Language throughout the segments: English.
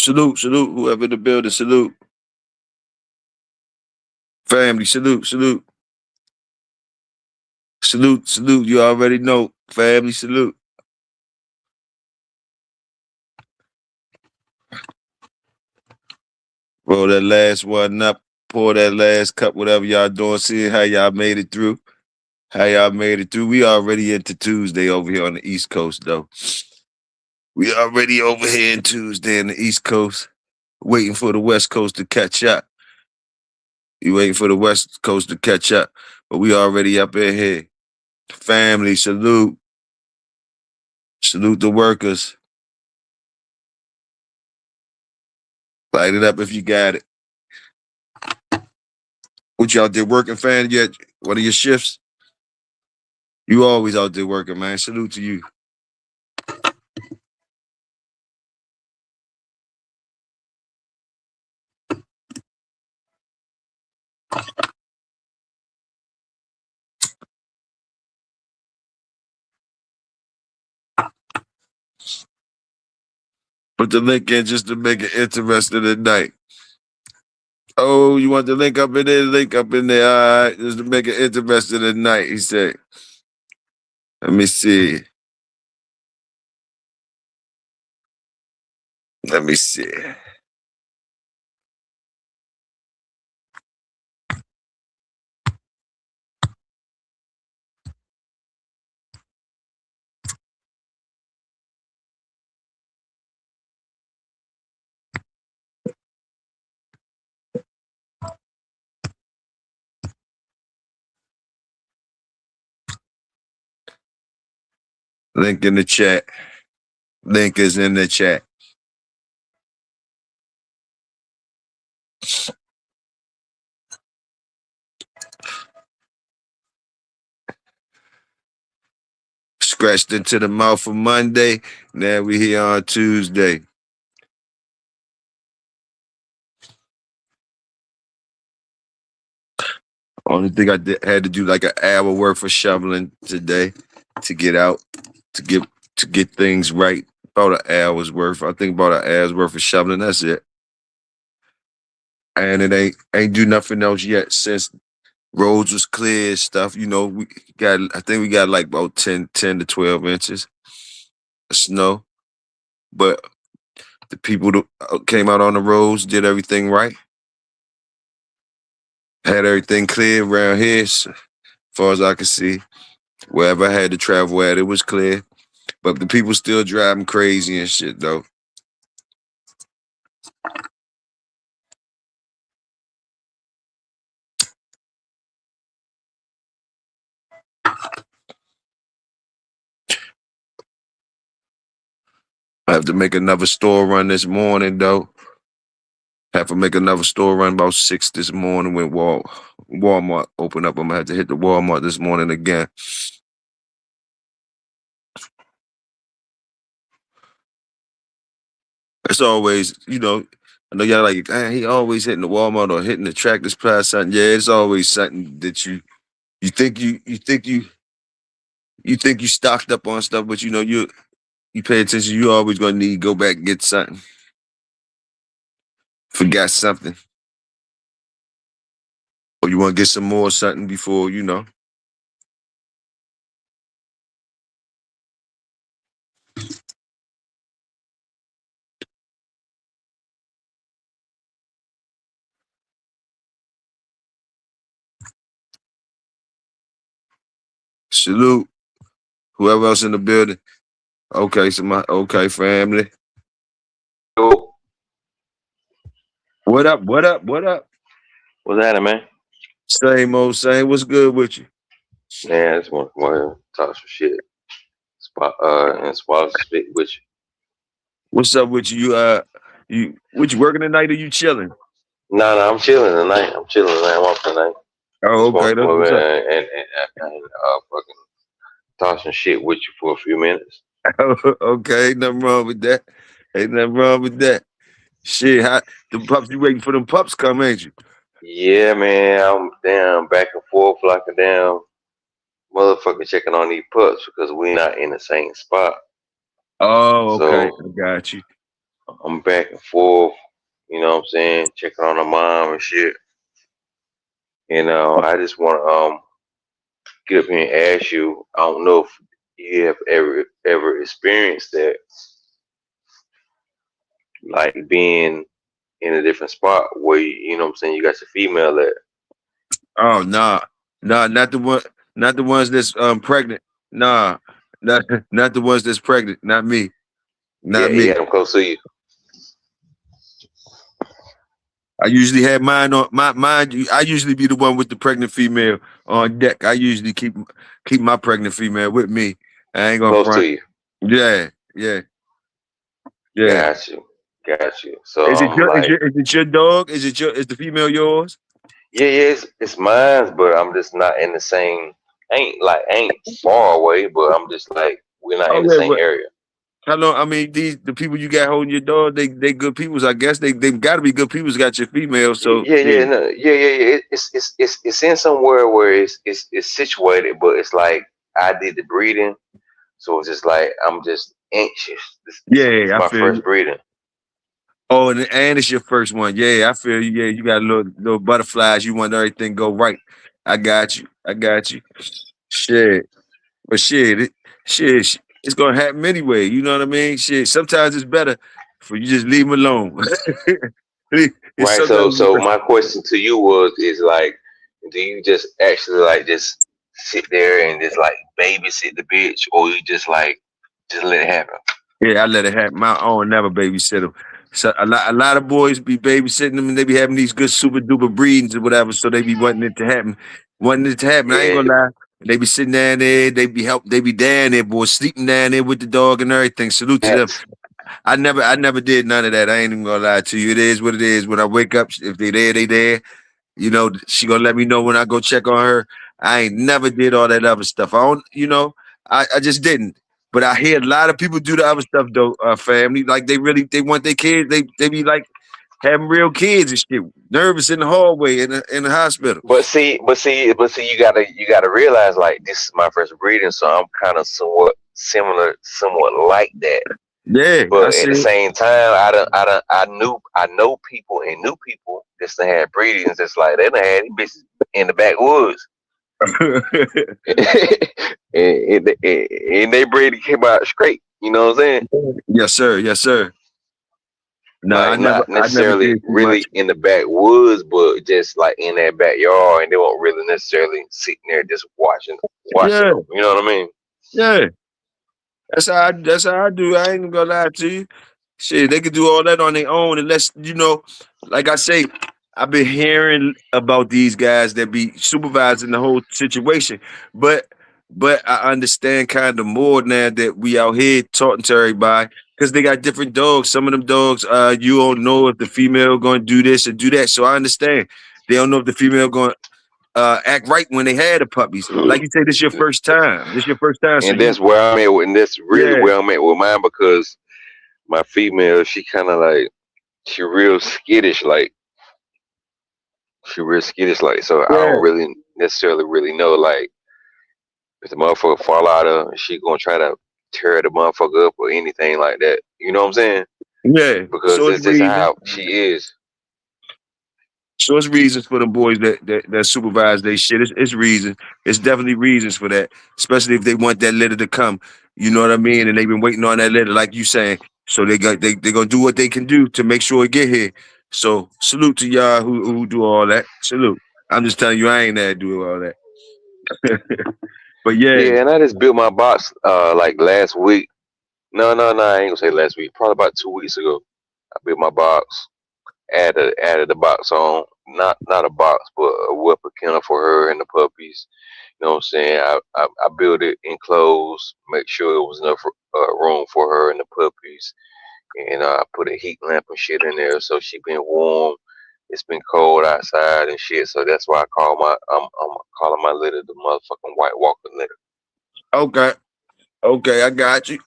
Salute, salute, whoever in the building, salute. Family, salute, salute. Salute, salute. You already know. Family, salute. Roll that last one up. Pour that last cup, whatever y'all doing. See how y'all made it through. How y'all made it through. We already into Tuesday over here on the East Coast, though. We already over here in Tuesday on the East Coast, waiting for the West Coast to catch up. You waiting for the West Coast to catch up, but we already up in here. Family, salute. Salute the workers. Light it up if you got it. What you out there working, fan? Yet one of your shifts? You always out there working, man. Salute to you. Put the link in just to make it interesting tonight. Oh, you want the link up in there? Link up in there. All right, just to make it interesting tonight, he said. Let me see. Let me see. Link in the chat. Link is in the chat. Scratched into the mouth for Monday. Now we here on Tuesday. Only thing I had to do like an hour worth of shoveling today to get out, to get things right. About an hour's worth. I think about an hour's worth of shoveling. That's it. And it ain't do nothing else yet since roads was clear and stuff. You know, I think we got like about 10 to 12 inches of snow. But the people that came out on the roads did everything right. Had everything clear around here, so, as far as I could see. Wherever I had to travel at, it was clear. But the people still driving crazy and shit, though. I have to make another store run this morning, though. Have to make another store run about 6 this morning when Walmart open up. I'm going to have to hit the Walmart this morning again. It's always, you know, I know y'all like, he always hitting the Walmart or hitting the Tractor Supply something. Yeah, it's always something that you think you stocked up on stuff, but you know you pay attention. You always gonna need to go back and get something. Forgot something, or you want to get some more something before you know. Salute whoever else in the building. Okay, okay family. Yo, What up? What up? What up? what's happening, man? Same old same. What's good with you? Man, I just want to come over here and talk some shit. And swallow some spit with you. What's up with you? You working tonight or you chilling? No, I'm chilling tonight. I'm off tonight. Oh, Just want okay. to come That's over what's up. here and fucking talk some shit with you for a few minutes. Okay, ain't nothing wrong with that. Ain't nothing wrong with that. Shit, the pups, you waiting for them pups come, ain't you? Yeah, man, I'm down back and forth like a damn motherfucker checking on these pups because we not in the same spot. Oh, okay. So I got you. I'm back and forth. You know what I'm saying? Checking on her mom and shit. And I just want to get up here and ask you. I don't know if you have ever experienced that, like being in a different spot where you know what I'm saying, you got your female at. Oh nah, nah, not the one, not the ones that's pregnant. Nah, not not the ones that's pregnant. Not me. Not You me. had them close to you. I usually have mine on my mine. I usually be the one with the pregnant female on deck. I usually keep my pregnant female with me. I ain't gonna Close to front. you. Yeah, yeah, yeah. Got you. Got you. So Is it I'm your like, is it your dog? Is the female yours? yeah, it's mine, but I'm just not in the same. Ain't far away, but I'm just like we're not Oh in the yeah, same but area. how long? I mean, the people you got holding your dog, they good peoples. I guess they got to be good peoples. Got your female, so Yeah, shit. no, yeah. It's in somewhere where it's situated, but it's like I did the breeding, so it's just like I'm just anxious. This Yeah, I my feel first you. breeding. Oh, and it's your first one. Yeah, I feel you. Yeah, you got little butterflies. You want everything go right. I got you. I got you. Shit, but it's gonna happen anyway. You know what I mean? Shit, sometimes it's better for you just leave them alone. It's Right. sometimes So my question to you was is like, do you just actually like just sit there and just like babysit the bitch, or you just let it happen? yeah, I let it happen. My own never babysit them. So a lot of boys be babysitting them and they be having these good super duper breedings or whatever. So they be wanting it to happen. Wanting it to happen. I ain't Yeah. gonna lie. They be sitting down there, they be down there, boy, sleeping down there with the dog and everything. Salute to them. That's I never did none of that. I ain't even gonna lie to you. It is what it is. When I wake up, if they there, they there. You know, she gonna let me know when I go check on her. I ain't never did all that other stuff. I don't, I just didn't. But I hear a lot of people do the other stuff though, family. Like they want their kids, they be like having real kids and shit, nervous in the hallway in the hospital. but see, you gotta realize like this is my first breeding, so I'm kind of somewhat similar, somewhat like that. Yeah, I But at see the it. same time, I know people and new people just done had breedings. It's like they done had these bitches in the backwoods, and they breeding came out straight. You know what I'm saying? Yes, sir. Yes, sir. No, Like not I never necessarily did too much. really in the backwoods, but just like in that backyard, and they weren't really necessarily sitting there just watching Yeah, them. You know what I mean? yeah. That's how I do. I ain't gonna lie to you. Shit, they could do all that on their own unless, like I say, I've been hearing about these guys that be supervising the whole situation. But I understand kind of more now that we out here talking to everybody because they got different dogs. Some of them dogs, you don't know if the female gonna do this or do that. So I understand. They don't know if the female gonna act right when they had the puppies. Like you say, this your first time. This your first time. So And that's where I'm at, and that's really yeah. where I'm at with mine because my female, she kind of like she real skittish, like she real skittish, like so I Yeah. don't really necessarily really know like if the motherfucker fall out of, she gonna try to tear the motherfucker up or anything like that. You know what I'm saying? Yeah. Because So it's this is reason. how she is. So it's reasons for them boys that supervise they shit. It's reasons. It's definitely reasons for that. Especially if they want that litter to come. You know what I mean? And they've been waiting on that litter, like you saying. So they gonna do what they can do to make sure it get here. So salute to y'all who do all that. Salute. I'm just telling you, I ain't there to do all that. But yeah, Yeah, and I just built my box like last week. No, I ain't gonna say last week. Probably about 2 weeks ago. I built my box. Added the box on. Not a box, but a whelper kennel for her and the puppies. You know what I'm saying? I built it enclosed, make sure it was enough room for her and the puppies, and I put a heat lamp and shit in there so she been warm. It's been cold outside and shit, so that's why I'm calling my litter the motherfucking White Walker litter. okay. Okay, I got you.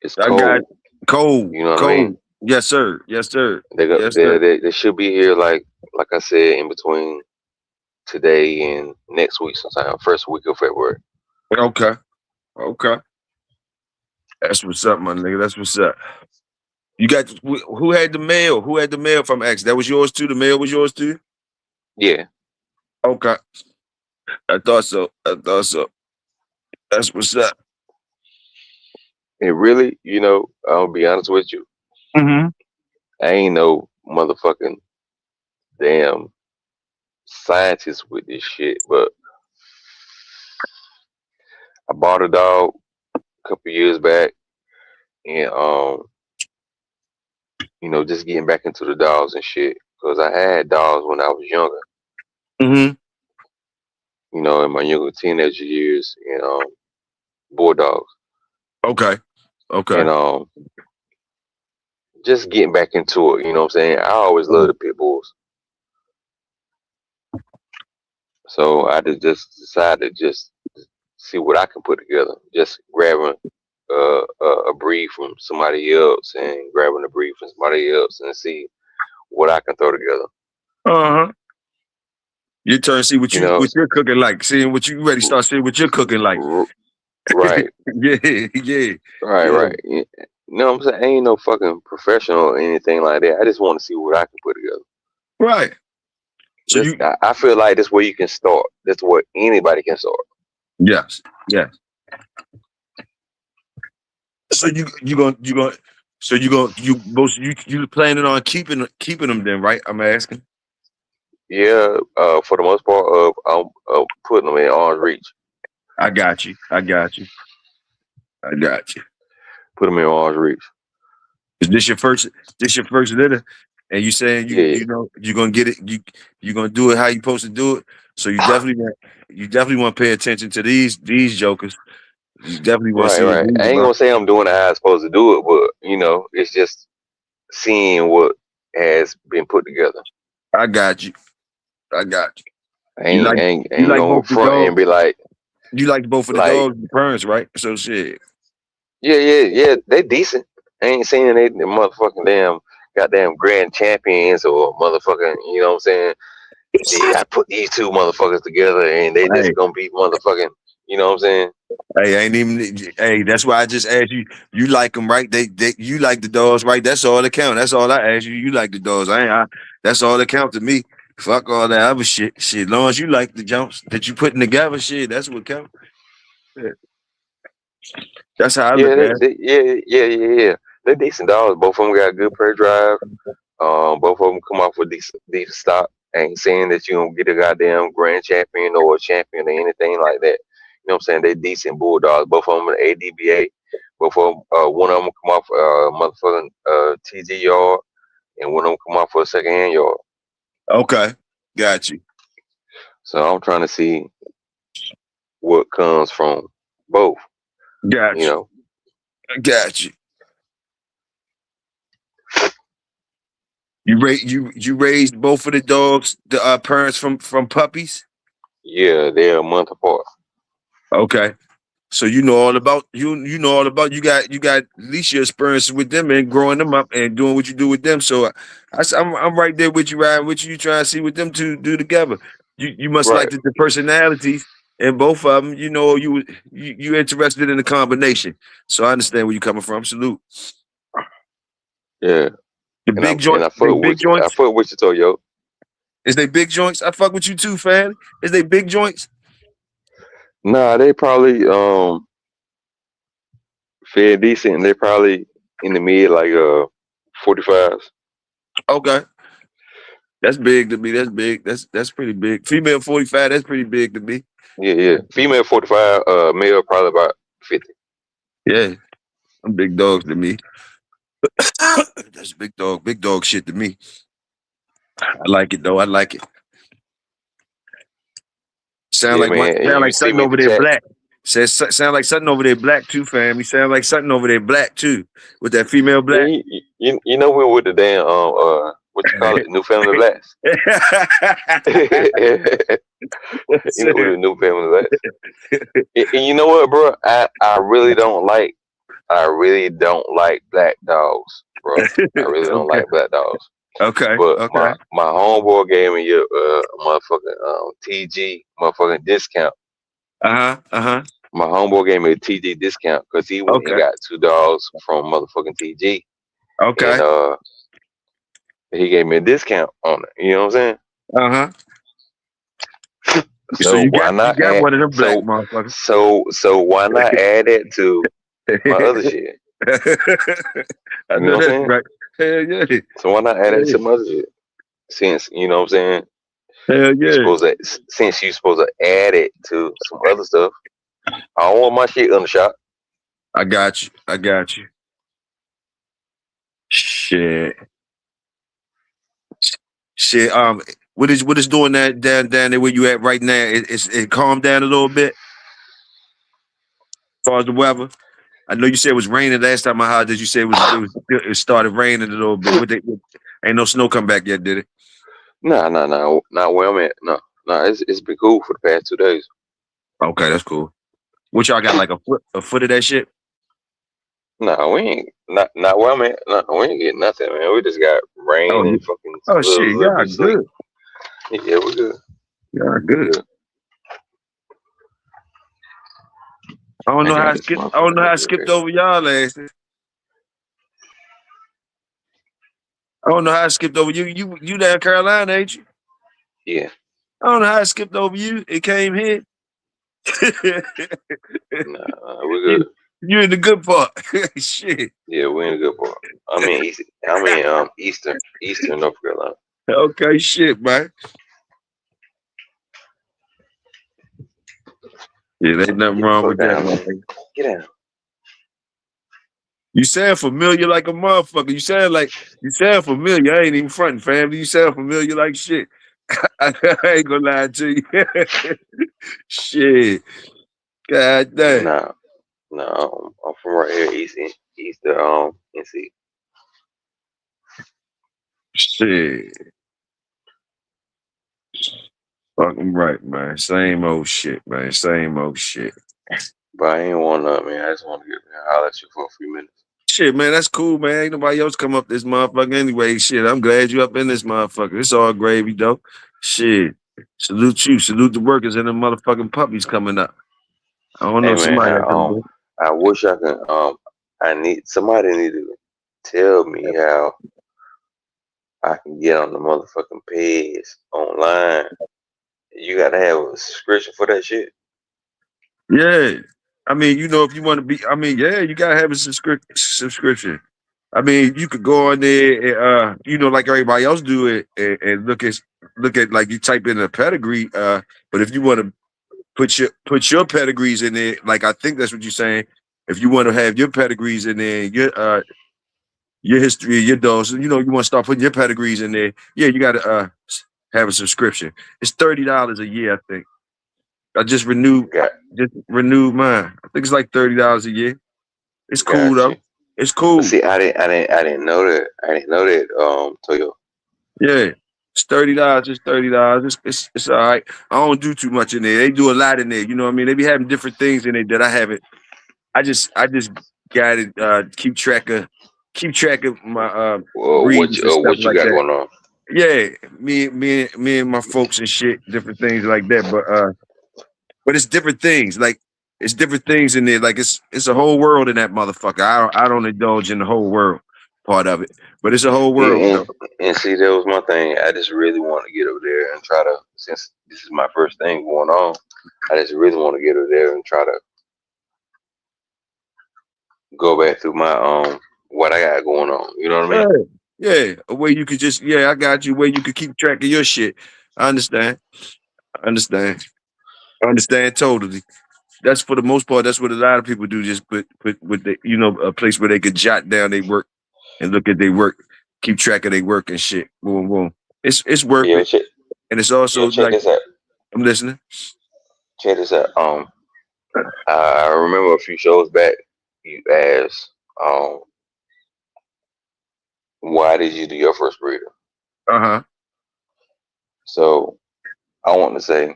It's I got cold, cold, you know what I mean? cold. Yes, sir. Yes, sir. They go, Yes, sir. they should be here like I said in between today and next week sometime, first week of February. Okay. Okay. That's what's up, my nigga. That's what's up. You got who had the mail? Who had the mail from X? That was yours too. The mail was yours too. Yeah, Okay, I thought so. I thought so. That's what's up. and really, I'll be honest with you. Mm-hmm. I ain't no motherfucking damn scientist with this shit, but I bought a dog a couple years back, and just getting back into the dogs and shit. Cause I had dogs when I was younger, Mm-hmm. in my younger teenager years, and bulldogs, Okay. Okay. and just getting back into it. You know what I'm saying? I always loved the pit bulls, so I just decided to just see what I can put together. Just grabbing a breed from somebody else and grabbing a breed from somebody else and see what I can throw together. Uh huh. Your turn. See what You you know, what you're cooking like. Seeing what you ready. Start seeing what you're cooking like. r- right, Yeah. Yeah. right, Yeah. right. You know what I'm saying? I ain't no fucking professional or anything like that. I just want to see what I can put together. Right. So This, you. I feel like that's where you can start. That's where anybody can start. Yes. Yes. So you going so you planning on keeping them then, right? I'm asking. Yeah, for the most part, I'm putting them in arm's reach. I got you. I got you. I got you. Put them in arm's reach. Is this your first litter? And you saying Yeah, you're gonna get it, you gonna do it how you supposed to do it. So you definitely want to pay attention to these jokers. You definitely want to right, see what right. I these ain't about. gonna say I'm doing it how I'm supposed to do it, but it's just seeing what has been put together. I got you. I got you. I You ain't like ain't you ain't like gonna both the front and dogs. be like You like both of the like dogs and parents, right? So shit. yeah, yeah, yeah. They decent. I ain't saying they motherfucking damn goddamn grand champions or motherfucking. You know what I'm saying? I put these two motherfuckers together and they just Hey, gonna be motherfucking. You know what I'm saying? hey, ain't even. Hey, that's why I just asked you. You like them, right? You like the dogs, right? That's all that count. That's all I asked you. You like the dogs. That's all that count to me. Fuck all that other shit. Shit, long as you like the jumps that you putting together, shit, that's what count. Yeah. That's how I Yeah, look at it. yeah. They're decent dogs. Both of them got good prey drive. Both of them come off with decent stock. I ain't saying that you don't get a goddamn grand champion or a champion or anything like that. You know what I'm saying? They decent bulldogs. Both of them are ADBA. Both of them, one of them come off motherfucking TG yard, and one of them come off for a second hand yard. Okay, got you, So I'm trying to see what comes from both. You got you, know, got you. You raised both of the dogs, the parents from puppies. yeah, they're a month apart. Okay. So you know all about you know all about you got at least your experience with them and growing them up and doing what you do with them. So I'm right there with you, riding with you. You trying to see what them two do together. You must like Right. the personalities and both of them. You know you interested in the combination. So I understand where you coming from. Salute. Yeah. The And I big and joint, I they fuck big with you. I joints. fuck with you, Toyo. Is they big joints? I fuck with you too, fam. Is they big joints? Nah, they probably fair decent. And they probably in the mid like 45s. Okay. That's big to me. That's big. That's pretty big. Female 45, that's pretty big to me. Yeah, yeah. Female 45, male probably about 50. Yeah. Them big dogs to me. That's big dog shit to me. I like it though. I like it. Yeah, man. And Sound you like see something me in over the there chat. black. Sound like something over there black too, family. Sound like something over there black too. With that female Yeah, black. you know we with the damn what you call it, new family blacks. You know with the new family blacks. And you know what, bro? I really don't like black dogs, bro. I really don't Okay. like black dogs. Okay. But Okay. my homeboy gave me a motherfucking TG motherfucking discount. Uh-huh. Uh-huh. My homeboy gave me a TG discount because he went and Okay. got two dogs from motherfucking TG. Okay. and he gave me a discount on it. You know what I'm Uh-huh. saying? So So why you not got add? one of them black So motherfuckers. so why not add it to my other shit? I You know know what I'm that's saying? right. Hell yeah. So why not add it Hell to my other shit? Since you know what I'm saying, hell you yeah. supposed to since you supposed to add it to some other stuff. I don't want my shit undershot. I got you. I got you. Shit. Shit. What is doing that down there where you at right now? It calmed down a little bit as far as the weather. I know you said it was raining last time I heard that. You said it started raining a little bit. Ain't no snow come back yet, did it? Nah, not where I'm at. No, no, it's been cool for the past 2 days. Okay, that's cool. What y'all got like a foot of that shit? Nah, we ain't not where I'm at. No, we ain't getting nothing, man. We just got Oh, rain and fucking oh shit, little y'all bit of sleep. good. Yeah, we good. Y'all We good. good. I don't I know how got I this skipped. I don't motherfucker know how I over skipped here. over y'all last. I don't know how I skipped over you. You down Carolina, ain't you? Yeah, I don't know how I skipped over you. It came here. we you good. you in the good part. Shit. Yeah, we in a good part. I'm in Eastern North Carolina. Okay, shit, man. Yeah, there ain't nothing Get the wrong fuck with that, down, man. man. Get down. You sound familiar like a motherfucker. You sound familiar. I ain't even fronting, family. You sound familiar like shit. I ain't gonna lie to you. Shit. God damn. Nah, no, I'm from right here, East NC. Shit. Fucking right, man. Same old shit, man. Same old shit. But I ain't want nothing, man. I just want to get holler at you for a few minutes. Shit, man, that's cool, man. Ain't nobody else come up this motherfucker anyway. Shit, I'm glad you up in this motherfucker. It's all gravy, though. Shit. Salute you. Salute the workers and the motherfucking puppies coming up. I don't know. Hey man, Somebody got coming up. I wish I could I need somebody need to tell me how I can get on the motherfucking page online. You gotta have a subscription for that shit. Yeah. I mean, if you want to be, yeah, you gotta have a subscription. I mean, you could go on there and like everybody else do it and look at like you type in a pedigree. But if you want to put your pedigrees in there, like I think that's what you're saying. If you want to have your pedigrees in there, your history, your dogs, you want to start putting your pedigrees in there. Yeah, you gotta have a subscription. It's $30 a year, I think. I Got just renewed mine. I think it's like $30 a year. It's cool got though. you. It's But cool. see, I didn't know that. I didn't know that. Toyo. Yeah. It's $30. It's $30. It's all right. I don't do too much in there. They do a lot in there. You know what I mean? They be having different things in there that I haven't. I just got to keep track of my breeds and stuff What you like got that. going on? Yeah, me and my folks and shit, different things like that. But it's different things. Like it's different things in there. Like it's a whole world in that motherfucker. I don't indulge in the whole world part of it, but it's a whole world Yeah, though. and see, that was my thing. I just really want to get over there and try to, since this is my first thing going on, I just really want to get over there and try to go back through my what I got going on. You know what I Yeah, mean? yeah. A way you could I got you. A way you could keep track of your shit. I understand. I understand. I understand totally. That's for the most part. That's what a lot of people do. Just put with a place where they could jot down their work and look at their work, keep track of their work and shit. Boom, boom. It's worth Yo, it, check, and it's yo, also check like this out. I'm listening. Check this out. I remember a few shows back, you asked, why did you do your first breeder? Uh-huh. So I want to say,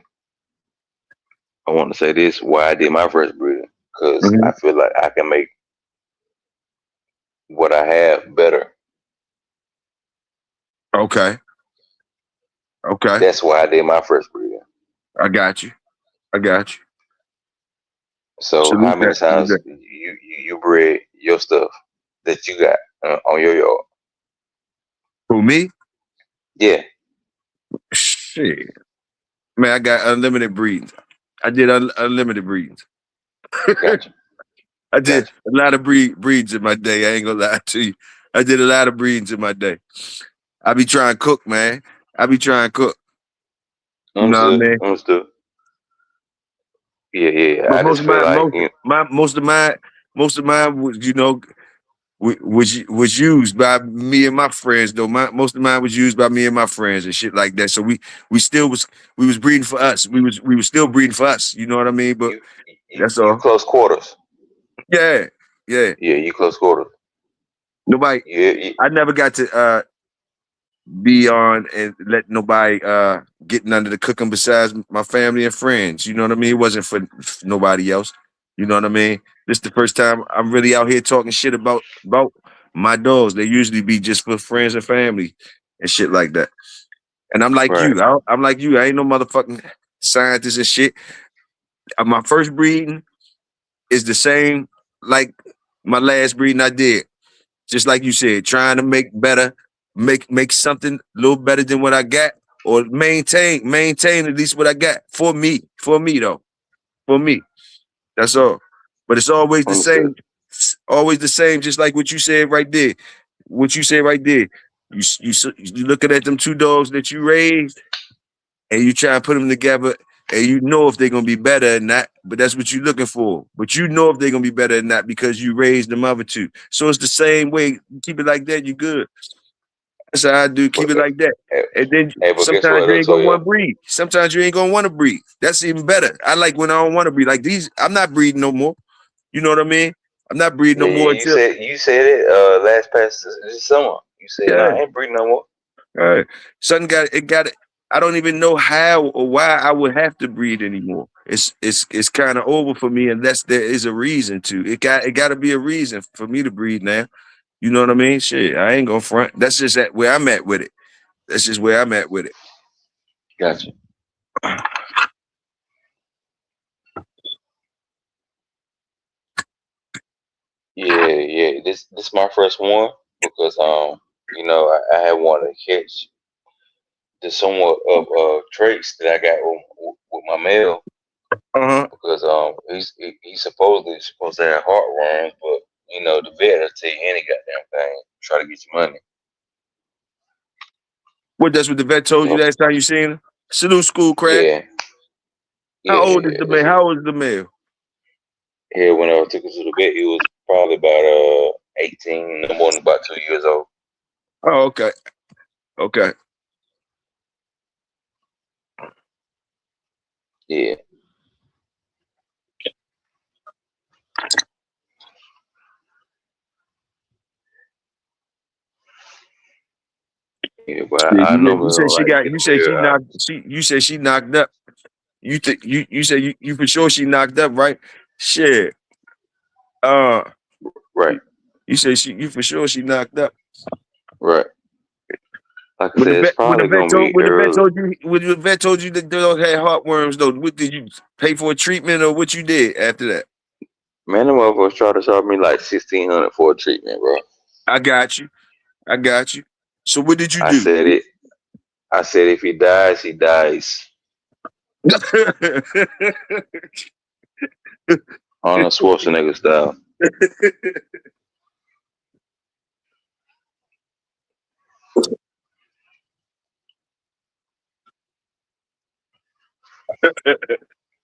I want to say this: why I did my first breeder, because Hmm. I feel like I can make what I have better. Okay. Okay. That's why I did my first breeder. I got you. I got you. So how Salute many that. Salute times that. you bred your stuff that you got? on your yard? For me, Yeah, shit, man, I got unlimited breeds. I did unlimited breeds. gotcha, I did gotcha. a lot of breeds in my day. I ain't gonna lie to you. I did a lot of breeds in my day. I be trying to cook, man. I be trying to cook. You know what I Understood, mean? understood. Yeah, yeah. But I just feel like you. most of mine was, was used by me and my friends though. Most of mine was used by me and my friends and shit like that. So we still was breeding for us. We was still breeding for us. You know what I mean? But You, that's you all. close quarters. Yeah, yeah. Yeah, you close quarters. Nobody. Yeah, you, I never got to be on and let nobody get none of the cooking besides my family and friends. You know what I mean? It wasn't for nobody else. You know what I mean? This the first time I'm really out here talking shit about my dogs. They usually be just for friends and family and shit like that. And I'm like right, you. I'm like you. I ain't no motherfucking scientist and shit. My first breeding is the same like my last breeding I did. Just like you said, trying to make better, make something a little better than what I got, or maintain at least what I got for me though, for me. That's all. But it's always the understood. same, always the same. Just like what you said right there, what you said right there. You looking at them two dogs that you raised, and you try to put them together. And you know if they're gonna be better or not, but that's what you're looking for. But you know if they're gonna be better or not because you raised them other two. So it's the same way. Keep it like that, you good. That's how I do. But Keep it like that. hey, And then but guess sometimes what, you ain't gonna want Toyo? to breathe. Sometimes you ain't gonna want to breathe. That's even better. I like when I don't want to breathe. Like these, I'm not breathing no more. You know what I mean? I'm not breathing Yeah, no more yeah. until You said it last past this summer. You said no, yeah. I ain't breathing no more. All right. Something got it. I don't even know how or why I would have to breathe anymore. It's kind of over for me unless there is a reason to. It got to be a reason for me to breathe now. You know what I mean? Shit, I ain't gonna front. That's just where I'm at with it. That's just where I'm at with it. Gotcha. Yeah, yeah. This my first one because I had wanted to catch the somewhat of traits that I got with my male Uh-huh. because he's supposedly supposed to have heartworms, but the vet will tell you any goddamn thing, try to get your money. What that's what the vet told you So last time you seen him? Salute school crack. yeah, How yeah, old is yeah. the male? How old is the male? Here when I took him to the vet, he was probably about 18, no more than about 2 years old. Oh, okay. Okay. Yeah, yeah. But Yeah, I normally don't like to get you a said male she out. knocked she you said she knocked up. You said you for sure she knocked up, right? Shit. Uh Right, you, you said you for sure she knocked up. right. Like I said, it's probably gonna be early. When the vet told you that they don't have heartworms though, what did you pay for a treatment or what you did after that? Man, the motherfuckers try to charge me like 1,600 for a treatment, bro. I got you. I got you. So what did you I do? said it. I said if he dies, he dies. Arnold Schwarzenegger style.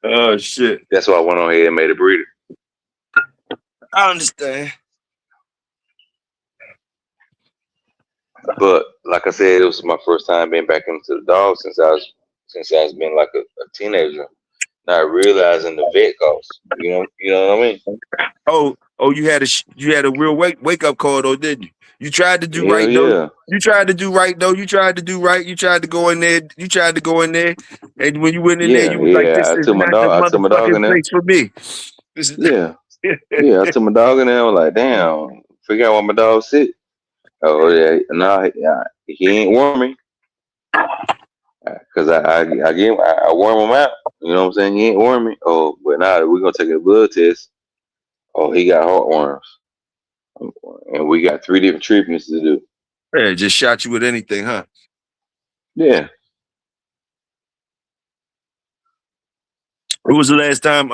Oh shit. That's why I went on ahead and made a breeder. I understand. But like I said, it was my first time being back into the dog since I was been like a teenager, not realizing the vet costs. You know what I mean? Oh, you had a real wake up call though, didn't you? You tried to do Hell right though. yeah, You tried to do right though. You tried to do right. You tried to go in there. You tried to go in there, and when you went in there, yeah, you was like, yeah. "This is not the I took my dog in motherfucking there. place for me." This is. Yeah, yeah. I took my dog in there. I was like, damn, figure out why my dog sick. Oh yeah, no, he ain't warm me because I warm him out. You know what I'm saying? He ain't warm me. Oh, but now we're gonna take a blood test. Oh, he got heartworms. and we got 3 different treatments to do. Yeah, just shot you with anything, huh? Yeah. When was the last time?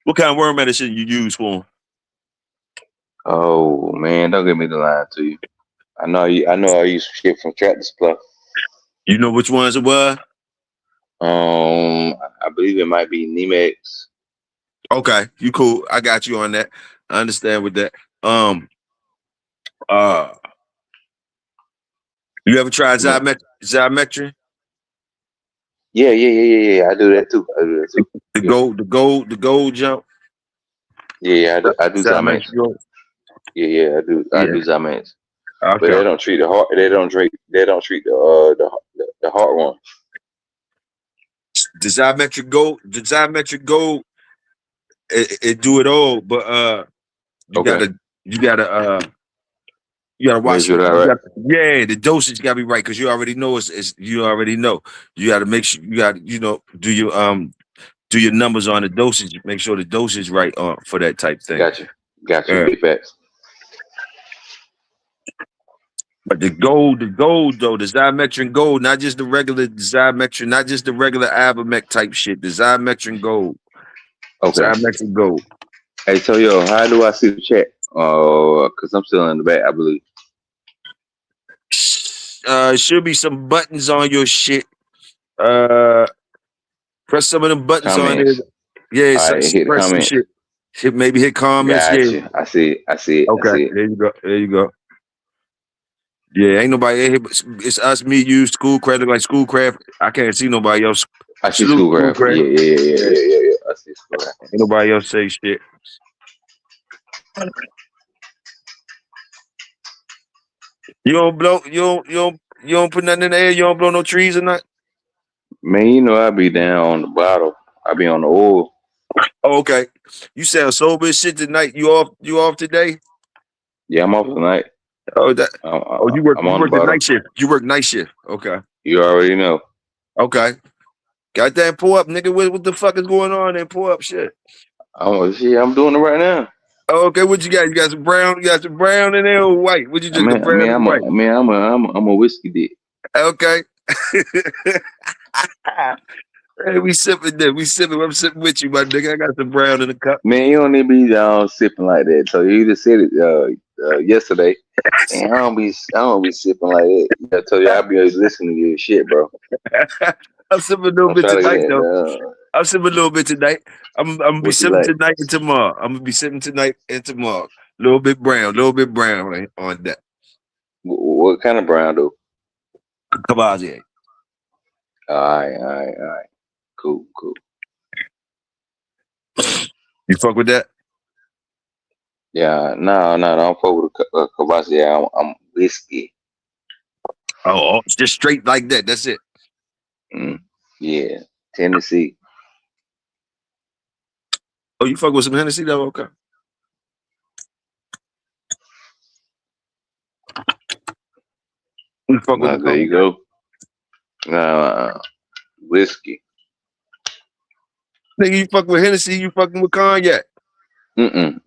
What kind of worm medicine you use for 'em? Oh man, don't get me the line to you. I know I used shit from Tractor Supply. You know which ones it was? I believe it might be Nemex. Okay, you cool. I got you on that. I understand with that. Um, uh, you ever tried Man. Zymetry? Yeah. I do that too. I do that too. The Yeah. gold jump. Yeah. I do Zymax. Zymetry gold. Yeah. I Yeah. do Zymax. But Okay. they don't treat the heart. They don't treat the heart one. The Zymetric gold, it do it all, but you Okay. gotta you gotta uh you gotta Make watch sure it. that right. Yeah, the dosage gotta be right because you already know it's you already know. You gotta make sure you got do your numbers on the dosage. Make sure the dosage right for that type thing. Got you. Yeah. Big facts. But the gold though, the Zymetrin gold, not just the regular Zymetrin, not just the regular Avamec type shit. The Zymetrin gold, Okay. Zymetrin gold. Hey, Toyo, how do I see the chat? Cause I'm still in the back, I believe. Should be some buttons on your shit. Uh, press some of them buttons on there. Comments. Yeah, All right, hit the press some comments. shit. Maybe hit comments. Yeah. Got you. I see it. I see it. I Okay. see it. There you go. There you go. Yeah, ain't nobody in here, but it's us, me, you, Schoolcraft, like Schoolcraft. I can't see nobody else. I see Salute Schoolcraft. Schoolcraft. Yeah. Yeah. I see Schoolcraft. Ain't nobody else say shit. You don't blow. You don't put nothing in the air. You don't blow no trees or nothing. Man, you know I be down on the bottle. I be on the oil. Oh, okay. You sound sober as shit tonight. You off? You off today? Yeah, I'm off tonight. Oh, that. Oh, you work. I'm You on the work the bottle. night shift. You work night shift. Okay. You already know. Okay. Got that pull up, nigga. What the fuck is going on? And pull up shit. I'm doing it right now. Oh, okay. What you got? You got some brown. You got some brown in there or white? What you drink? The I brown mean, and white. I'm a whiskey dick. Okay. Hey, we sipping there. We sipping. I'm sipping with you, my nigga. I got some brown in the cup. Man, you don't need to be sipping like that. So you just said it yesterday. Man, I don't be sipping like that. I told you I be always listening to your shit, bro. I'm sipping a little I'm bit trying to tonight, get though. I'm sipping a little bit tonight. I'm gonna be what you sipping like. tonight and tomorrow. I'm gonna be sipping tonight and tomorrow. A little bit brown on that. What kind of brown though? Cavazier. All right. Cool. You fuck with that? Yeah, no, don't fuck with the Kavasi. Yeah, I'm whiskey. Oh, it's just straight like that. That's it. Yeah, Tennessee. Oh, you fuck with some Hennessy though? Okay. You fuck with the There you go. Whiskey. Nigga, you fuck with Hennessy, you fucking with cognac. Mm-mm.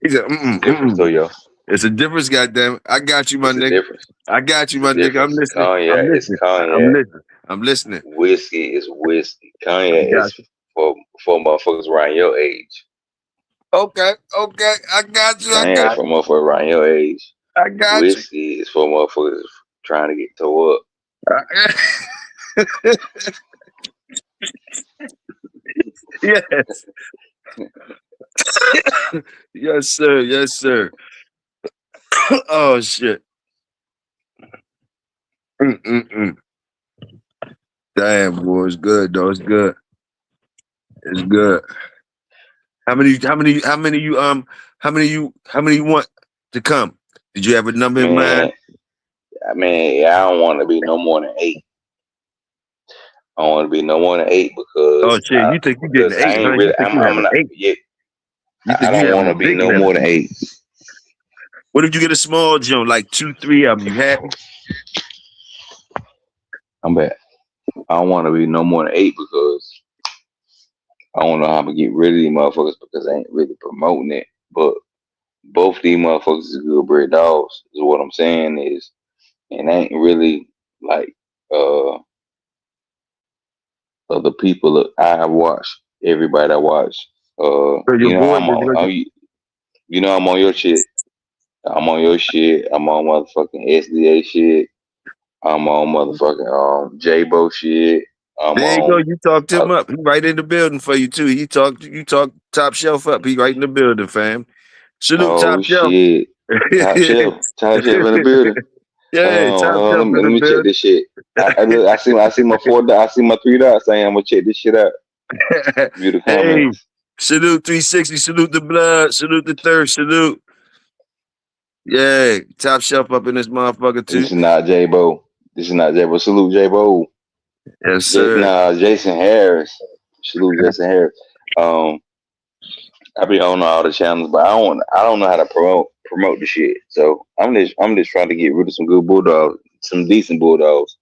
He said, Difference, though, yo. It's a difference, goddamn. I got you, my It's a nigga. difference. I got you, It's a my nigga. I'm difference. listening. Cognac is cognac. I'm listening. Whiskey is whiskey. Cognac is for motherfuckers around your age. Okay. I got you. Cognac for motherfuckers around your age. I got Whiskey is for motherfuckers trying to get towed up. Yes. Yes, sir. Oh shit. Damn, boy, it's good though. It's good. It's good. How many you want to come? Did you have a number in mind? I don't want to be no more than 8. I want to be no more than 8 Oh because shit, you think you getting I 8, ain't huh? really. You think you I'm having not 8? yet. You I think you don't having want a to be big no level? more than 8. What if you get a small joint, like 2, 3 of them? You happy? I'm back. I don't want to be no more than 8 because I don't know how I'm gonna get rid of these motherfuckers because I ain't really promoting it. But both these motherfuckers is good bred dogs. Is what I'm saying is, and ain't really like uh other people that I have watched. Everybody I watch. So your You know boy, you know I'm on your shit. I'm on your shit. I'm on motherfucking SDA shit. I'm on motherfucking J-Bo shit. I'm there you go. on You talked uh, him up. He right in the building for you too. You talk top shelf up. He right in the building, fam. Salute top oh shelf. shit. Top shelf in the building. Yeah, top Let shelf me in the check building. this shit. I see my I see my three dots saying I'm gonna check this shit out. View the Hey, comments. salute 360. Salute the blood. Salute the thirst. Salute. Yeah, top shelf up in this motherfucker too. This is not J-Bo. This is not J-Bo. Salute J-Bo. Yes, sir. Jason Harris. Salute Jason Harris. Um, I be on all the channels, but I don't know how to promote the shit. So I'm just trying to get rid of some good bulldogs, some decent bulldogs.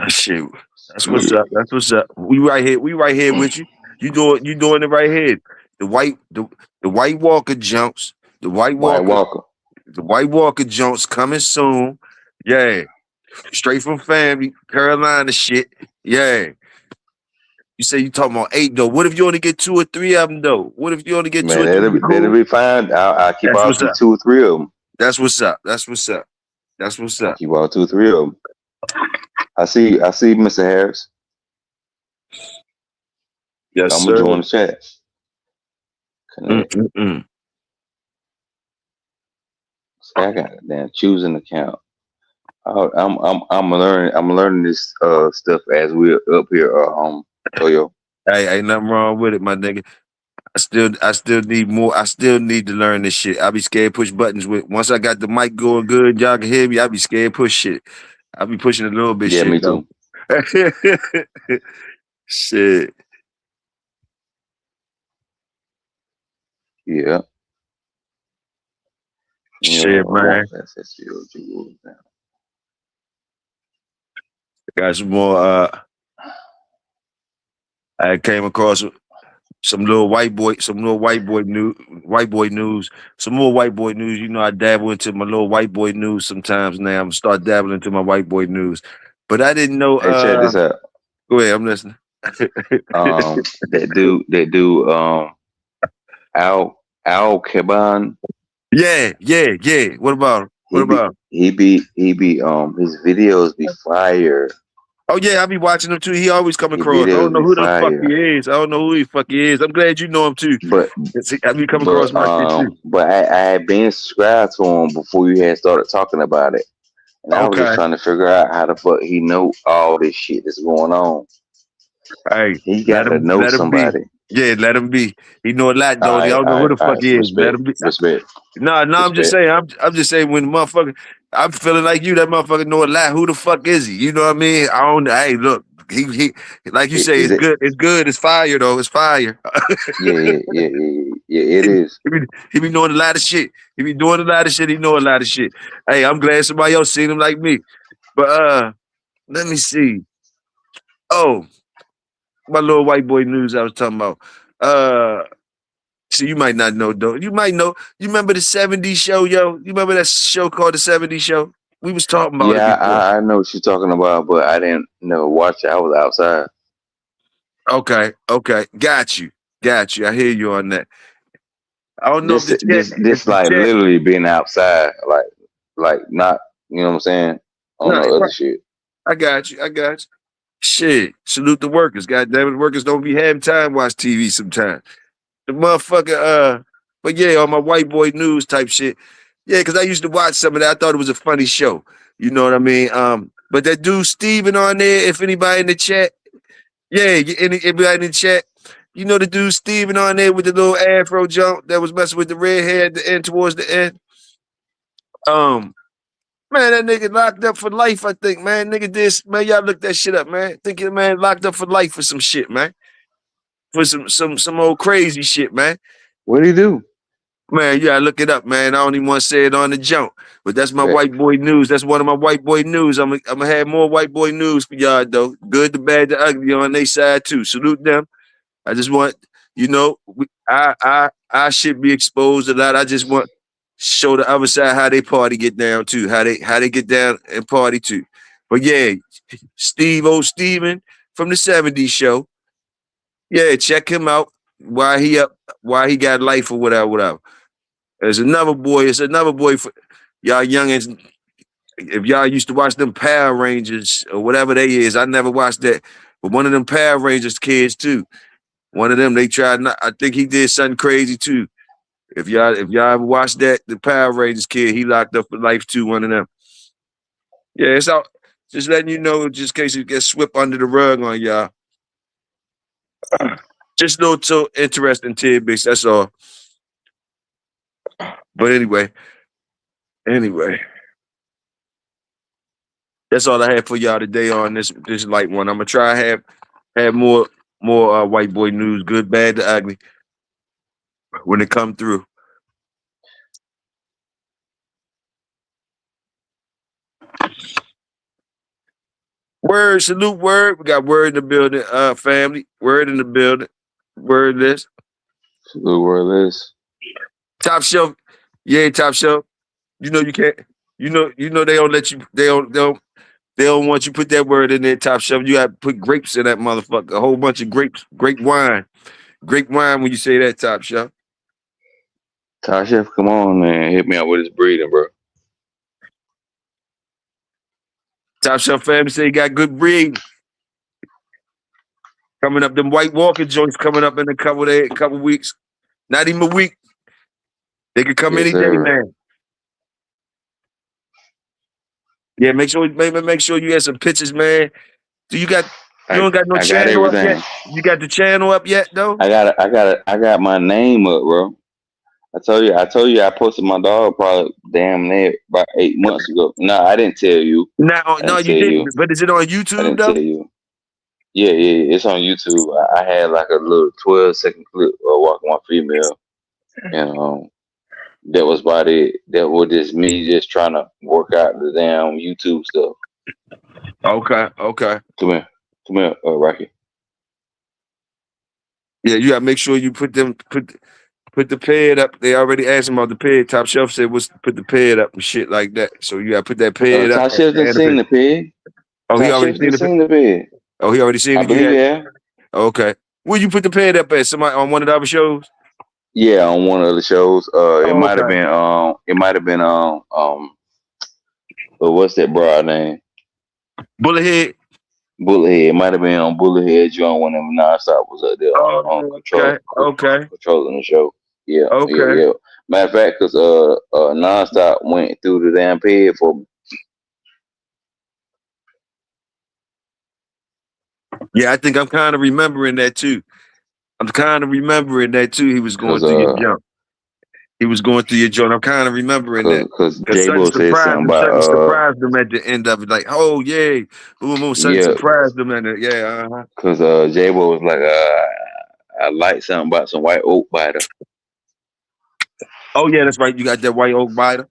Shoot. That's what's up. That's what's up. We right here. We right here with you. You doing it right here. The white the White Walker jumps. The White White Walker. Walker. The White Walker jumps coming soon. Yeah. Straight from family. Carolina shit. Yeah. You say you talking about 8 though. What if you only get 2 or 3 of them though? What if you only get 2 Man, or 3? You that'll cool? be fine. I'll keep That's all what's up. two or three of them. That's what's up. That's what's up. That's what's I up. keep all two or three of them. I see, Mr. Harris. Yes, I'm gonna sir. join the chat. Connect. Mm-mm-mm. See, I got a damn choosing account. I'm learning this stuff as we're up here. Toyo. Hey, ain't nothing wrong with it, my nigga. I still need more. I still need to learn this shit. I be scared to push buttons with. Once I got the mic going good, y'all can hear me. I be scared to push shit. I be pushing a little bit Yeah, shit me though. too. Shit. Yeah. You know, Shit, man. that's SEO. Got some more I came across some little white boy news, some more white boy news. You know, I dabble into my little white boy news sometimes now. I'm gonna start dabbling into my white boy news. But I didn't know Hey, check this out. go ahead, I'm listening. That dude, Al Caban. Yeah. What about him? What He be about him? his videos be fire. Oh yeah, I be watching him too. He always come His across. I don't videos know be who the fuck he fire. is. I don't know who the fuck he is. I'm glad you know him too. But See, I be coming across my shit too. I had been subscribed to him before you had started talking about it. And I was just Okay. trying to figure out how the fuck he know all this shit that's going on. Hey, He gotta know let him be. somebody. Yeah, let him be. He know a lot, don't he? I don't know who the All fuck right. he is. Let Respect, him be. respect, No, I'm just respect. saying. I'm just saying when the motherfucker, I'm feeling like you. That motherfucker know a lot. Who the fuck is he? You know what I mean? I don't. Hey, look, he like you say, Is it's it? good. It's good. It's fire though. It's fire. Yeah. It is. He be knowing a lot of shit. He be doing a lot of shit. He know a lot of shit. Hey, I'm glad somebody else seen him like me. But let me see. Oh, my little white boy news I was talking about. So you might not know though. You might know. You remember the '70s show, yo? You remember that show called the '70s show? We was talking about it Yeah, before. I know what you're talking about, but I didn't know watch it. I was outside. Okay, got you. I hear you on that. I don't know if This the like chat, literally being outside, like not, you know what I'm saying? On no, the other shit. I got you. Shit, salute the workers. God damn it, workers don't be having time to watch TV sometimes. The motherfucker, but yeah, on my white boy news type shit. Yeah, because I used to watch some of that. I thought it was a funny show. You know what I mean? But that dude Steven on there, if anybody in the chat, yeah, anybody in the chat, you know the dude Steven on there with the little afro jump that was messing with the red hair at the end towards the end. Um, man, that nigga locked up for life, I think, man. Nigga this, man, y'all look that shit up, man. Think your man locked up for life for some shit, man. For some old crazy shit, man. What do you do? Man, you gotta look it up, man. I don't even want to say it on the jump, but that's my That white boy news. That's one of my white boy news. I'm gonna have more white boy news for y'all though. Good, the bad, the ugly on their side too. Salute them. I just want, I should be exposed a lot. I just want show the other side how they party get down too, how they get down and party too. But yeah, Steven from the '70s show. Yeah, check him out. Why he got life or whatever. There's another boy. It's another boy for y'all youngins. If y'all used to watch them Power Rangers or whatever they is, I never watched that. But one of them Power Rangers kids too. One of them, they tried. Not, I think he did something crazy too. If y'all ever watched that, the Power Rangers kid, he locked up for life too. One of them. Yeah, it's out. Just letting you know, just in case it gets swept under the rug on y'all. Just little interesting tidbits. That's all. But anyway, that's all I have for y'all today on this light one. I'm gonna try have more white boy news, good, bad, the ugly, when it come through. Word, salute, word. We got word in the building, family. Word in the building. Word list. the world is. Top shelf. Yeah, top shelf. You know you can't. You know they don't let you. They don't want you put that word in there. Top shelf. You got to put grapes in that motherfucker. A whole bunch of grapes. Grape wine. Grape wine when you say that, top shelf. Ty Chef, come on, man. Hit me out with his breeding, bro. Top shelf family say you got good breed coming up. Them White Walker joints coming up in a couple weeks. Not even a week. They could come Yes, any day, sir. man. Yeah, make sure you have some pictures, man. Do you don't got no I got channel up yet? everything. You got the channel up yet though? I got my name up, bro. I posted my dog probably damn near about 8 months ago. No, I didn't tell you. I No, didn't you tell didn't. you. But is it on I YouTube didn't tell though? you. Yeah, it's on YouTube. I had like a little 12-second clip of walking my female, and that was about it. That was just me just trying to work out the damn YouTube stuff. Okay. Come here, Rocky. Yeah, you gotta make sure you put the pad up. They already asked him about the pad. Top shelf said what's put the pad up and shit like that. So you gotta put that pad up Ty Chef done and a seen picture. the pig. Oh, he Ty already Chef done seen it. seen the pig. Oh, he already seen I it. You believe had yeah. okay. Where you put the pad up at? Somebody on one of the other shows? Yeah, on one of the shows. Oh, okay. It might have been what's that broad name? Bullethead. Bullethead. It might have been on Bullethead joint when them nonstop was up there on Oh, okay. controlling the show. Okay. Yeah. Matter of fact, cause nonstop went through the damn pig for me. Yeah, I think I'm kind of remembering that too. I'm kind of remembering that too. He was going Cause through your jump. He was going through your joint. I'm kind of remembering that. Cause J something Bo said surprised something him. about Something surprised him at the end of it. Like, oh yeah, boom, boom. Something yeah, surprised him at it. Yeah, uh-huh. cause J Bo was like I like something about some white oak biter. Oh yeah, that's right. You got that white oak biter.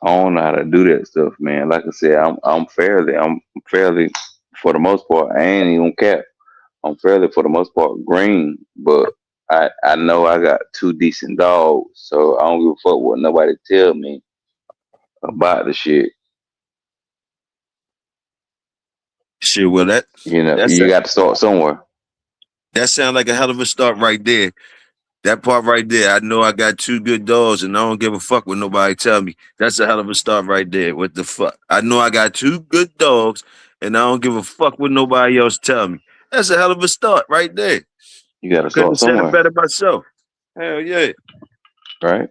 I don't know how to do that stuff, man. Like I said, I'm fairly for the most part. I ain't even cap. I'm fairly for the most part green, but I know I got two decent dogs, so I don't give a fuck what nobody tell me about the shit. Shit, well You know, that's you a, got to start somewhere. that sounds like a hell of a start right there. That part right there, I know I got two good dogs, and I don't give a fuck what nobody tell me. That's a hell of a start right there. What the fuck? I know I got two good dogs, and I don't give a fuck what nobody else tell me. That's a hell of a start right there. You got I to couldn't start have said it somewhere, better myself. Hell yeah. right?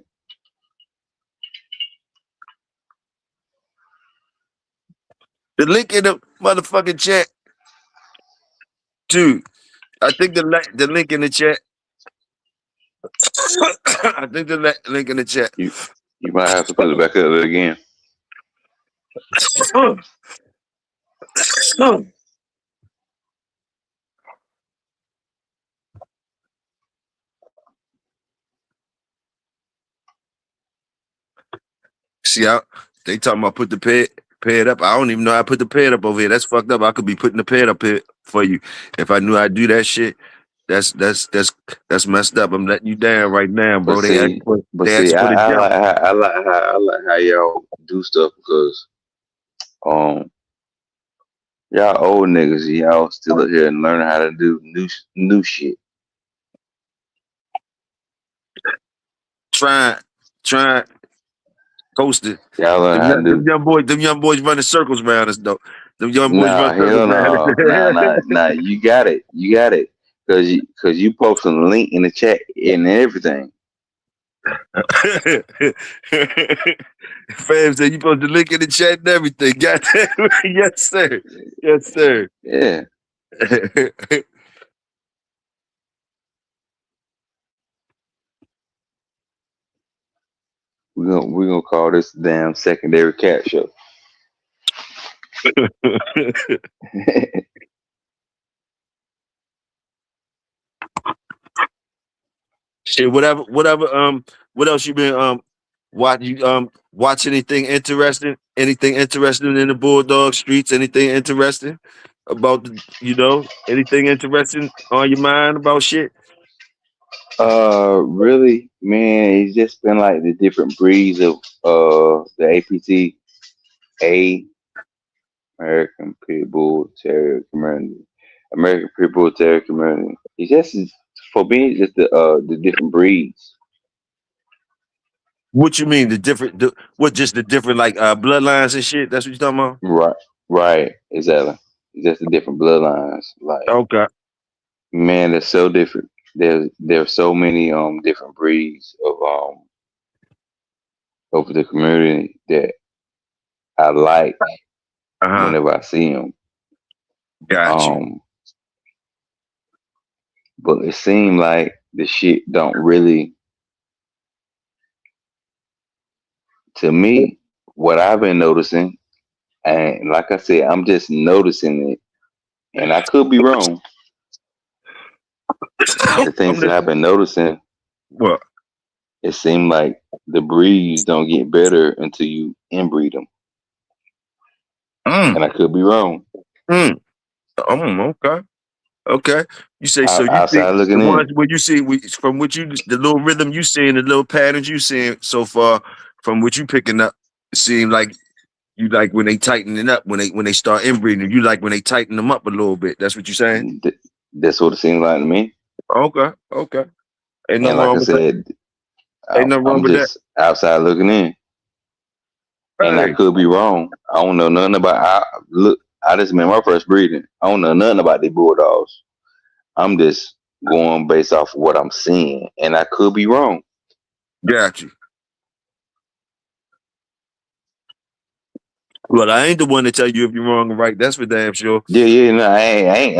The link in the motherfucking chat, dude. I think the link in the chat. I think the link in the chat. You you might have to put it back up again. See out. They talking about put the pad up. I don't even know how to put the pad up over here. That's fucked up. I could be putting the pad up here for you if I knew how to do that shit. That's messed up. I'm letting you down right now, But bro. see, but They see, asked for the I jump. like how I like how y'all do stuff because um y'all old niggas, y'all still up here and learning how to do new shit. Trying, trying, coasting. Y'all learn how to do. Them young boys running circles around us though. Them young boys run Nah, circles hell around no, nah. You got it, cause you posting a link in the chat and everything. us. Fam said you supposed to link in the chat and everything. Goddamn. Yes, sir. Yes, sir. Yeah, we gonna call this damn secondary cat show. Shit, whatever. What else you been watch anything interesting? Anything interesting in the Bulldog streets? Anything interesting about anything interesting on your mind about shit? Really, man, it's just been like the different breeds of the APT American Pit Bull Terrier community. American Pit Bull Terrier community. It's just for me, it's just the different breeds. What you mean what just the different like bloodlines and shit? That's what you talking about? Right, right, exactly. It's just the different bloodlines. Like, Okay. man, they're so different. There's so many different breeds of the community that I like Uh-huh. whenever I see them. Got you. Um, but it seemed like the shit don't really, to me, what I've been noticing, and like I said, I'm just noticing it, and I could be wrong. The I'm things that I've listening. been noticing, What? it seemed like the breeds don't get better until you inbreed them, Mm, and I could be wrong. mm. Okay. Okay. You say so you see Outside the looking in, ones where you see from what you the little rhythm you seeing, the little patterns you seeing so far from what you picking up, it seem like you like when they tighten it up, when they start inbreeding, you like when they tighten them up a little bit. That's what you're saying? that's what it seems like to me. Okay, okay. Ain't And nothing like wrong I with that. said, Ain't nothing wrong I'm with that. just outside looking in, and I Hey, could be wrong. I don't know nothing about. Look, I just made my first breeding. I don't know nothing about the bulldogs. I'm just going based off of what I'm seeing, and I could be wrong. got you. Well, I ain't the one to tell you if you're wrong or right. That's for damn sure. Yeah, yeah, no, I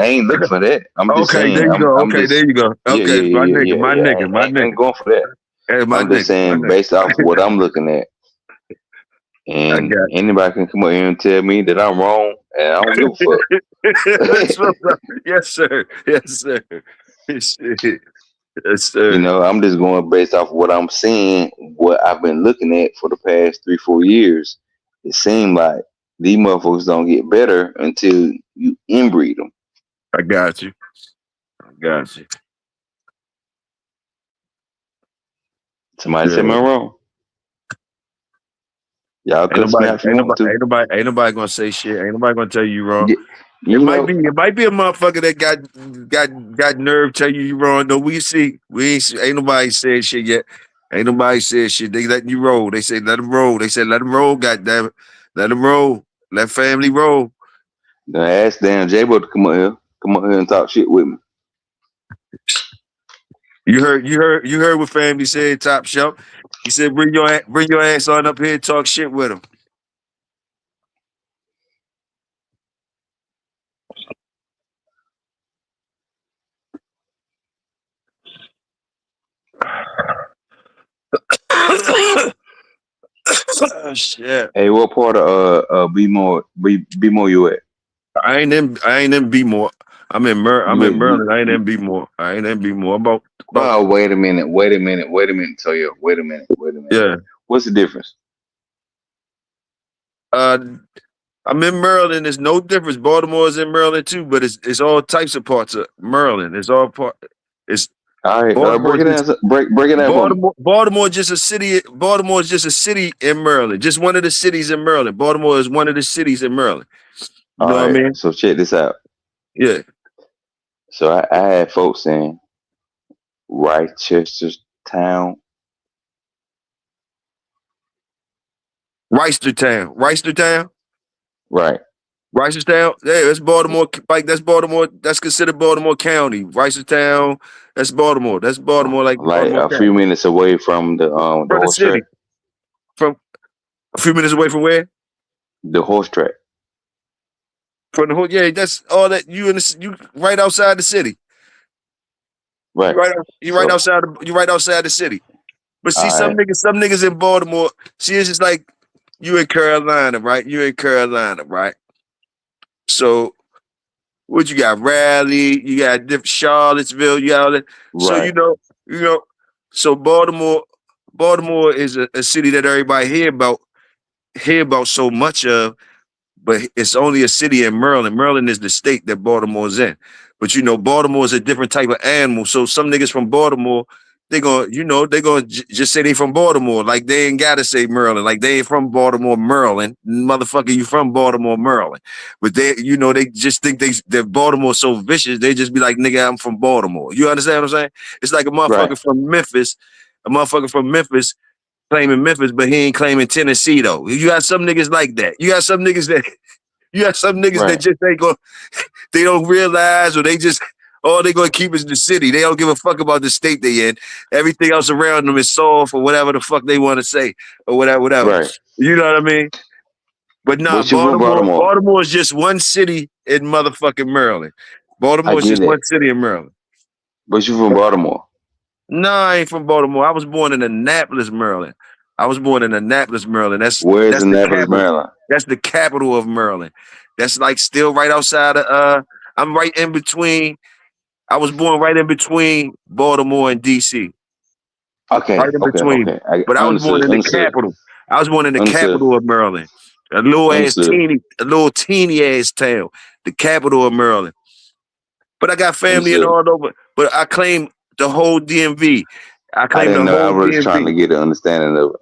ain't looking for that. I'm just Okay, there saying, you go. I'm Okay, there just, you go. yeah, Okay, yeah, yeah, my yeah, nigga, yeah, my yeah. nigga, my I ain't nigga. going for that. Hey, my I'm just nigga, my saying, nigga. based off what I'm looking at, I and got anybody can come up here and tell me that I'm wrong, and I don't give a fuck. That's what's up. Yes, sir. Yes, sir. Shit. Yes, You sir. know, I'm just going based off what I'm seeing, what I've been looking at for the past 3, 4 years. It seemed like these motherfuckers don't get better until you inbreed them. I got you. I got you. Somebody tell me Yeah. I'm wrong. Y'all Ain't cuss me nobody, out if you want to. ain't nobody gonna say shit. Ain't nobody gonna tell you wrong. You, you know, It might be a motherfucker that got nerve tell you wrong. Though we see, we ain't see, ain't nobody said shit yet. Ain't nobody said shit. They letting you roll. They say let them roll. They said let them roll. Goddamn it, let them roll. Let family roll. don't ask damn J-Bo to come up here and talk shit with me. You heard what family said. Top shelf. He said bring your ass on up here and talk shit with him. Shit. Hey, what part of be more you at? I ain't in B more. I'm in Maryland. I ain't in B more. I ain't in B more. About Oh, wait a minute, Toyo. Wait a minute. yeah. What's the difference? Uh, I'm in Maryland. There's no difference. Baltimore is in Maryland too, but it's all types of parts of Maryland. It's all part. It's All right, Baltimore break is it down. just Break it down for me. Baltimore just a city. Baltimore is just a city in Maryland. Just one of the cities in Maryland. Baltimore is one of the cities in Maryland. You All know what I right, mean? so check this out. Yeah. So I had folks in Town. Reisterstown. Reisterstown. Right. Reisterstown. Yeah, that's Baltimore. Like that's Baltimore. That's considered Baltimore County. Reisterstown. That's Baltimore. That's Baltimore. Like Like Baltimore a few County. minutes away from the From the horse track. city. From a few minutes away from where? The horse track. From the whole. Yeah, that's all that you in the you right outside the city. Right. You right So outside. You right outside the city. But see, all right. some niggas in Baltimore. See, it's just like you in Carolina, right? You in Carolina, right? So what you got? Raleigh, you got different Charlottesville, you got all that. So Right. you know. So Baltimore is a city that everybody hear about so much of, but it's only a city in Maryland. Maryland is the state that Baltimore's in. But Baltimore is a different type of animal. So some niggas from Baltimore, they gonna just say they from Baltimore. Like they ain't gotta say Maryland. Like they ain't from Baltimore, Maryland. Motherfucker, you from Baltimore, Maryland. But they just think that Baltimore's so vicious, they just be like, nigga, I'm from Baltimore. You understand what I'm saying? It's like a Right. motherfucker from Memphis, a motherfucker from Memphis claiming Memphis, but he ain't claiming Tennessee though. You got some niggas like that. You got some niggas that Right. just ain't going, they don't realize, or they just all they gonna keep is the city. They don't give a fuck about the state they in. Everything else around them is soft or whatever the fuck they want to say or whatever. Right. You know what I mean? But nah, But you from Baltimore. Baltimore is just one city in motherfucking Maryland. I Baltimore is get just one it. city in Maryland. But you from Baltimore. No, I ain't from Baltimore. I was born in Annapolis, Maryland. I was born in Annapolis, Maryland. Where's That's the Annapolis, capital. Maryland? That's the capital of Maryland. That's like still right outside of I'm right in between. I was born right in between Baltimore and DC. Right Okay. in Okay. between. Okay. I But I was born understood. in the Understood. capital. I was born in the Understood. capital of Maryland. Understood. A little teeny ass town. The capital of Maryland. But I got family in Understood. all over. But I claim the whole DMV. I I claim didn't the know. I whole was trying DMV. to get an understanding of it.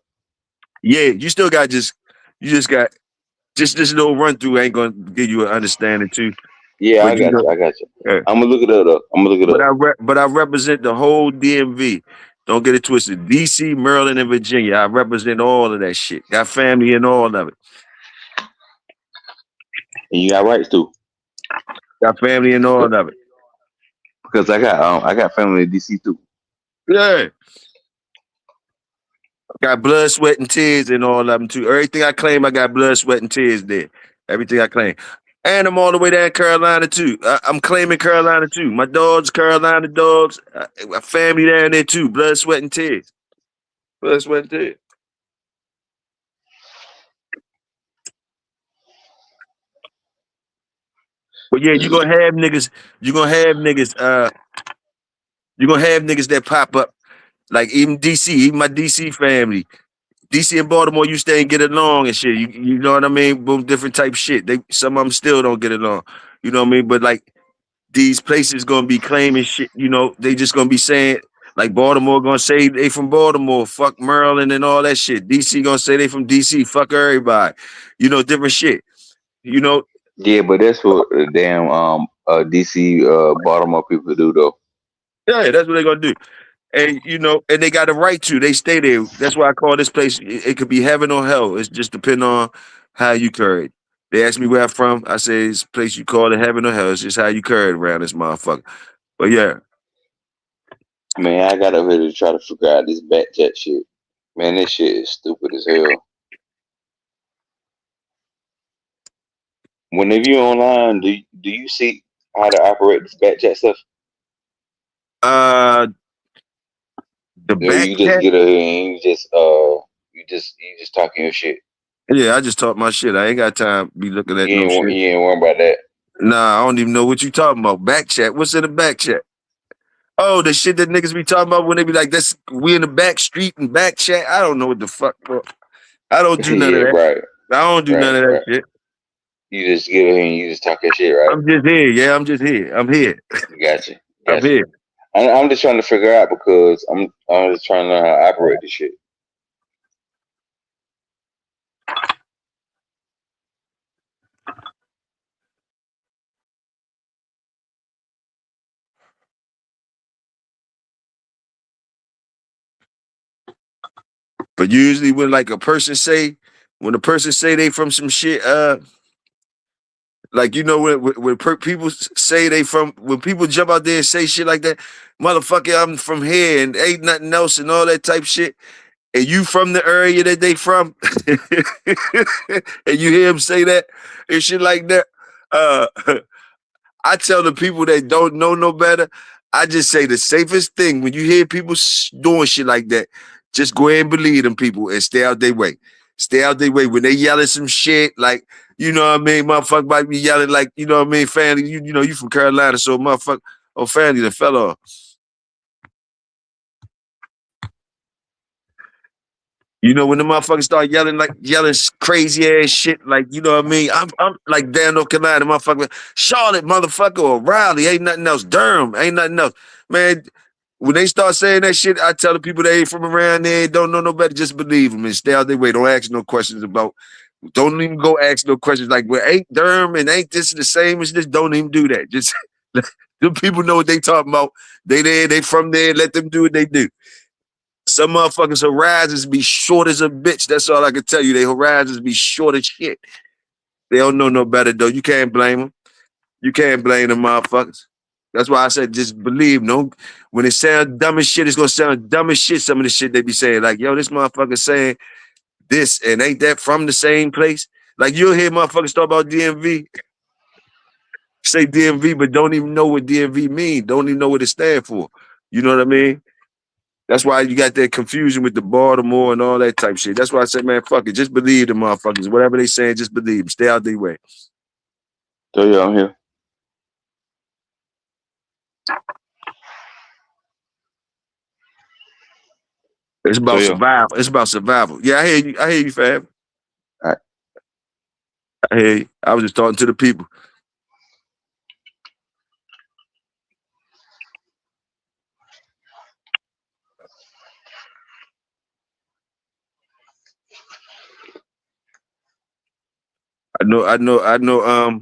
Yeah, you just got just this little run through ain't gonna give you an understanding too. Yeah, I But got you. I got you. uh, I'm gonna look it up. I'm gonna look it up. but I represent the whole DMV. Don't get it twisted. DC, Maryland, and Virginia. I represent all of that shit. Got family in all of it. And you got rights too, Got family in all of it. because I got family in DC too. Yeah. Got blood, sweat, and tears in all of them too. Everything I claim, I got blood, sweat, and tears there. Everything I claim. And I'm all the way down Carolina too. I'm claiming Carolina too. My dogs, Carolina dogs. My family down there too. Blood, sweat, and tears. Blood, sweat, and tears. But yeah, you gonna have niggas. You gonna have niggas. You gonna have niggas that pop up. Like even DC, even my DC family. DC and Baltimore used to ain't get along and shit. You know what I mean? Boom, different type shit. Some of them still don't get along. You know what I mean? But like these places gonna be claiming shit. They just gonna be saying like Baltimore gonna say they from Baltimore, fuck Maryland and all that shit. DC gonna say they from DC, fuck everybody. Different shit. You know, Yeah, but that's what damn DC Baltimore people do though. yeah, that's what they gonna do. And and they got a right to. They stay there. That's why I call this place. It could be heaven or hell. It's just depending on how you carry it. They ask me where I'm from. I say it's a place you call it heaven or hell. It's just how you carry it around this motherfucker. But yeah, Man, I got up here to try to figure out this back chat shit. Man, this shit is stupid as hell. Whenever you're online, do you see how to operate this back chat stuff? uh, the Or back you just chat. get a and you just talking your shit. Yeah, I just talk my shit. I ain't got time to be looking at no shit. You ain't worrying about that. Nah, I don't even know what you talking about. Back chat. What's in the back chat? Oh, the shit that niggas be talking about when they be like, "That's we in the back street and back chat." I don't know what the fuck, bro. I don't do none of Yeah, that. right. I don't do none Right, of that right. shit. You just get in here and you just talk your shit, right? I'm just here. Yeah, I'm just here. I'm here. Gotcha, I'm gotcha. here. I'm just trying to figure out because I'm just trying to learn how to operate this shit. But usually when like a person say, when a person say they from some shit, like you know when people say they from, when people jump out there and say shit like that, motherfucker, I'm from here and ain't nothing else and all that type shit, and you from the area that they from, and you hear him say that and shit like that, uh, I tell the people that don't know no better, I just say the safest thing when you hear people doing shit like that, just go ahead and believe them people and stay out their way. Stay out their way. When they yelling some shit, like, you know what I mean? Motherfucker might be yelling like, you know what I mean? Family, you know, you from Carolina, so motherfucker, oh, family, the fella. You know, when the motherfuckers start yelling like yelling crazy ass shit, like you know what I mean. I'm like Dan, North Carolina, motherfucker, Charlotte, motherfucker, or Raleigh, ain't nothing else. Durham, ain't nothing else. Man, when they start saying that shit, I tell the people they ain't from around there, don't know no better, just believe them and stay out their way. Don't ask no questions about. Don't even go ask no questions like, well, ain't Durham and ain't this the same as this? Don't even do that. Just the people know what they talking about. They there, they from there. Let them do what they do. Some motherfuckers' horizons be short as a bitch. That's all I can tell you. Their horizons be short as shit. They don't know no better though. You can't blame them. You can't blame them motherfuckers. That's why I said just believe. No, when it sounds dumb as shit, it's gonna sound dumb as shit. Some of the shit they be saying, like, yo, this motherfucker saying this, and ain't that from the same place? Like you'll hear motherfuckers talk about DMV, say DMV, but don't even know what DMV mean. Don't even know what it stand for. You know what I mean? That's why you got that confusion with the Baltimore and all that type shit. That's why I said, man, fuck it. Just believe the motherfuckers. Whatever they saying, just believe them. Stay out their way. Toyo, I'm here. It's about Toyo. survival. It's about survival. Yeah, I hear you. I hear you, fam. All right. I hear you. I was just talking to the people. I know.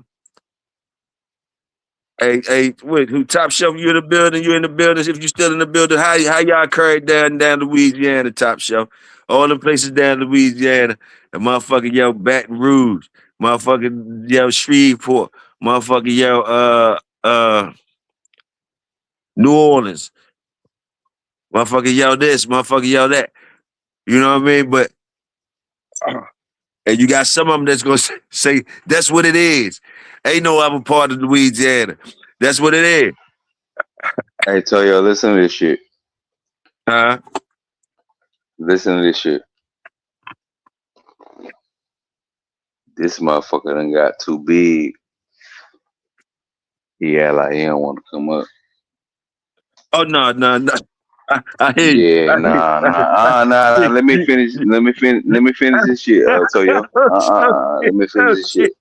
Hey, wait, who top shelf? You in the building? You in the building? If you still in the building, how y'all carried down Louisiana, top shelf? All the places down Louisiana, and motherfucking yo Baton Rouge, motherfucking yo Shreveport, motherfucking yo New Orleans, motherfucking yo this, motherfucking yo that. You know what I mean? But and you got some of them that's gonna say that's what it is. Ain't no other part of Louisiana. That's what it is. Hey, Toyo, listen to this shit. Huh? Listen to this shit. This motherfucker done got too big. Yeah, like he don't want to come up. Oh no. I hear you. Yeah, I hear you. nah, nah, nah. Let me finish. Let me finish this shit, Toyo. Let me finish Oh this shit. shit.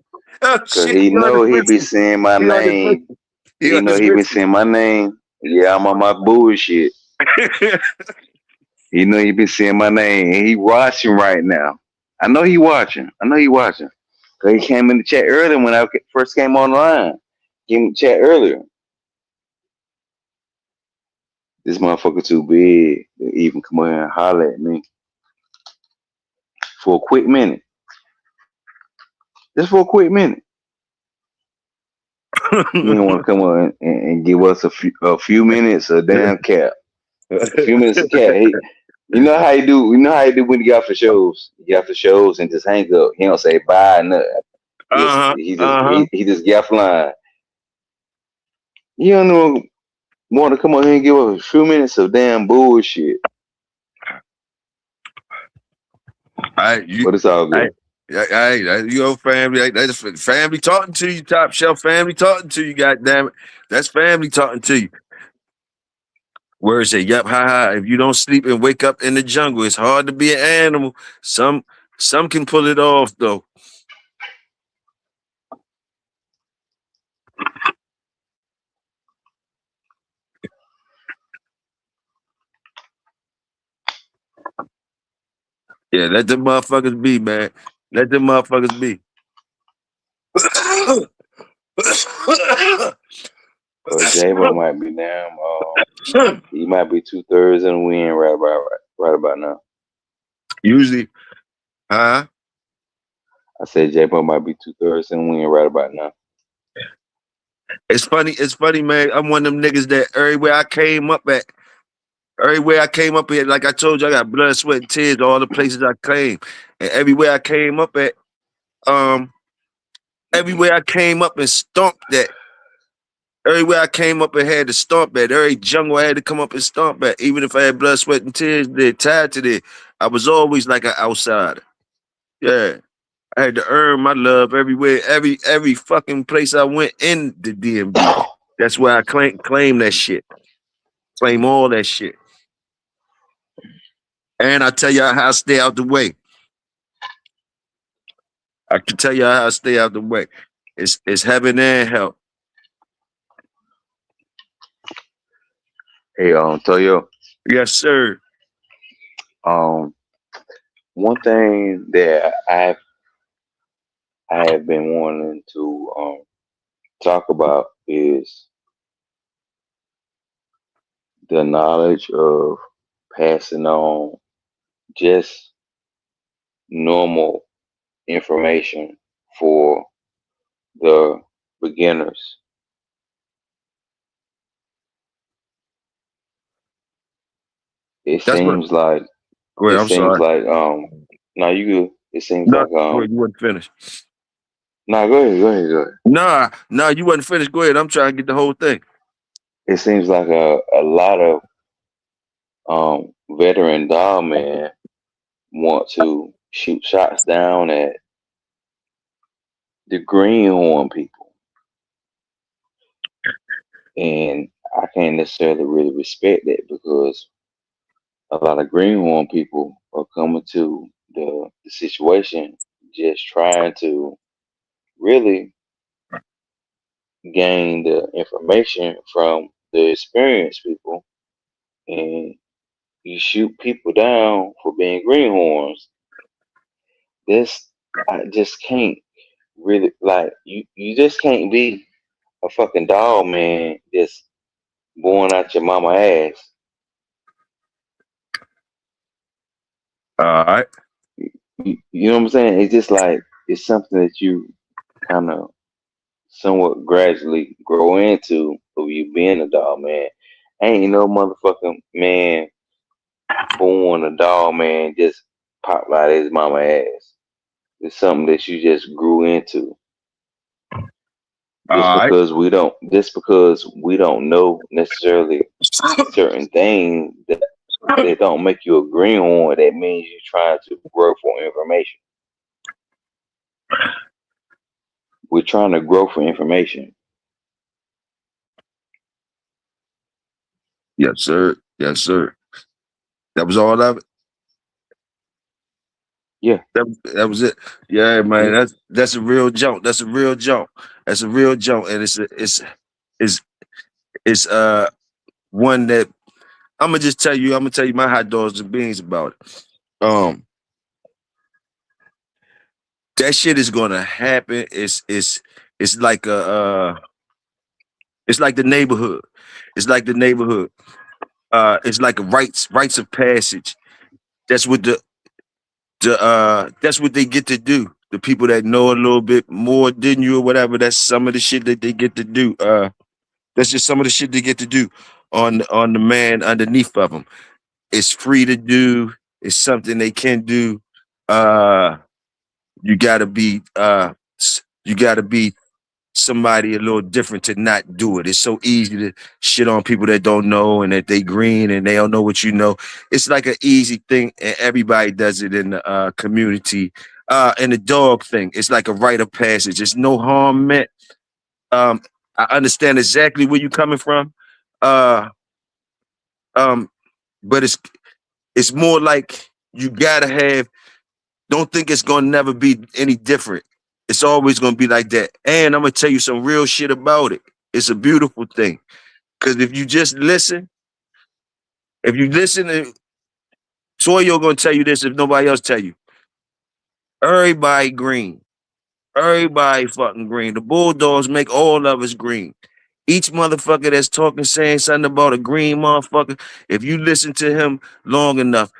Oh Cause shit. he You on know his he be whiskey. saying my You on his name. whiskey. You He on know his he be whiskey. saying my name. Yeah, I'm on my bullshit. He know he been saying my name. And he watching right now. I know he watching. I know he watching. Cause he came in the chat earlier when I first came online. Came in the chat earlier. This motherfucker too big to even come over here and holler at me for a quick minute. Just for a quick minute. He didn't want to come on and give us a few minutes of damn cap. A few minutes of cap. You know how you do. You know how you do when you get off the shows. You get off the shows and just hang up. He don't say bye nothing. uh-huh. Uh-huh. He just get offline. You don't know want to come on here and give us a few minutes of damn bullshit. I you But it's all I good. you old family. That's family talking to you, top shelf family talking to you, goddamn it. That's family talking to you. Words say, yep, ha ha. If you don't sleep and wake up in the jungle, it's hard to be an animal. Some can pull it off though. Yeah, let them motherfuckers be, man. Let them motherfuckers be. Well, J-Bo might be down. He might be 2/3 in the win right about now. Usually, huh? I said J-Bo might be 2/3 in the win right about now. It's funny, man. I'm one of them niggas that everywhere I came up at, like I told you, I got blood, sweat, and tears, all the places I came. And everywhere I came up at, um, everywhere I came up and stomped that. Everywhere I came up and had to stomp at, every jungle I had to come up and stomp at. Even if I had blood, sweat, and tears there tied to it, I was always like an outsider. Yeah. I had to earn my love everywhere, every fucking place I went in the DMV. That's where I claim that shit. Claim all that shit. And I tell y'all how I stay out the way. I can tell y'all how I stay out the way. It's heaven and hell. Hey, Toyo. Yes, sir. Um, one thing that I have been wanting to talk about is the knowledge of passing on just normal information for the beginners. It That's what. seems like Wait, it I'm seems sorry. like now you good. It seems No, like wait, you wasn't finished. no, go ahead. Nah, you wasn't finished. Go ahead. I'm trying to get the whole thing. It seems like a lot of veteran dog men want to shoot shots down at the greenhorn people, and I can't necessarily really respect that because a lot of greenhorn people are coming to the situation just trying to really gain the information from the experienced people, and you shoot people down for being greenhorns. This I just can't really like you just can't be a fucking dog man just born out your mama ass. All right. You know what I'm saying? It's just like it's something that you kind of somewhat gradually grow into of you being a dog man. Ain't no motherfucking man born a dog man just pop out his mama ass. It's something that you just grew into. All right. Just because we don't know necessarily certain things that don't make you a greenhorn, that means you're trying to grow for information. We're trying to grow for information. Yes, sir. Yes, sir. That was all of it. Yeah, That was it. Yeah, man. yeah. That's a real jump. That's a real jump. That's a real jump. And it's it's one that I'm gonna tell you my hot dogs and beans about it. That shit is gonna happen. It's like it's like the neighborhood. It's like the neighborhood. It's like a rites of passage. That's what that's what they get to do. The people that know a little bit more than you or whatever, that's some of the shit that they get to do. That's just some of the shit they get to do on the man underneath of them. It's free to do. It's something they can do. Uh, you gotta be you gotta be somebody a little different to not do it. It's so easy to shit on people that don't know and that they green and they don't know what you know. It's like an easy thing, and everybody does it in the community. And the dog thing, it's like a rite of passage. It's no harm meant. Um, I understand exactly where you're coming from. Uh, um, but it's more like you gotta have Don't think it's gonna never be any different. It's always gonna be like that. And I'm gonna tell you some real shit about it. It's a beautiful thing. Cause if you listen to Toyo gonna tell you this if nobody else tell you. Everybody green. Everybody fucking green. The Bulldogs make all of us green. Each motherfucker that's talking, saying something about a green motherfucker, if you listen to him long enough,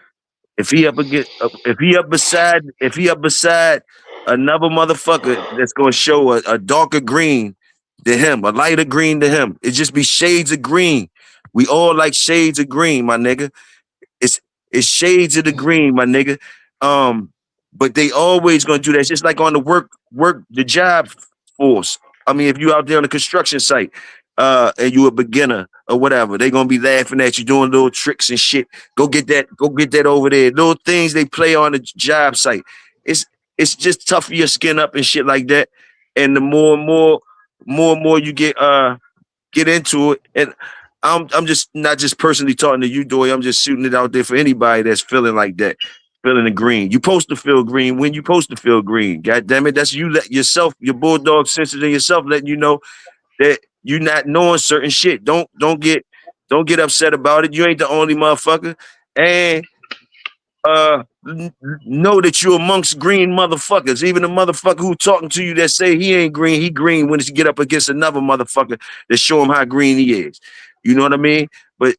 if he up beside another motherfucker that's gonna show a darker green to him, a lighter green to him, it just be shades of green. We all like shades of green, my nigga. It's it's shades of the green, my nigga. Um, but they always gonna do that. It's just like on the the job force. I mean, if you out there on the construction site, and you a beginner or whatever, they gonna be laughing at you doing little tricks and shit. Go get that over there. Little things they play on the job site. It's it's just tough your skin up and shit like that. And the more and more you get into it. And I'm just not just personally talking to you, Dory. I'm just shooting it out there for anybody that's feeling like that, feeling the green. You supposed to feel green when you supposed to feel green. God damn it, that's you let yourself, your bulldog senses in yourself, letting you know that you not knowing certain shit. Don't get upset about it. You ain't the only motherfucker. And know that you amongst green motherfuckers. Even the motherfucker who talking to you that say he ain't green, he green when he get up against another motherfucker that show him how green he is. You know what I mean? But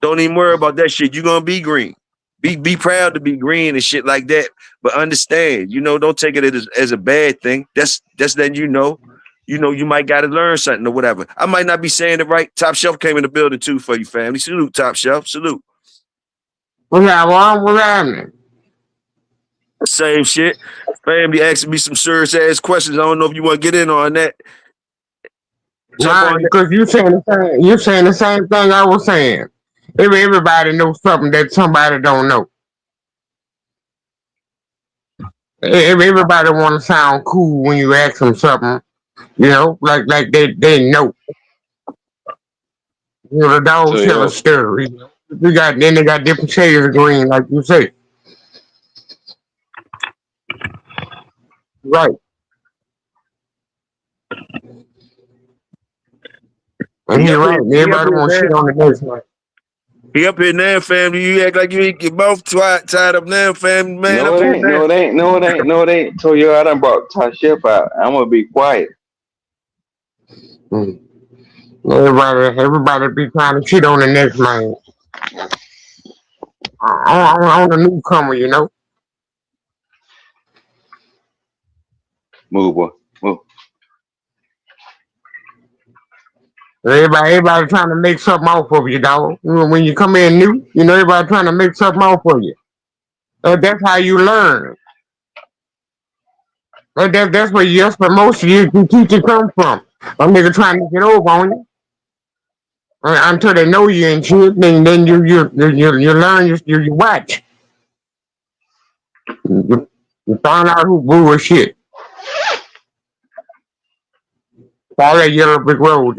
don't even worry about that shit. You're gonna be green. Be proud to be green and shit like that. But understand, don't take it as a bad thing. That's letting you know. You might gotta learn something or whatever. I might not be saying it right. Top Shelf came in the building too for you, family. Salute, Top Shelf. Salute. What's happening? What's happening? Same shit. Family asking me some serious ass questions. I don't know if you want to get in on that. Jump Nah, on that. because you saying the same thing I was saying. Everybody knows something that somebody don't know. Everybody want to sound cool when you ask them something, like they know. The So dogs tell a yo, story. They got different shades of green, like you say. Right. And He he's up right. here. He up Everybody here want now. shit on the next one. He up here now, family. You act like you ain't your mouth tied up now, family. Man, no up it here ain't, now. no it ain't, no it ain't, no it ain't. Toyo, I done brought Top Chef out. I'm gonna be quiet. Mm. Everybody be trying to shit on the next man. On the newcomer, Move, boy. Move. Everybody trying to make something off of you, dog. When you come in new, everybody trying to make something off of you. That's how you learn. That's where most of you teachers come from. A nigga trying to get over on you until they know you and shit. Then you learn. You watch. You find out who bullshit. All that yellow brick road.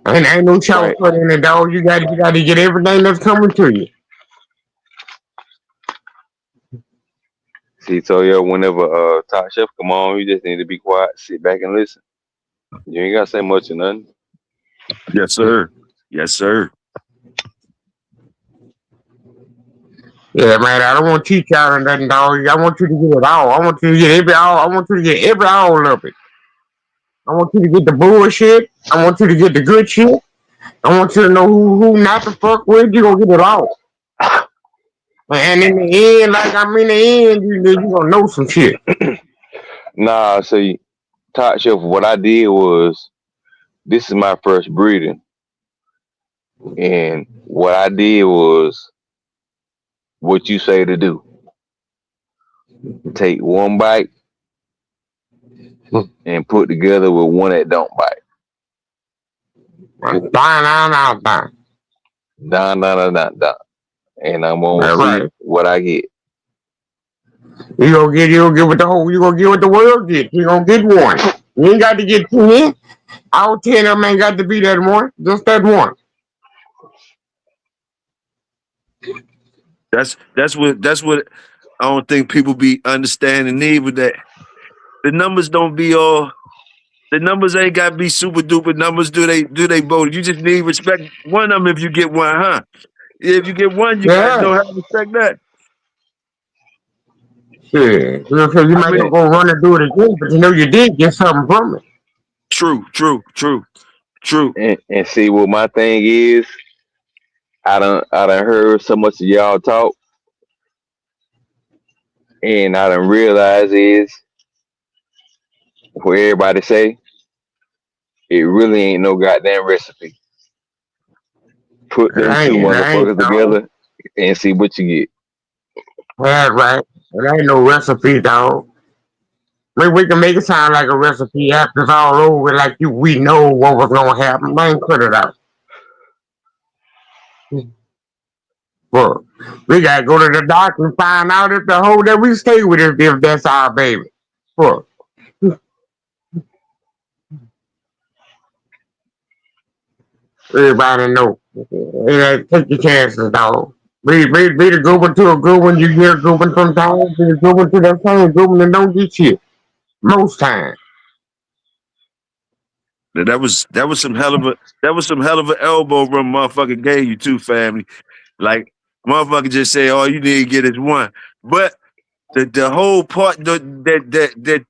And ain't no Right. shortcut in it, dog. You got to get everything that's coming to you. See, Toyo, whenever Top Chef come on, you just need to be quiet, sit back and listen. You ain't gotta say much or nothing. Yes, sir. Yes, sir. Yeah, man. I don't want to teach y'all nothing, dog. I want you to get it all. I want you to get every all. I want you to get every all of it. I want you to get the bullshit. I want you to get the good shit. I want you to know who not to fuck with. You gonna get it all. And in the end, you gonna know some shit. Nah, see, Top Chef, what I did was this is my first breeding, and what I did was what you say to do. Take one bite and put together with one that don't bite. Down. Down, down, down, down, down. And I'm gonna That's see right. what I get. You gonna get what the whole. You gonna get what the world get. You gonna get one. You ain't got to get 10. All 10 of them ain't got to be that one. Just that one. That's what I don't think people be understanding either, that the numbers don't be all. The numbers ain't got to be super duper numbers. Do they both? You just need respect one of them if you get one, huh? Yeah, if you get one, you got to Yeah. know how to respect that. Shit. So you I might mean, not go run and do it again, but you know you did get something from it. true, true, true, true. And see what my thing is. I done heard so much of y'all talk, and I done realize is what everybody say. It really ain't no goddamn recipe. Put them two It ain't motherfuckers dog. together and see what you get. That's right. It ain't no recipe, dog. We can make it sound like a recipe after it's all over, like we know what was gonna happen. Man, cut it out. But we gotta go to the doctor and find out if the hoe that we stay with if that's our baby. But everybody know. Take your chances, dog. Be the good one to a good one. You get a good one sometimes, be the good one to that same good one and don't get shit. Most times. Now, that was some hell of an elbow run motherfucker gave you too, family. Like motherfucker just say all you need to get is one. But the whole part that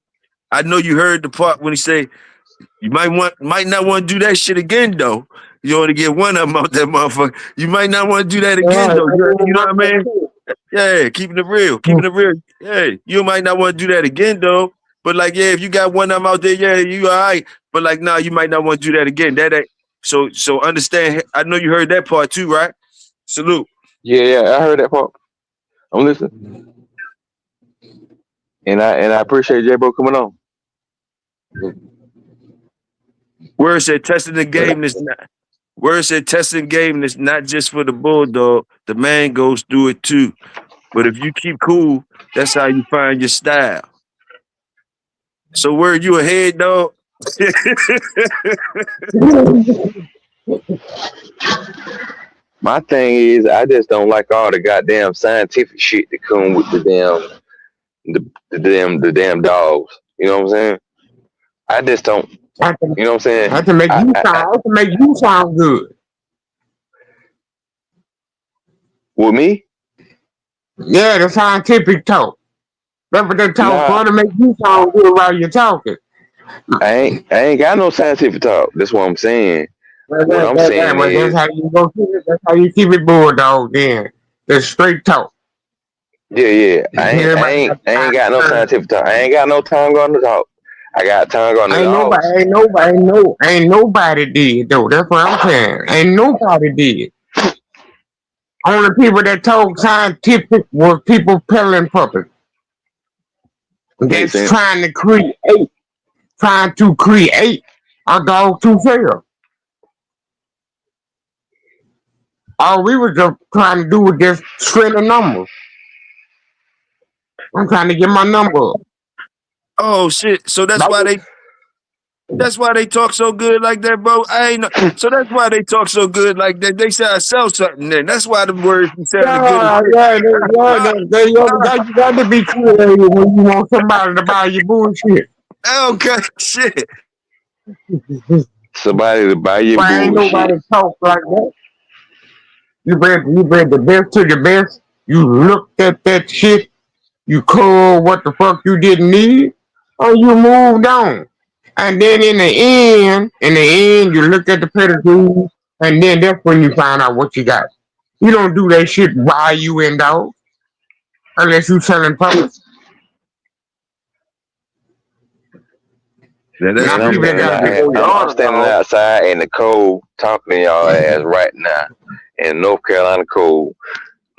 I know you heard the part when he say you might not want to do that shit again though. You only get one of them out that motherfucker. You might not want to do that again Yeah, though. You know what I mean? Yeah, keeping it real, keeping it real. Yeah, you might not want to do that again though. But like, yeah, if you got one of them out there, yeah, you all right. But like, nah, you might not want to do that again. That ain't so understand. I know you heard that part too, right? Salute. Yeah, I heard that part. I'm listening, and I appreciate J Bro coming on. Where it said testing the game is not. Where it said testing game is not just for the bulldog. The man goes through it too. But if you keep cool, that's how you find your style. So where you ahead, dog? My thing is, I just don't like all the goddamn scientific shit that come with the damn dogs. You know what I'm saying? I just don't. I can, You know what I'm saying? I can make I, you I, I sound. I can make you sound good. with me, Yeah, the scientific talk. That's what they talk nah, for to make you sound good while you're talking. I ain't got no scientific talk. That's what I'm saying. Well, What I'm saying that's is, how you go keep it. That's how you keep it bulldog. Then that's straight talk. yeah. Everybody got I ain't time got no to learn. scientific talk. I ain't got no tongue on the talk. I got tongue on the dogs. Ain't nobody did though. That's what I'm saying. Ain't nobody did. Only people that talk scientific was people peddling puppets. Makes That's sense. trying to create a dog to sell. All we was just trying to do was just string a number. I'm trying to get my number up. Oh shit! So that's That why was, they talk so good like that, bro. I ain't know. So that's why they talk so good like that. They say I sell something. Then that's why the words be sounding good as yeah, shit. yeah, you got to be creative when you want somebody to buy your bullshit. Okay, shit. Somebody to buy your Why ain't bullshit. nobody talk like that? You read the best to the best. You looked at that shit. You called what the fuck you didn't need, or you moved on. And then in the end, you look at the pedigree, and then that's when you find out what you got. You don't do that shit while you in dog, unless you selling puppets. Yeah, that's Man, Now I'm people real. that standing That's gotta out be real. here. on your I'm other standing dog. outside in the cold, talking to y'all ass right now in North Carolina cold,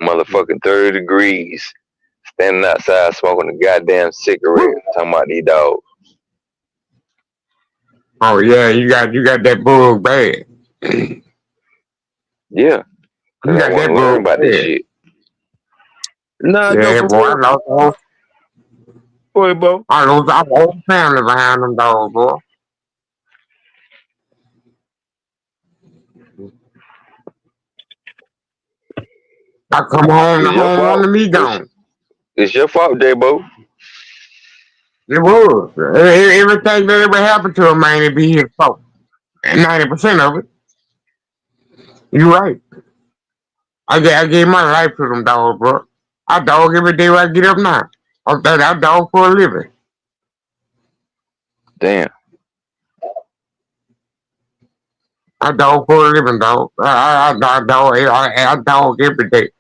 motherfucking 30 degrees. Standing outside smoking a goddamn cigarette, talking about these dogs. Oh yeah, you got that bug bad. Yeah, You cause I got want that to learn bug about this bad. shit. Nah, no, Yeah, for boy, real. Boy, bro. I lost our whole family behind them dogs, boy. I come home, the It's your home fault. wanted me gone. It's your fault, J-Bo. It was. Everything that ever happened to a man, it be his fault. And 90% of it, you right. I gave my life to them dogs, bro. I dog every day when I get up now. I dog for a living. Damn. I dog for a living, dog. I dog every day.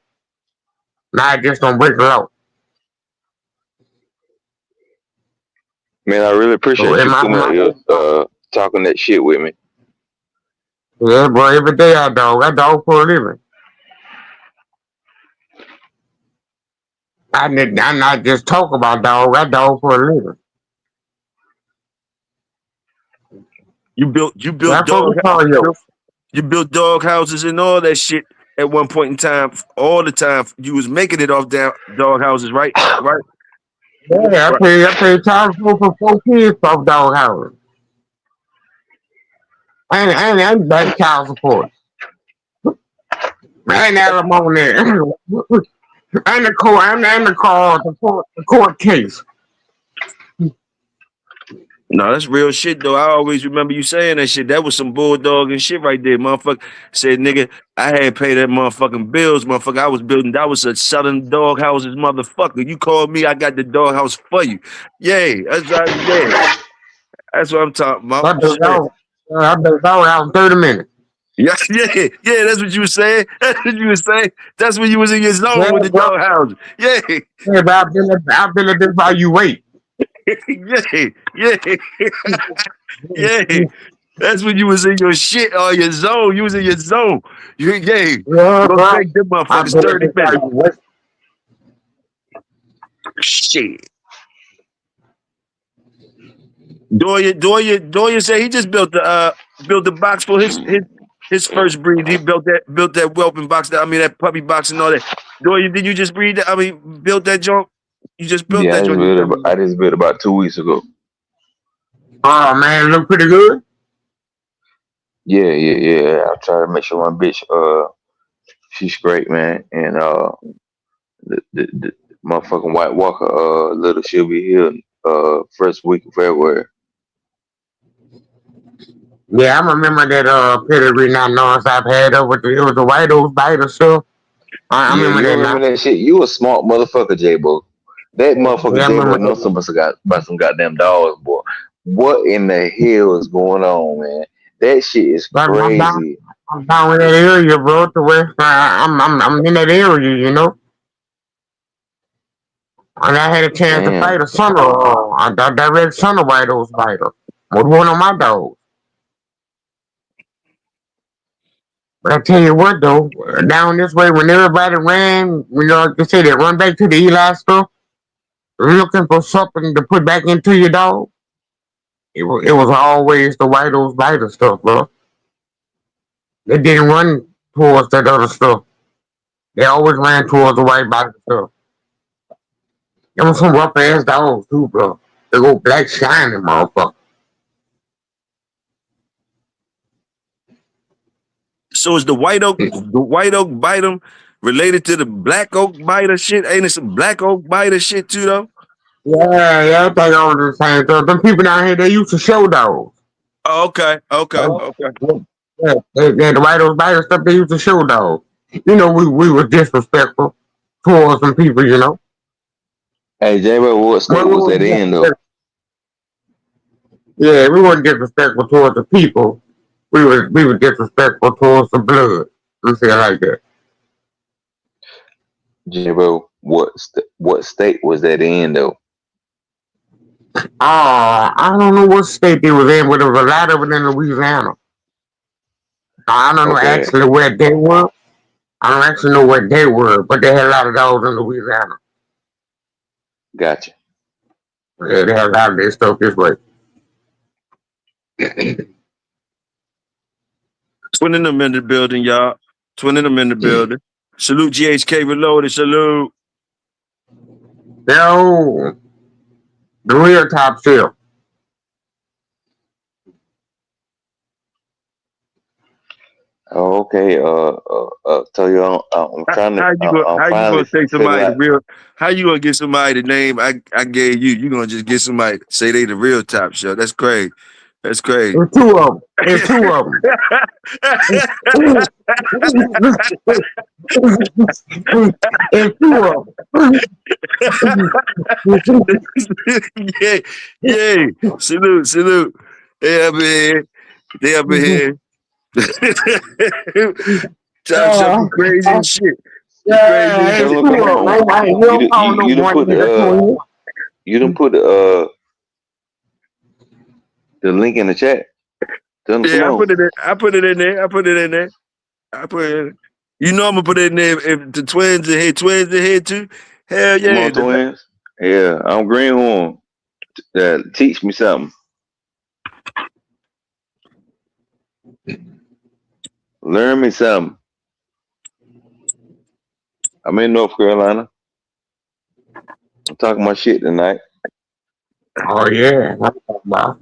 Now I just don't break the law. Man, I really So appreciate in you coming my here, talking that shit with me. yeah, bro, every day I dog. I dog for a living. I not just talk about dog. I dog for a living. You built I fuck with Toyo. you built dog houses and all that shit at one point in time. All the time you was making it off down dog houses, right? Right? Yeah, Right. I pay child support for 4 kids off dog house. And back child support. And alimony. And the court case. No, that's real shit though. I always remember you saying that shit. That was some bulldog and shit right there, motherfucker. Said nigga, I had to pay that motherfucking bills, motherfucker. I was building. That was a southern dog houses, motherfucker. You called me, I got the dog house for you. Yay, that's what I'm talking about. Shit. I built dog house in 30 minutes. Yeah, yeah. That's what you were saying. That's what you were saying. That's when you was in your Yeah, zone with the bro. dog houses. Yeah, Yeah, but I've been at this while you wait. yeah, yeah. That's when you was in your shit or your zone. You was in your zone. Yeah. Yeah, Go bro. take them I've motherfuckers been at 30 this while minutes. you wait. Shit. Dorian said he just built the box for his first breed. He built that whelping box, that puppy box and all that. Dorian, did you just breed that? Built that joint? You just built Yeah, that joint. You tell me. I just built about 2 weeks ago. Oh man, look pretty good. Yeah. I try to make sure my bitch, she's great, man. And the motherfucking White Walker, little, she'll be here, first week of February. Yeah, I remember that pedigree not knowing I've had up with it was the white old bite or stuff. I Yeah, remember you that remember now. that shit? You a smart motherfucker, J-Bo. That motherfucker Yeah, I J-Bo remember knows that. somebody about some goddamn dogs, boy. What in the hell is going on, man? That shit is But crazy. I'm down in that area, bro. To where I'm in that area, you know. And I had a chance to Damn. fight a son of a direct son of white old spider with one of my dogs. But I tell you what, though, down this way, when everybody ran, you know, like they say, they run back to the Eli stuff, looking for something to put back into your dog. It was always the white old spider stuff, bro. They didn't run towards that other stuff. They always ran towards the white body stuff. There was some rough ass dogs too, bro. They go black shiny motherfucker. So is the white oak bite related to the black oak biter shit? Ain't it some black oak biter shit too though? Yeah, I think all the same stuff. Them people down here, they used to show dogs. Oh, okay. Yeah, the white old biter stuff, they used to show dogs. You know, we were disrespectful towards some people, you know. Hey, J-Bo, what state Well, we was were that in, though? yeah, we weren't disrespectful towards the people. We were disrespectful towards the blood. Let's say it like that. J-Bo, what state was that in, though? I don't know what state they was in, but there was a lot of it in Louisiana. I don't know Okay, actually where they were. I don't actually know where they were, but they had a lot of those in Louisiana. gotcha. Yeah, they had a lot of their stuff this way. Twinning them in the building, y'all. Twinning them in the building. Salute GHK Reloaded. Salute. Yo, the real top shelf. Oh, okay. Toyo, I'm trying to. I'm How you finally gonna take figure somebody the out. real? How you gonna get somebody the name I gave you? You gonna just get somebody say they the real top shelf? That's crazy. That's crazy. There's two of them. There's two of them. There's two of them. yeah, yeah. Salute, salute. They up in here. They up in here. Top shelf be crazy as shit. Be crazy as Yeah, Tell it's shit. him two come of them. on. You don't call no You done one put nigga twin. you done put the link in the chat. Tell him come Yeah, I on. put it in. I put it in there. I put it in there. I put it in. You know I'm gonna put it in there if the twins in here too. Hell Come yeah. on, twins. Yeah, I'm Greenhorn. Teach me something. Learn me something. I'm in North Carolina. I'm talking my shit tonight. Oh yeah. Wow.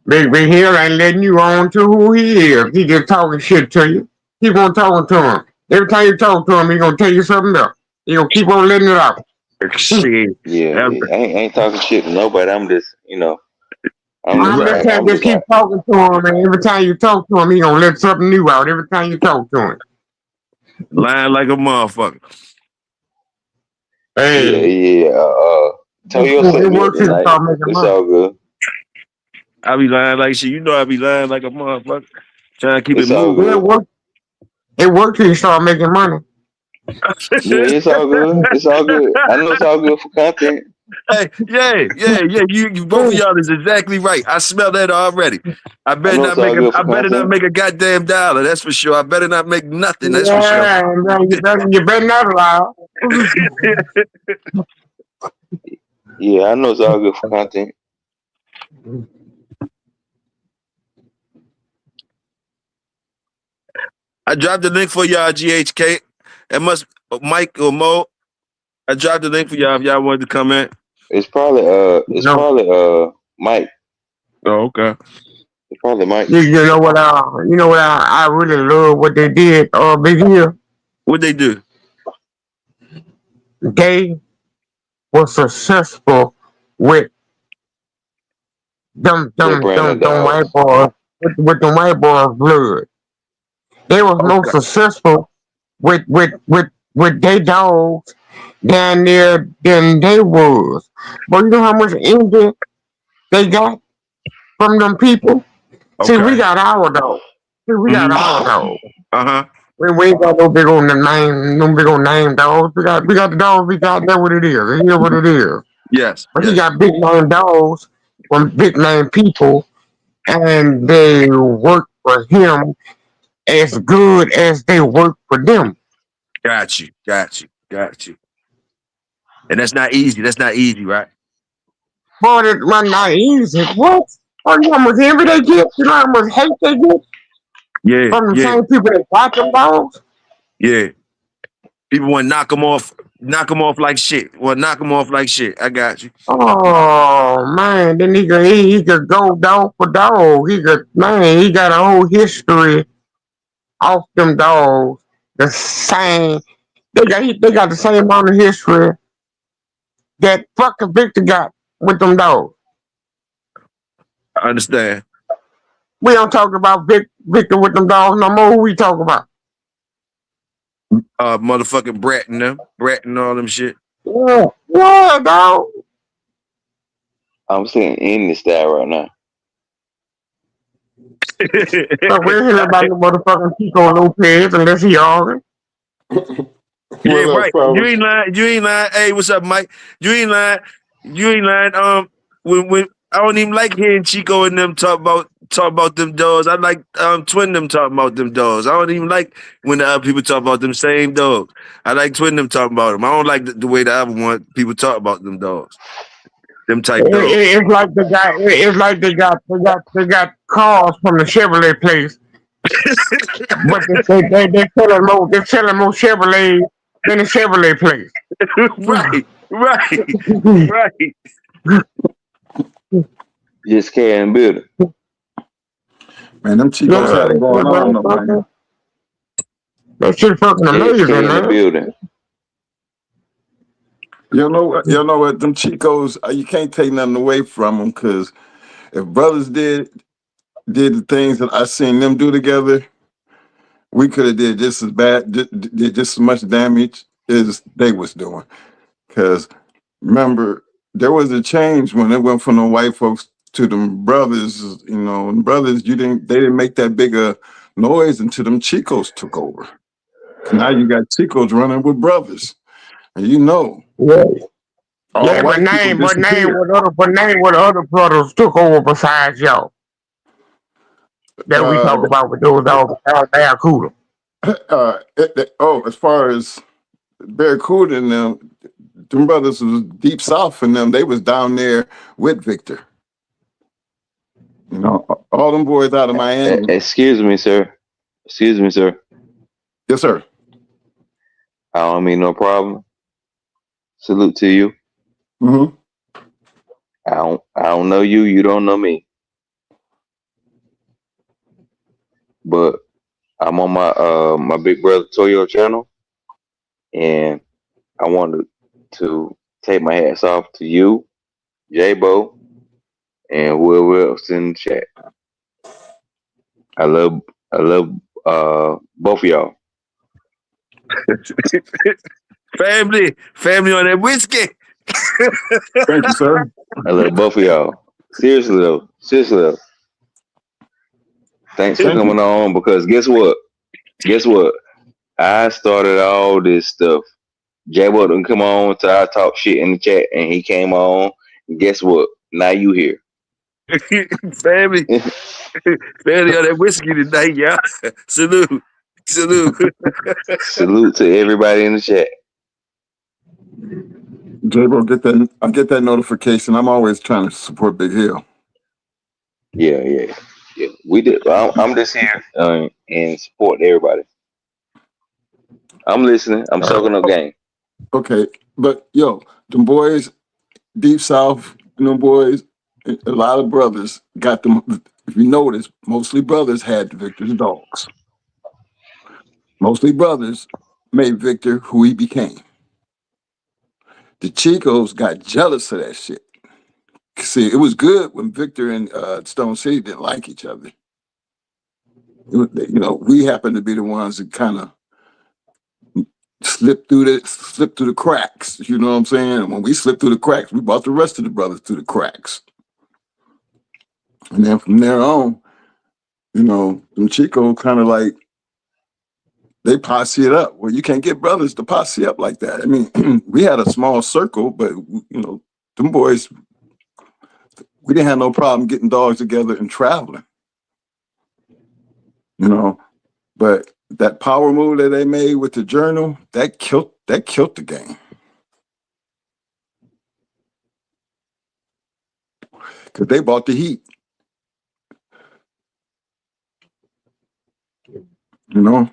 Big Hill ain't letting you on to who he is. He just talking shit to you. Keep on talking to him. Every time you talk to him, he gonna tell you something else. He gonna keep on letting it out. Shit. Yeah, That- I ain't talking shit to nobody. I'm just, I'm just, I'm just saying, I'm just just keep like, talking to him, and every time you talk to him, he gonna let something new out. Every time you talk to him. Lying like a motherfucker. yeah, Hey, yeah. Toyo set it me up works if you tonight. start making It's money. all good. I be lying like shit. You know I be lying like a motherfucker. Trying to keep it It's all moving. Yeah, good. it works till you start making money. Yeah, it's all good. It's all good. I know it's all good for content. Hey, yeah. You both of y'all is exactly right. I smell that already. I I better know not it's all make a good I for better not content. make a goddamn dollar, that's for sure. I better not make nothing, that's for sure. Yeah, and then you better not allow. Yeah, I know it's all good for content. I dropped the link for y'all, GHK. It must Mike or Mo. I dropped the link for y'all if y'all wanted to come in. It's No, probably Mike. Oh, okay. It's probably Mike. you know what? I really love what they did. Big Hill, What they do? they were successful with They brand the them white dogs. boys with the white boys' blood. They was more Okay. successful with their dogs down there than they was. But you know how much envy they got from them people? See, we Okay. got our dogs. See, we got Mm-hmm. our dogs. Uh-huh. We ain't got no big old name dogs. We got the dogs we got, that's what it is. It is what it is. Yes, But he yes. got big name dogs from big name people and they work for him as good as they work for them. Got you. And that's not easy. That's not easy, right? Boy, it run not easy. What? Oh, you know how much envy they get? You know how much hate they get Yeah, from the yeah, same people that got them dogs? yeah. People want to knock them off like shit. Want to knock them off like shit. I got you. Oh man, then he could go dog for dog. He got a whole history off them dogs. The same they got the same amount of history that fucking Victor got with them dogs. I understand. We don't talk about Victor with them dogs no more. Who we talk about? Motherfucking Brett and all them shit. Yeah, dog. I'm sitting in this style right now. But we ain't hear about the motherfucking Chico Lopez unless he arguing. Yeah, What up, right. You fellas? ain't lying. You ain't lying. Hey, what's up, Mike? You ain't lying. You ain't lying. When I don't even like hearing Chico and them talk about them dogs. I like Twin them talking about them dogs. I don't even like when the other people talk about them same dogs. I like Twin them talking about them. I don't like the way the other one people talk about them dogs. Them type dogs. It's like the guy. It's like they got cars from the Chevrolet place, but they're selling more Chevrolet than the Chevrolet place. Right. Just carrying building. Man, them Chicos Yeah, had it going on though, man. that shit fucking amazing, SK in the man. building. You know what? Them Chicos, you can't take nothing away from them because if brothers did the things that I seen them do together, we could have did just as bad, did just as much damage as they was doing. Because remember, there was a change when it went from the white folks to them brothers. You know, and brothers, they didn't make that big a noise until them Chicos took over. Now you got Chicos running with brothers, and you know, Yeah, all yeah, white people disappeared. but name what other brothers took over besides y'all that we Uh, talk about with those all Barracuda. as far as Barracuda and them brothers was deep south, and them they was down there with Victor. You know, all them boys out of Miami. Excuse me, sir. Excuse me, sir. Yes, sir. I don't mean no problem. Salute to you. Mm-hmm. I don't know you. You don't know me. But I'm on my big brother Toyo channel, and I wanted to take my hats off to you, J-Bo, and whoever else in the chat. I love both of y'all. family on that whiskey. Thank you, sir. I love both of y'all. Seriously though. Thanks for Thank you. coming on because guess what? I started all this stuff. J-Bo didn't come on to I talk shit in the chat and he came on. And guess what? Now you here. family on that whiskey tonight, y'all. Salute. Salute to everybody in the chat. J-Bo, I get that notification. I'm always trying to support Big Hill. Yeah. We did. I'm just here and support everybody. I'm listening. I'm soaking up game. Okay, but yo, them boys, deep south, them boys, a lot of brothers got them. If you notice, mostly brothers had Victor's dogs. Mostly brothers made Victor who he became. The Chicos got jealous of that shit. See, it was good when Victor and Stone City didn't like each other. You know, we happened to be the ones that kind of slipped through the cracks. You know what I'm saying? And when we slipped through the cracks, we brought the rest of the brothers through the cracks. And then from there on, you know, them Chico kind of like they posse it up. Well, you can't get brothers to posse up like that. I mean, we had a small circle, but you know, them boys, we didn't have no problem getting dogs together and traveling. You know, but that power move that they made with the journal, that killed the game. Because they bought the heat. You know,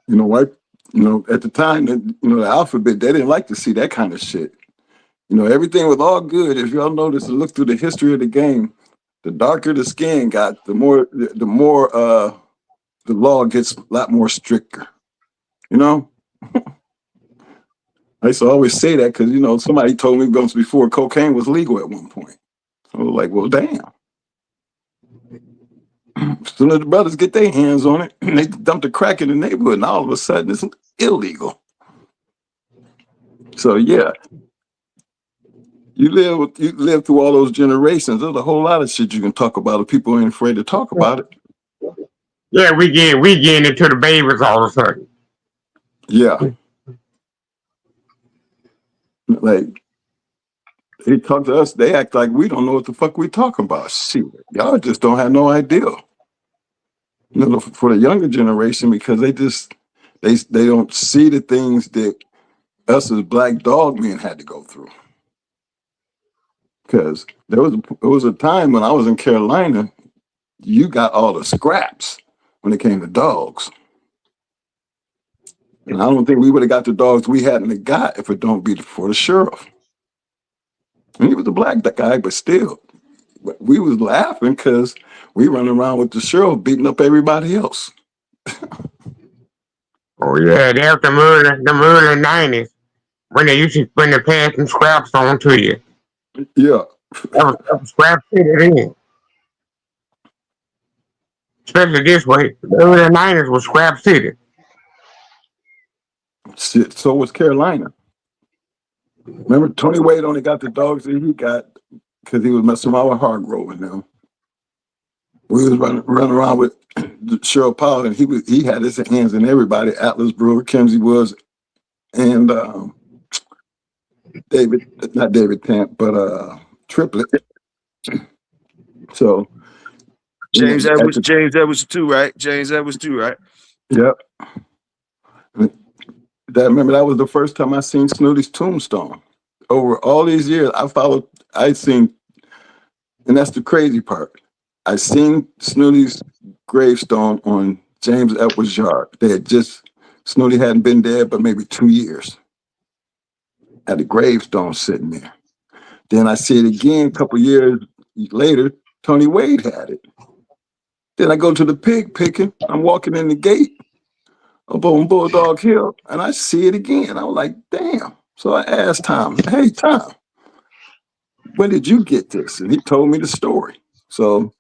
what? You know, at the time, the alphabet, they didn't like to see that kind of shit. You know, everything was all good. If y'all notice and look through the history of the game, the darker the skin got, the more the law gets a lot more stricter. You know? I used to always say that because, you know, somebody told me once before cocaine was legal at one point. I was like, well, damn. As soon as the brothers get their hands on it, they dump the crack in the neighborhood, and all of a sudden it's illegal. So yeah, you live through all those generations. There's a whole lot of shit you can talk about if people ain't afraid to talk about it. Yeah, we getting into the babies all of a sudden. Yeah. Like they talk to us, they act like we don't know what the fuck we talking about. Shit, y'all just don't have no idea. You know, for the younger generation, because they don't see the things that us as black dog men had to go through. Because there was a time when I was in Carolina, you got all the scraps when it came to dogs. And I don't think we would have got the dogs we hadn't got if it don't be for the sheriff. And he was a black guy, but still, we was laughing because we run around with the sheriff beating up everybody else. Oh yeah, that's the early 90s when they used to pass some scraps on to you. Yeah. That was scrap city then. Especially this way. The early 90s was scrap city. Shit, so was Carolina. Remember, Tony Wade only got the dogs that he got because he was messing around with Hargrove and them. We was running around with Cheryl Powell, and he had his hands in everybody. Atlas Brewer, Kenzie Woods, and not David Tamp, but Triplet. So James Edwards too, right? James Edwards too, right? Yep. Remember that was the first time I seen Snooty's tombstone. Over all these years, I'd seen, and that's the crazy part. I seen Snooty's gravestone on James Edwards' yard. Snooty hadn't been dead but maybe 2 years. Had the gravestone sitting there. Then I see it again a couple years later, Tony Wade had it. Then I go to the pig picking. I'm walking in the gate up on Bulldog Hill, and I see it again. I was like, damn. So I asked Tom, hey, Tom, when did you get this? And he told me the story. So,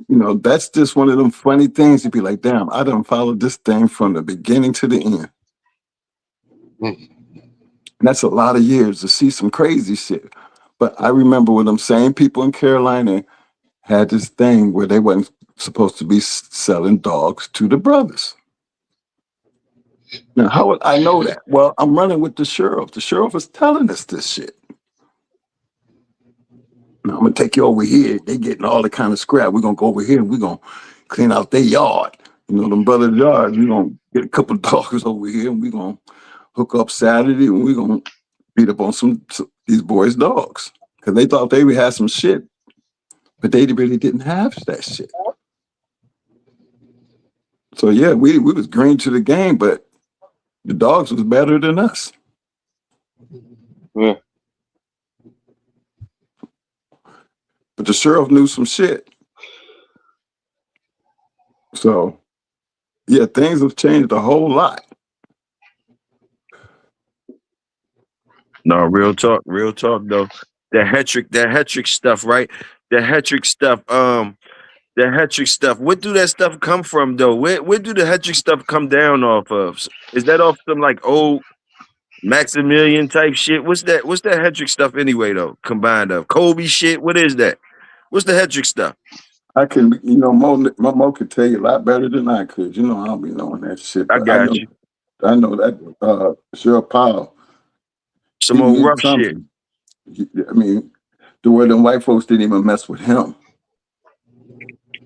that's just one of them funny things to be like, damn, I done followed this thing from the beginning to the end. And that's a lot of years to see some crazy shit. But I remember when them same people in Carolina had this thing where they wasn't supposed to be selling dogs to the brothers. Now, how would I know that? Well, I'm running with the sheriff. The sheriff is telling us this shit. Now, I'm going to take you over here. They getting all the kind of scrap. We're going to go over here and we're going to clean out their yard. Them brothers' yards. We're going to get a couple of dogs over here and we're going to hook up Saturday and we're going to beat up on these boys' dogs. Because they thought they would have some shit, but they really didn't have that shit. So, yeah, we was green to the game, but the dogs was better than us. Yeah. But the sheriff knew some shit. So, yeah, things have changed a whole lot. No, real talk though. The Hetrick stuff, right? The Hetrick stuff. Where do that stuff come from though? Where do the Hetrick stuff come down off of? Is that off some like old Maximilian type shit? What's that Hetrick stuff anyway though? Combined of Kobe shit? What is that? What's the Hetrick stuff? I can, Mo could tell you a lot better than I could. I don't be knowing that shit. I got you. I know that Cheryl Powell. Some old rough shit. I mean, the way them white folks didn't even mess with him.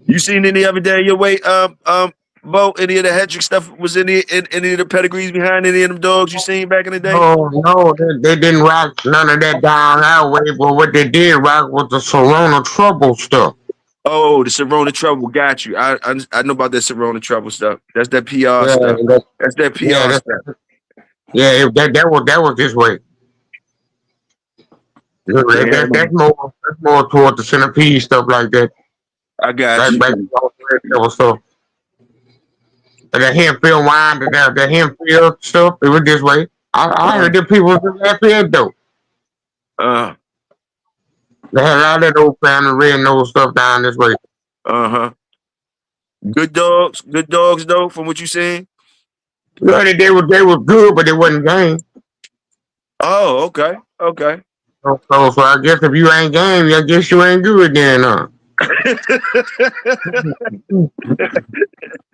You seen any other day your way, Bo? Any of the Hetrick stuff was any of the pedigrees behind any of them dogs you seen back in the day? No, they didn't rock none of that down that way. But what they did rock was the Serona Trouble stuff. Oh, the Serona Trouble, got you. I know about that Serona Trouble stuff. That's that PR stuff. That's that PR stuff. Yeah, that was this way. That's more toward the centipede stuff like that. I got you. Stuff. And the Hempfield wine, the Hempfield stuff, it was this way. I heard the people was happy though. They had a lot of those family red nose stuff down this way. Good dogs though, from what you seen. Yeah, they were good, but they wasn't game. Oh, okay. So I guess if you ain't game, I guess you ain't good then, huh?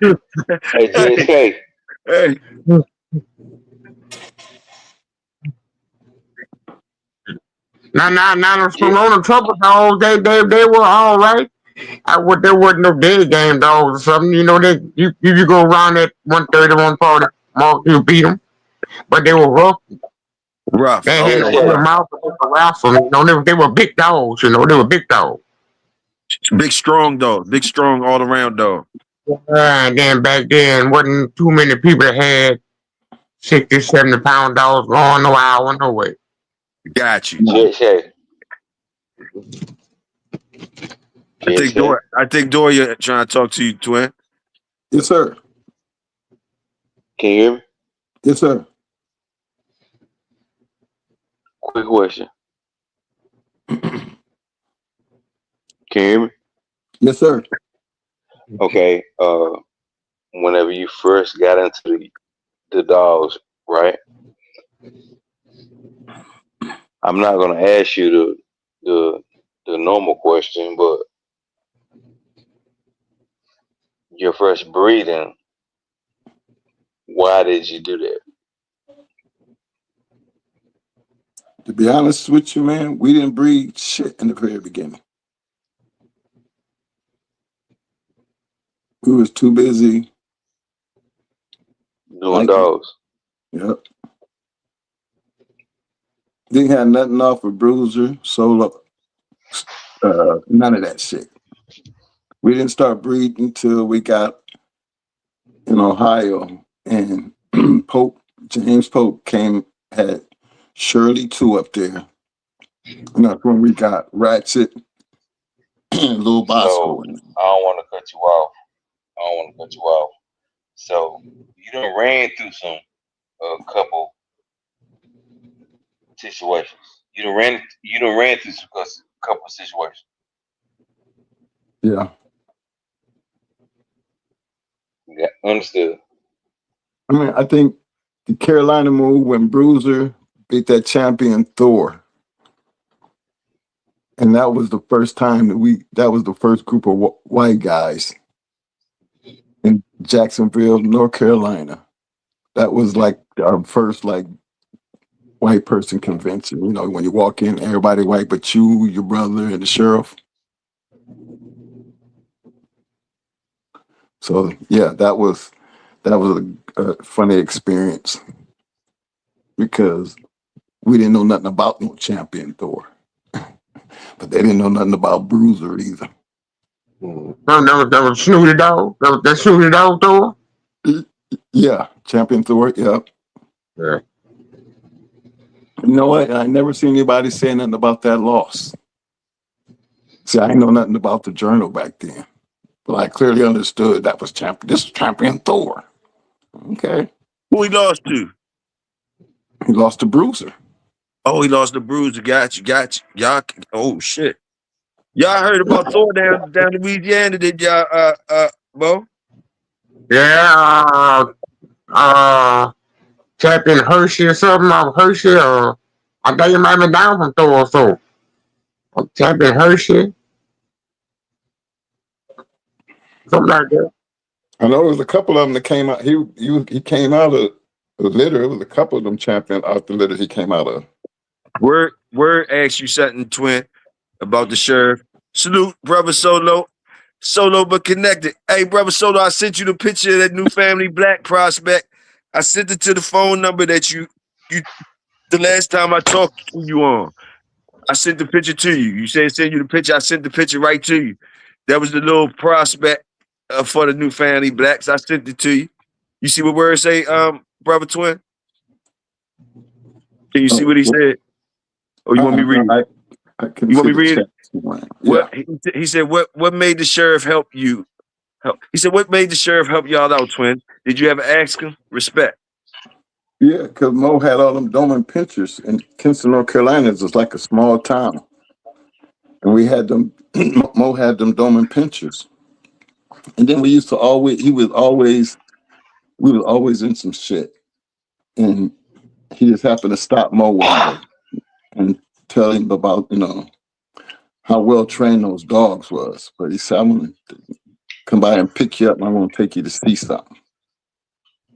Hey, JSK. Hey. Now the Serona Trouble dogs, they were all right. There wasn't no dead game dogs or something. You go around at 130, 140 mark, you beat them. But they were rough. They had a mouth to wrestle. They were big dogs. They were big dogs. Big strong all around dog. And then back then, wasn't too many people that had 60, 70-pound dogs going no hour, no way. Got you. JSK. Can you say? I think Dorian trying to talk to you, twin. Yes, sir. Can you hear me? Yes, sir. Quick question. Can you hear me? Yes, sir. Okay. Whenever you first got into the dogs, right? I'm not gonna ask you the normal question, but your first breeding, why did you do that? To be honest with you, man, we didn't breed shit in the very beginning. We was too busy. Doing Like, dogs. yep. Didn't have nothing off of Bruiser, Solo, none of that shit. We didn't start breeding until we got in Ohio, and James Pope had Shirley 2 up there. And that's when we got Ratchet and Lil So Bosco in it. I don't want to cut you off. So you done ran through a couple situations. You done ran through some couple situations. Yeah. Yeah, understood. I mean, I think the Carolina move when Bruiser beat that champion Thor. And that was the first time that was the first group of white guys in Jacksonville, North Carolina. That was like our first like white person convention. You know, when you walk in, everybody white but you, your brother, and the sheriff. So yeah, that was a funny experience because we didn't know nothing about no champion Thor, but they didn't know nothing about Bruiser either. That was Snooty Dog. That Snooty Dog Thor. Yeah, champion Thor. Yeah. Yeah. You know what? I never seen anybody say nothing about that loss. See, I didn't know nothing about the journal back then, but I clearly understood that was champion. This is champion Thor. Okay, Who he lost to? he lost to Bruiser. Oh, he lost the Bruiser. Got you. Y'all. Oh shit. Y'all heard about Thor down in Louisiana? Did y'all? Bo? Yeah. Captain Hershey or something. Hershey. I think it might have been down from Thor or so. Captain Hershey. Something like that. I know there was a couple of them that came out. He came out of the litter. It was a couple of them champion out the litter he came out of. Word asked you something, twin, about the sheriff. Salute, brother Solo. Solo but connected. Hey, brother Solo, I sent you the picture of that new family black prospect. I sent it to the phone number that you the last time I talked to you on. I sent the picture to you. You said send you the picture. I sent the picture right to you. That was the little prospect for the new family blacks. I sent it to you. You see what word say, brother twin? Can you see what he said? Or you want me to read it? I couldn't You want see me to the read it? chat. Yeah. What he said? What made the sheriff help you? He said, "What made the sheriff help y'all out, twin? Did you ever ask him? Respect." Yeah, because Mo had all them Doman pinchers, and Kinston, North Carolina is like a small town, and we had them. Mo had them Doman pinchers, and then we was always in some shit, and he just happened to stop Mo one day and tell him about how well trained those dogs was. But he said, "I'm gonna come by and pick you up, and I'm gonna take you to see something."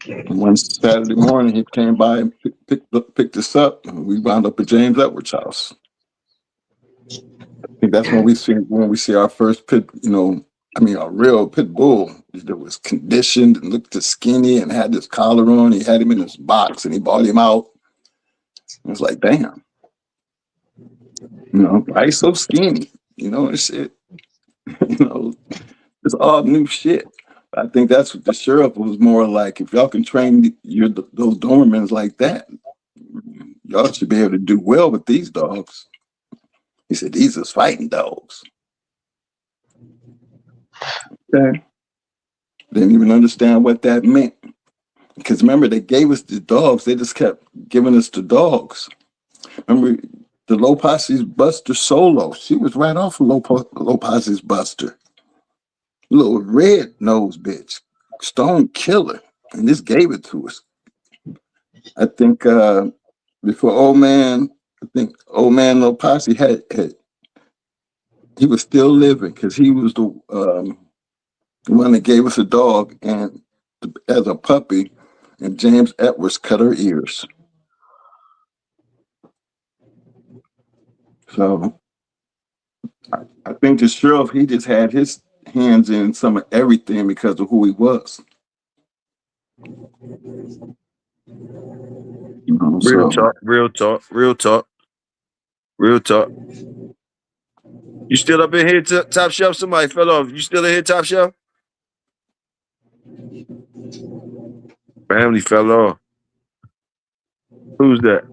And one Saturday morning, he came by and picked us up, and we wound up at James Edwards' house. I think that's when we see our first pit. A real pit bull that was conditioned and looked skinny and had this collar on. He had him in his box, and he bought him out. It was like, damn, why he's so skinny? And shit. It's all new shit. I think that's what the sheriff was more like. If y'all can train those Dobermans like that, y'all should be able to do well with these dogs. He said, these is fighting dogs. Okay. Didn't even understand what that meant. Because remember, they gave us the dogs. They just kept giving us the dogs. Remember, the Low Posse's Buster Solo. She was right off of Low Posse's Buster. Little red nose bitch. Stone killer. And this gave it to us. I think before Old Man Low Posse had he was still living because he was the one that gave us a dog and as a puppy, and James Edwards cut her ears. So I think the sheriff, he just had his hands in some of everything because of who he was. Real talk, real talk, real talk, real talk. You still up in here, Top Shelf? Somebody fell off. You still in here, Top Shelf? Family fell off. Who's that?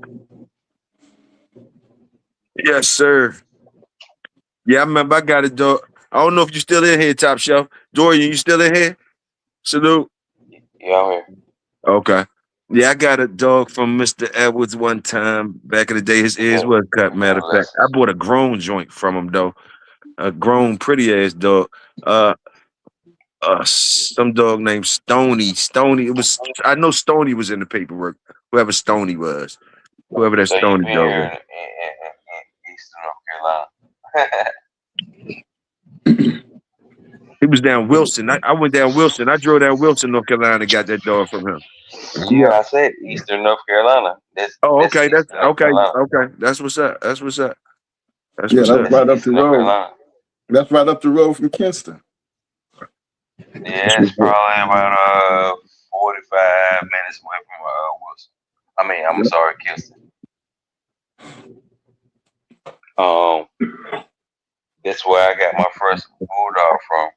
Yes, sir. Yeah, I remember I got it, dog. I don't know if you still in here, Top Shelf. Dorian, you still in here? Salute. Yeah, I'm here. Okay. Yeah, I got a dog from Mr. Edwards one time. Back in the day, his ears was cut, matter of fact. I bought a grown joint from him, though. A grown, pretty-ass dog. Some dog named Stony. Stony, it was, I know Stony was in the paperwork. Whoever Stony was. Whoever that So you Stony been dog here was. in Eastern North Carolina? He was down Wilson. I went down Wilson. I drove down Wilson, North Carolina, and got that dog from him. Yeah, I said Eastern North Carolina. That's Okay. That's Eastern North okay. Carolina. Okay. That's what's up. That's what's up. That's Yeah, what's that's up. right up the Eastern North road. Carolina. That's right up the road from Kinston. Yeah, it's probably about 45 minutes away from Wilson. I mean, I'm sorry, Kinston. That's where I got my first bulldog from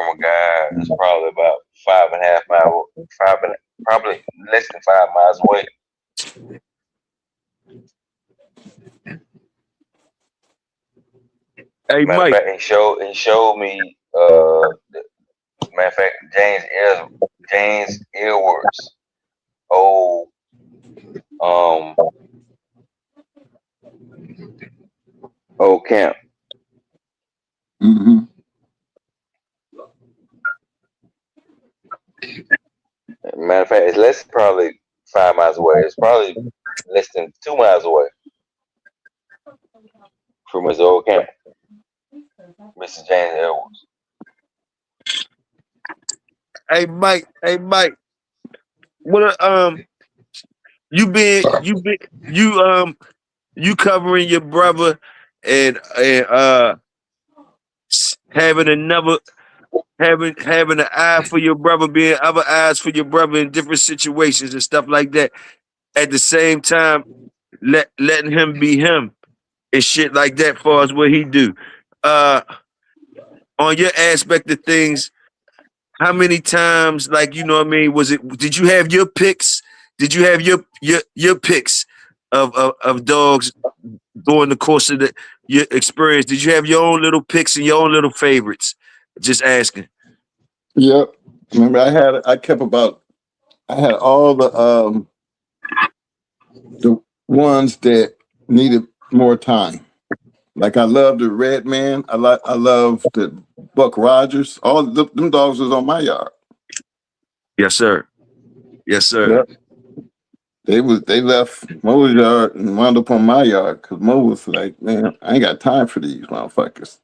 a guy that's probably about 5.5 miles, probably less than 5 miles away. Hey, Matter of Mike. fact, he showed me. Matter of fact, James Edwards. Oh, old camp. Mm-hmm. Matter of fact, it's less than probably 5 miles away. It's probably less than 2 miles away from his old camp, Mr. James Edwards. Hey, Mike. Hey, Mike. What you covering your brother and having having an eye for your brother, being other eyes for your brother in different situations and stuff like that. At the same time, letting him be him and shit like that. Far as what he do, on your aspect of things, how many times, like, you know what I mean? Did you have your picks? Did you have your picks of dogs during the course of your experience? Did you have your own little picks and your own little favorites? Just asking. Yep. Remember, I had all the ones that needed more time. Like I love the Red Man. I love the Buck Rogers. All them dogs was on my yard. Yes, sir. Yes, sir. Yep. They left Mo's yard and wound up on my yard because Mo was like, man, I ain't got time for these motherfuckers.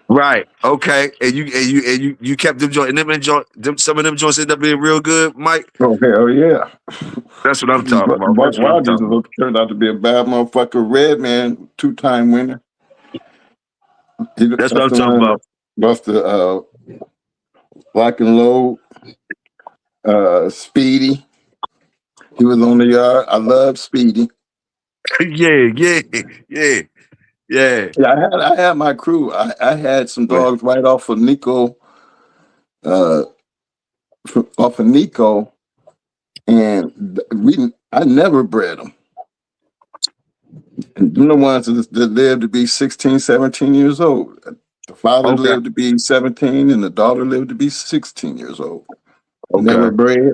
Right. Okay. And you kept them joints. And some of them joints ended up being real good, Mike. Oh hell yeah. That's what I'm talking about. Buck That's what I'm Rogers talking about. turned out to be a bad motherfucker. Red Man, 2-time winner. That's what I'm talking about. Buster Lock and Load, Speedy. He was on the yard. I love Speedy. Yeah. Yeah, I had my crew. I had some dogs right off of Nico, and I never bred them. And them the ones that lived to be 16, 17 years old. The father Okay. lived to be 17 and the daughter lived to be 16 years old. Never Okay. bred.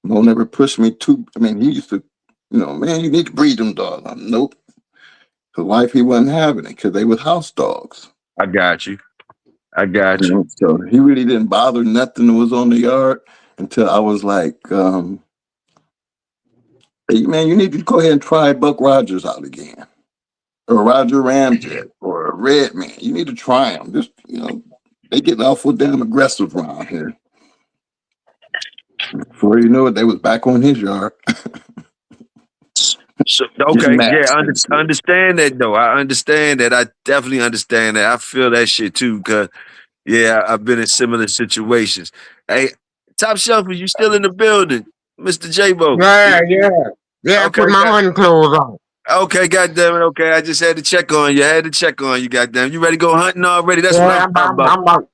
Mo never pushed me to. I mean, he used to, man, you need to breed them dogs. Nope. His wife, he wasn't having it because they was house dogs. I got you. I got you. So he really didn't bother nothing that was on the yard until I was like, hey, man, you need to go ahead and try Buck Rogers out again. Or Roger Ramjet or a Red Man. You need to try them. Just, they get awful damn aggressive around here. Before you know it, they was back on his yard. So Getting okay, yeah, masked and shit. understand that though. I understand that. I definitely understand that. I feel that shit too, cause yeah, I've been in similar situations. Hey, Top Shelf, you still in the building, Mr. J-Bo? Yeah, yeah. Yeah, I Okay, put my hunting clothes on. okay, goddamn it. Okay, I just had to check on you. I had to check on you, goddamn. You ready to go hunting already? That's what Yeah, I'm talking about.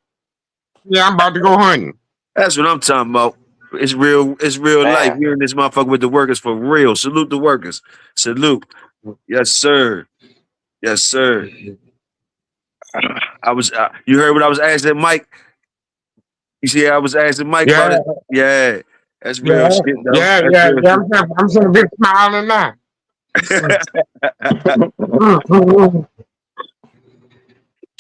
I'm about to go hunting. That's what I'm talking about. It's real. It's real life. Man, We're in this motherfucker with the workers for real. Salute the workers. Salute. Yes, sir. Yes, sir. I was. You heard what I was asking Mike. You see, I was asking Mike about Yeah, it. Yeah, that's real yeah, shit, though. yeah, That's yeah, real yeah. I'm sitting big smiling now. shit.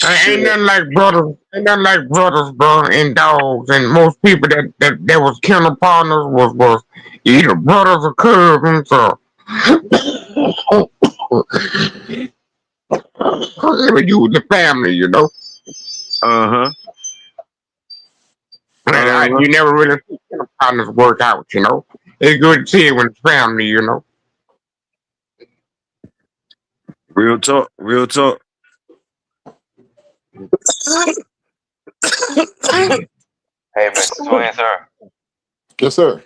Ain't Shit. nothing like brothers. Ain't nothing like brothers, bro, and dogs. And most people that was kennel partners was either brothers or cousins or you was the family, you know. Uh huh. And Uh huh. you never really see kennel partners work out, you know. It's good to see it when it's family, you know. Real talk. Real talk. hey, Mr. Twin, sir. Yes, sir.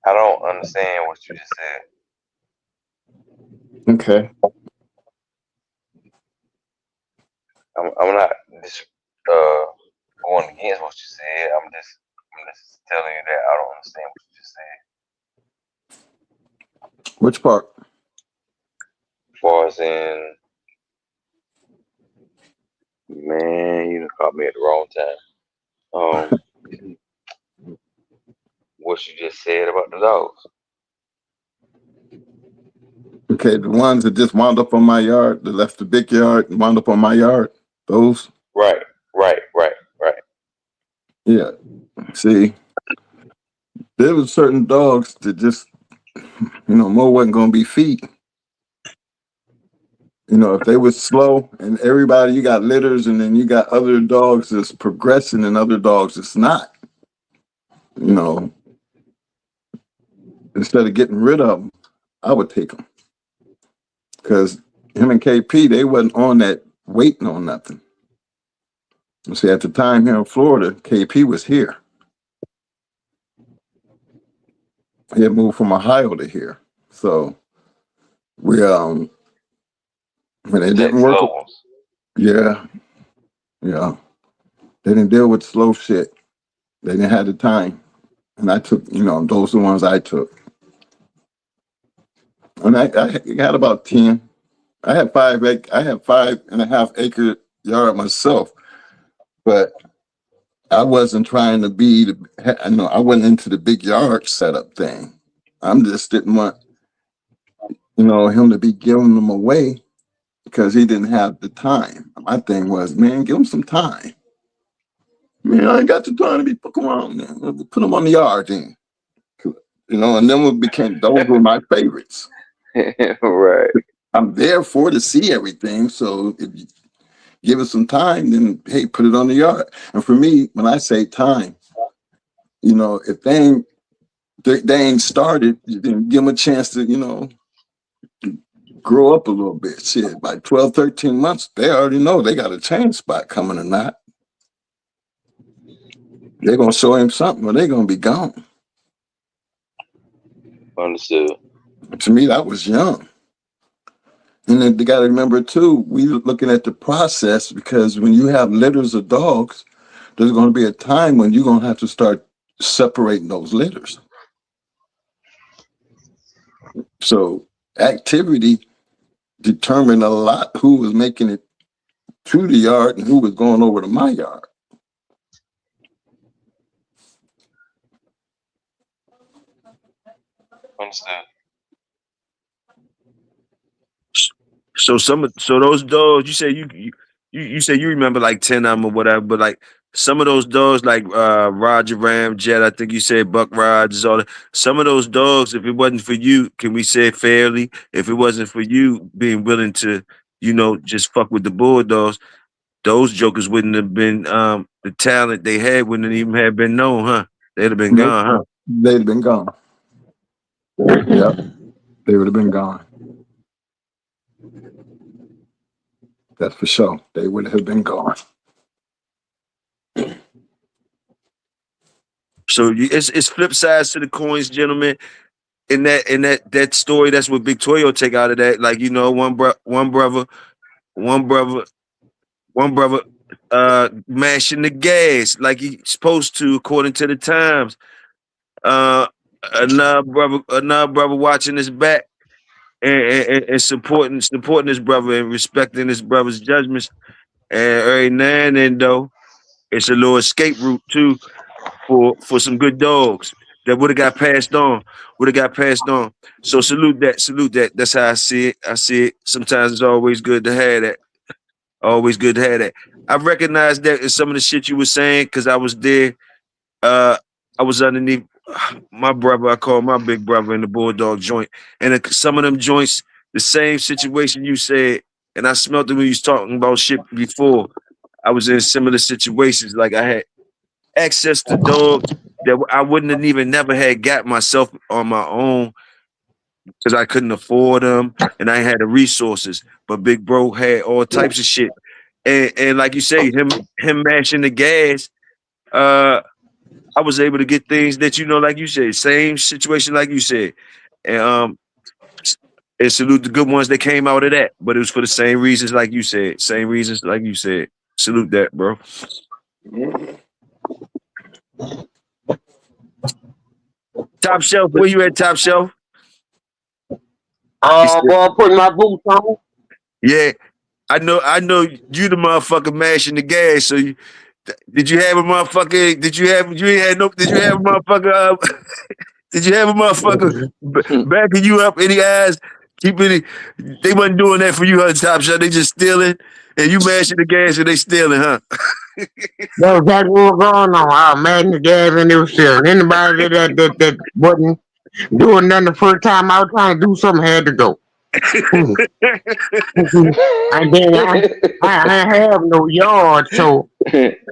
I don't understand what you just said. Okay. I'm not just going against what you said. I'm just telling you that I don't understand what you just said. Which part? As far as in, man, you done caught me at the wrong time. What you just said about the dogs. Okay, the ones that just wound up on my yard, that left the big yard and wound up on my yard, those? Right, right. Yeah. See, there was certain dogs that just, Mo wasn't going to be feed. If they were slow and everybody, you got litters and then you got other dogs that's progressing and other dogs that's not, you know, instead of getting rid of them, I would take them. Because him and KP, they wasn't on that waiting on nothing. See, at the time here in Florida, KP was here. He had moved from Ohio to here. So we when it didn't Text work, levels. yeah, yeah. They didn't deal with slow shit. They didn't have the time. And I took, those are the ones I took. And I had about 10. I had 5.5 acre yard myself, but I wasn't trying to I wasn't into the big yard setup thing. I'm just didn't want, him to be giving them away because he didn't have the time. My thing was, man, give him some time. Man, I ain't got the time to be fucking around, man. Put them on the yard then. And then those were my favorites. Right. I'm there to see everything. So if you give it some time, then hey, put it on the yard. And for me, when I say time, if they ain't started, then give them a chance to, grow up a little bit. Shit, by 12, 13 months, they already know they got a change spot coming or not. They're gonna show him something or they're gonna be gone. Understood. To me, that was young. And then they got to remember too, we looking at the process because when you have litters of dogs, there's going to be a time when you're going to have to start separating those litters. So activity determined a lot who was making it to the yard and who was going over to my yard. Understand? So those dogs, you say you say you remember like 10 of them or whatever, but like some of those dogs like Roger Ramjet, I think you said Buck Rogers, all that. Some of those dogs, if it wasn't for you, can we say it fairly? If it wasn't for you being willing to, just fuck with the Bulldogs, those jokers wouldn't have been the talent they had wouldn't even have been known, huh? They'd have been Nope. gone, huh? They'd have been gone. Yep. They would have been gone. That's for sure. They would have been gone. So it's flip sides to the coins, gentlemen. In that story, that's what Big Toyo take out of that. Like, one brother mashing the gas like he's supposed to, according to the times. Uh another brother watching his back and supporting his brother and respecting his brother's judgments. And every now and then though, it's a little escape route too for some good dogs that would have got passed on. So salute that. That's how I see it. Sometimes it's always good to have that. Always good to have that. I recognize that in some of the shit you were saying because I was there. I was underneath my brother. I call my big brother in the Bulldog joint, and some of them joints, the same situation you said, and I smelt it when you was talking about shit before. I was in similar situations, like I had access to dogs that I wouldn't have even never had got myself on my own because I couldn't afford them and I had the resources. But Big Bro had all types of shit, and like you say, him mashing the gas. I was able to get things that like you said, same situation like you said, and and salute the good ones that came out of that. But it was for the same reasons like you said, Salute that, bro. Top shelf, where you at? Top shelf. Boy, I'm putting my boots on. Yeah, I know you the motherfucker mashing the gas. So did you have a motherfucker? Did you have a motherfucker? Did you have a motherfucker backing you up in the eyes? Keeping it, they wasn't doing that for you, huh? Top shot. They just stealing, and you mashing the gas and they stealing, huh? That was exactly what was going on. I was mashing the gas and they was stealing. Anybody that wasn't doing nothing the first time I was trying to do something had to go. And then I have no yard, so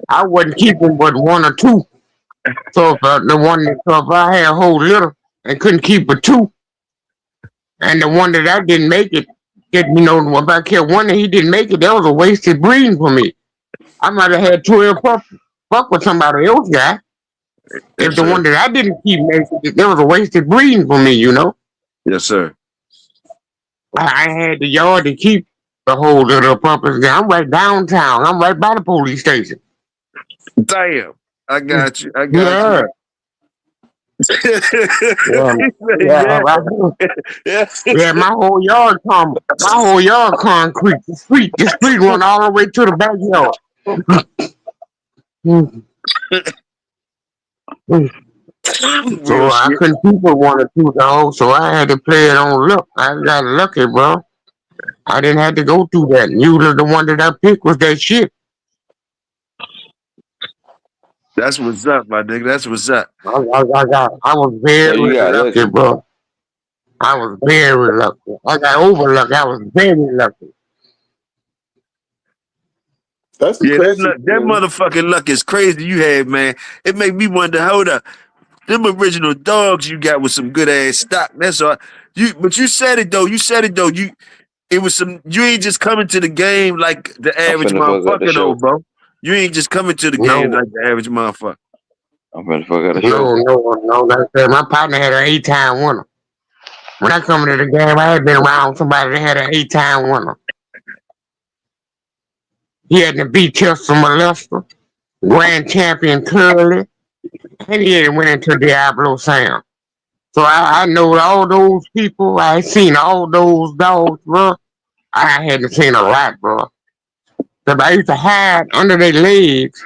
I wasn't keeping but one or two. So if I had a whole litter and couldn't keep but two, and the one that I didn't make it, if I kept one that he didn't make it, that was a wasted breeding for me. I might have had 12 fuck with somebody else guy. If the one that I didn't keep making it, that was a wasted breeding for me, Yes, sir. I had the yard to keep the whole little puppets. I'm right downtown. I'm right by the police station. Damn. I got you. Yeah. Yeah, my whole yard concrete. The street run all the way to the backyard. So I couldn't keep with one or two dogs, so I had to play it on luck. I got lucky, bro. I didn't have to go through that. Usually the one that I picked was that shit. That's what's up, my nigga. That's what's up. I was very lucky, bro. I was very lucky. I got over lucky. I was very lucky. That's that motherfucking luck is crazy you had, man. It make me wonder, hold up. Them original dogs you got with some good ass stock. That's all. But you said it though. It was some. You ain't just coming to the game like the average motherfucker, though, bro. You ain't just coming to the game like the average motherfucker. I'm gonna fuck out the show. No. That's it. My partner had an 8-time winner. When I come to the game, I had been around somebody that had an 8-time winner. He had to beat Chester Molester, Grand Champion Curly, and he had went into Diablo Sound. So I know all those people. I seen all those dogs, bro. I hadn't seen a lot, bro. Cause I used to hide under their legs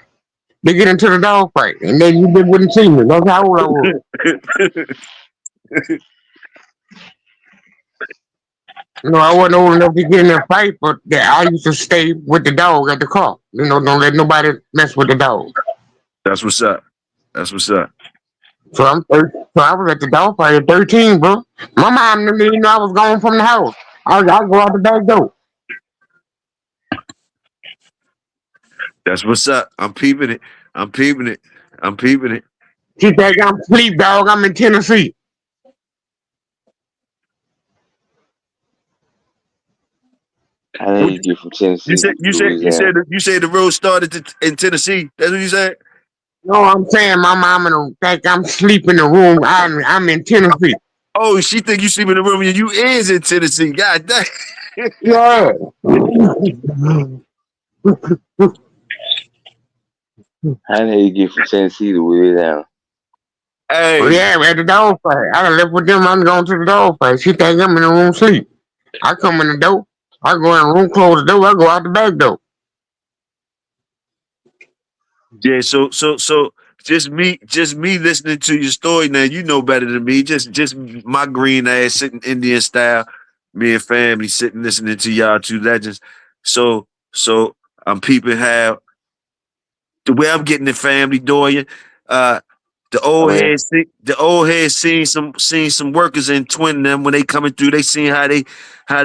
to get into the dog fight, and then you just wouldn't see me. That's how old I was. I wasn't old enough to get in a fight, but I used to stay with the dog at the car. Don't let nobody mess with the dog. That's what's up. That's what's up. So I was at the dog fight at 13, bro. My mom didn't know I was going from the house. I go out the back door. That's what's up. I'm peeping it. I'm peeping it. I'm peeping it. She think I'm asleep, dog. I'm in Tennessee. I need to get from Tennessee to Louisiana. You said the road started in Tennessee. That's what you said. No, I'm saying my mama don't think I'm asleep in the room. I'm in Tennessee. Oh, she think you sleep in the room and you is in Tennessee. God dang. Yeah. I need to get from Tennessee to Louisiana. Hey. Yeah, at the dog fight. I done left with them. I'm going to the dog fight. She think I'm in the room sleep. I come in the door. I go in the room, close the door. I go out the back door. Yeah, so just me listening to your story now, you know better than me. Just my green ass sitting Indian style, me and family sitting listening to y'all two legends. So I'm peeping how the way I'm getting the family, Dorian. The old heads seen some workers in twin them when they coming through. They seen how they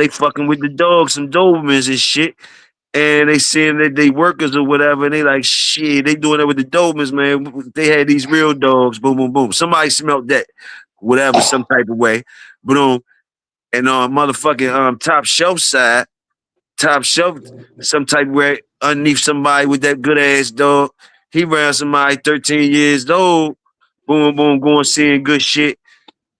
fucking with the dogs, some Dobermans and shit. And they seeing that they workers or whatever, and they like, shit, they doing that with the Dobermans, man. They had these real dogs, boom, boom, boom. Somebody smelt that, whatever, some type of way. Boom. And motherfucking top shelf, some type of way underneath somebody with that good ass dog. He ran somebody 13 years old, boom, boom, going seeing good shit.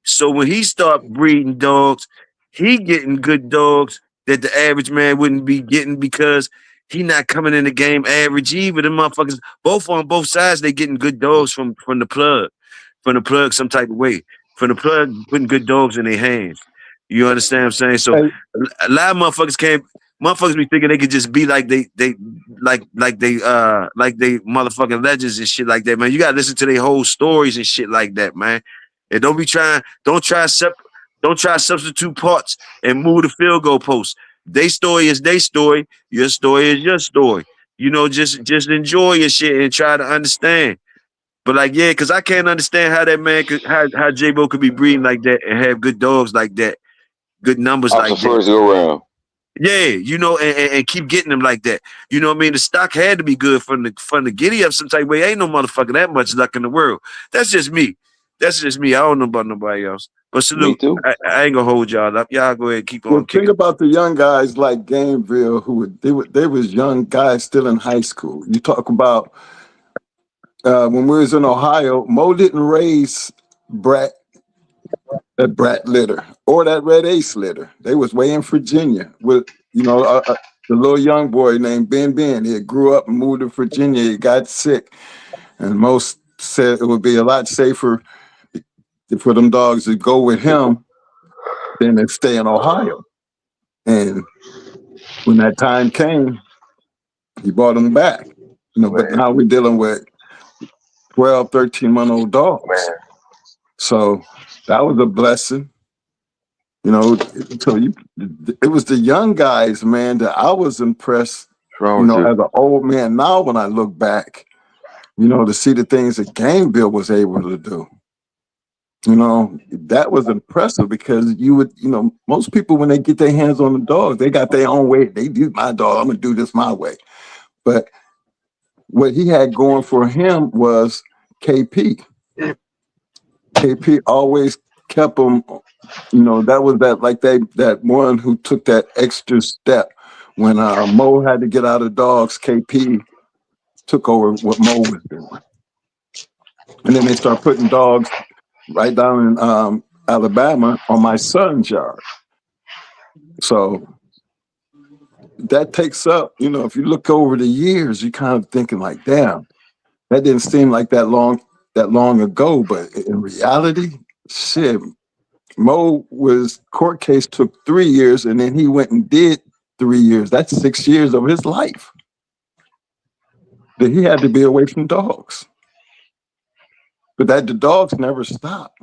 So when he start breeding dogs, he getting good dogs that the average man wouldn't be getting because he not coming in the game average either. Them motherfuckers, both on both sides, they getting good dogs from the plug. From the plug some type of way. From the plug, putting good dogs in their hands. You understand what I'm saying? So Hey, a lot of motherfuckers be thinking they could just be like they motherfucking legends and shit like that, man. You gotta listen to their whole stories and shit like that, man. And don't try substitute parts and move the field goal post. Their story is their story, your story is your story. Just enjoy your shit and try to understand. But like, yeah, because I can't understand how that man how J-Bo could be breeding like that and have good dogs like that, good numbers Off the like that. first go round. Yeah, and keep getting them like that. You know what I mean? The stock had to be good from the giddy up some type of way. Ain't no motherfucker that much luck in the world. That's just me. That's just me. I don't know about nobody else. But Me salute. too. I ain't gonna hold y'all up. Y'all go ahead and keep well, on think kicking. about the young guys like Gameville they was young guys still in high school. You talk about when we was in Ohio, Mo didn't raise Brat that Brat litter or that Red Ace litter. They was way in Virginia with the little young boy named Ben. He grew up and moved to Virginia. He got sick, and most said it would be a lot safer for them dogs to go with him than to stay in Ohio. And when that time came, he brought them back. But now we're dealing with 12, 13-month-old dogs. So that was a blessing. So it was the young guys, man, that I was impressed, as an old man. Now when I look back, to see the things that Gameville was able to do. That was impressive because most people, when they get their hands on the dog, they got their own way. They do my dog, I'm going to do this my way. But what he had going for him was KP. KP always kept him, that was that one who took that extra step. When Mo had to get out of dogs, KP took over what Mo was doing. And then they start putting dogs right down in Alabama on my son's yard. So that takes up, if you look over the years, you kind of thinking like, damn, that didn't seem like that long ago. But in reality, shit, Mo's court case took 3 years, and then he went and did 3 years. That's 6 years of his life. that he had to be away from dogs. But that the dogs never stopped.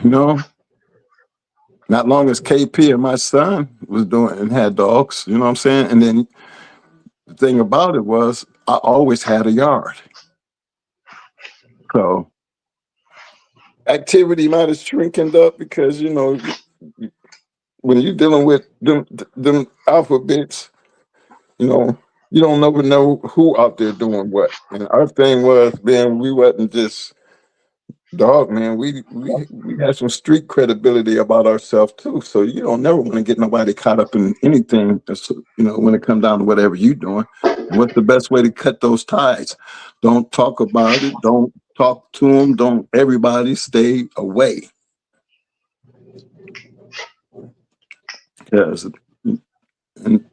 You know, not long as KP and my son was doing and had dogs, you know what I'm saying? And then the thing about it was I always had a yard. So activity might have shrinking up because, you know, when you're dealing with them alphabets, you know, you don't never know who out there doing what. And our thing was, man, we wasn't just dog, man. We had some street credibility about ourselves too. So you don't never want to get nobody caught up in anything. You know, when it comes down to whatever you're doing, what's the best way to cut those ties? Don't talk about it. Don't talk to them. Don't everybody stay away. Because in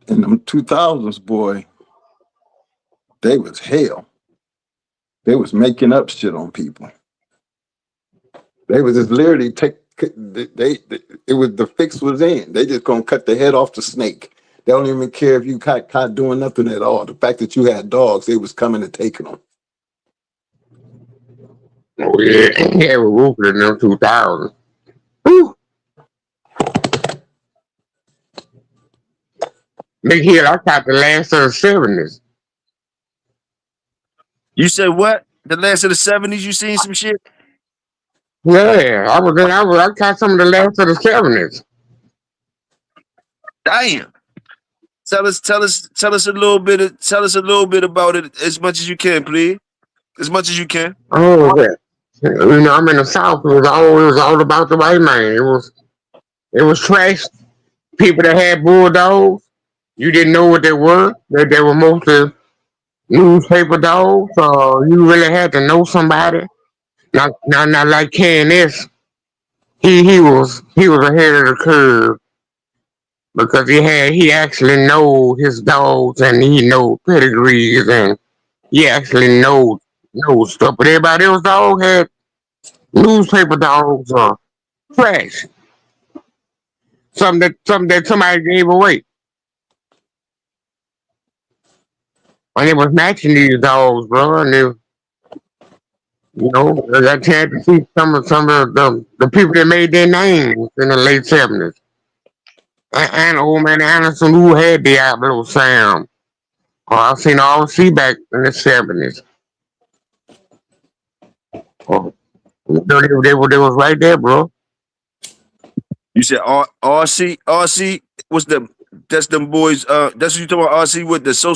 them 2000s, boy, they was hell. They was making up shit on people. They was just literally it was the fix was in. They just gonna cut the head off the snake. They don't even care if you caught doing nothing at all. The fact that you had dogs, they was coming and taking them. Oh yeah, yeah, we're ruthless in them 2000s. Whew. Big Hill, I caught the last of the 70s. You said what? The last of the 70s, you seen some shit? Yeah, I caught some of the last of the 70s. Damn. Tell us a little bit about it as much as you can, please. As much as you can. Oh yeah. You know, I'm in the South. It was all about the white man. It was trash. People that had bulldogs, you didn't know what they were. They were mostly newspaper dogs. You really had to know somebody. Not like KNS. He was ahead of the curve because he actually know his dogs and he know pedigrees and he actually know stuff. But everybody else dog had newspaper dogs or trash. Something that somebody gave away. And it was matching these dogs, bro. And they, I got a chance to see some of the people that made their names in the late 70s. And old man Anderson who had Diablo Sam. I've seen all the back in the 70s. They was right there, bro. You said RC what's that's them boys, that's what you talking about, RC with the so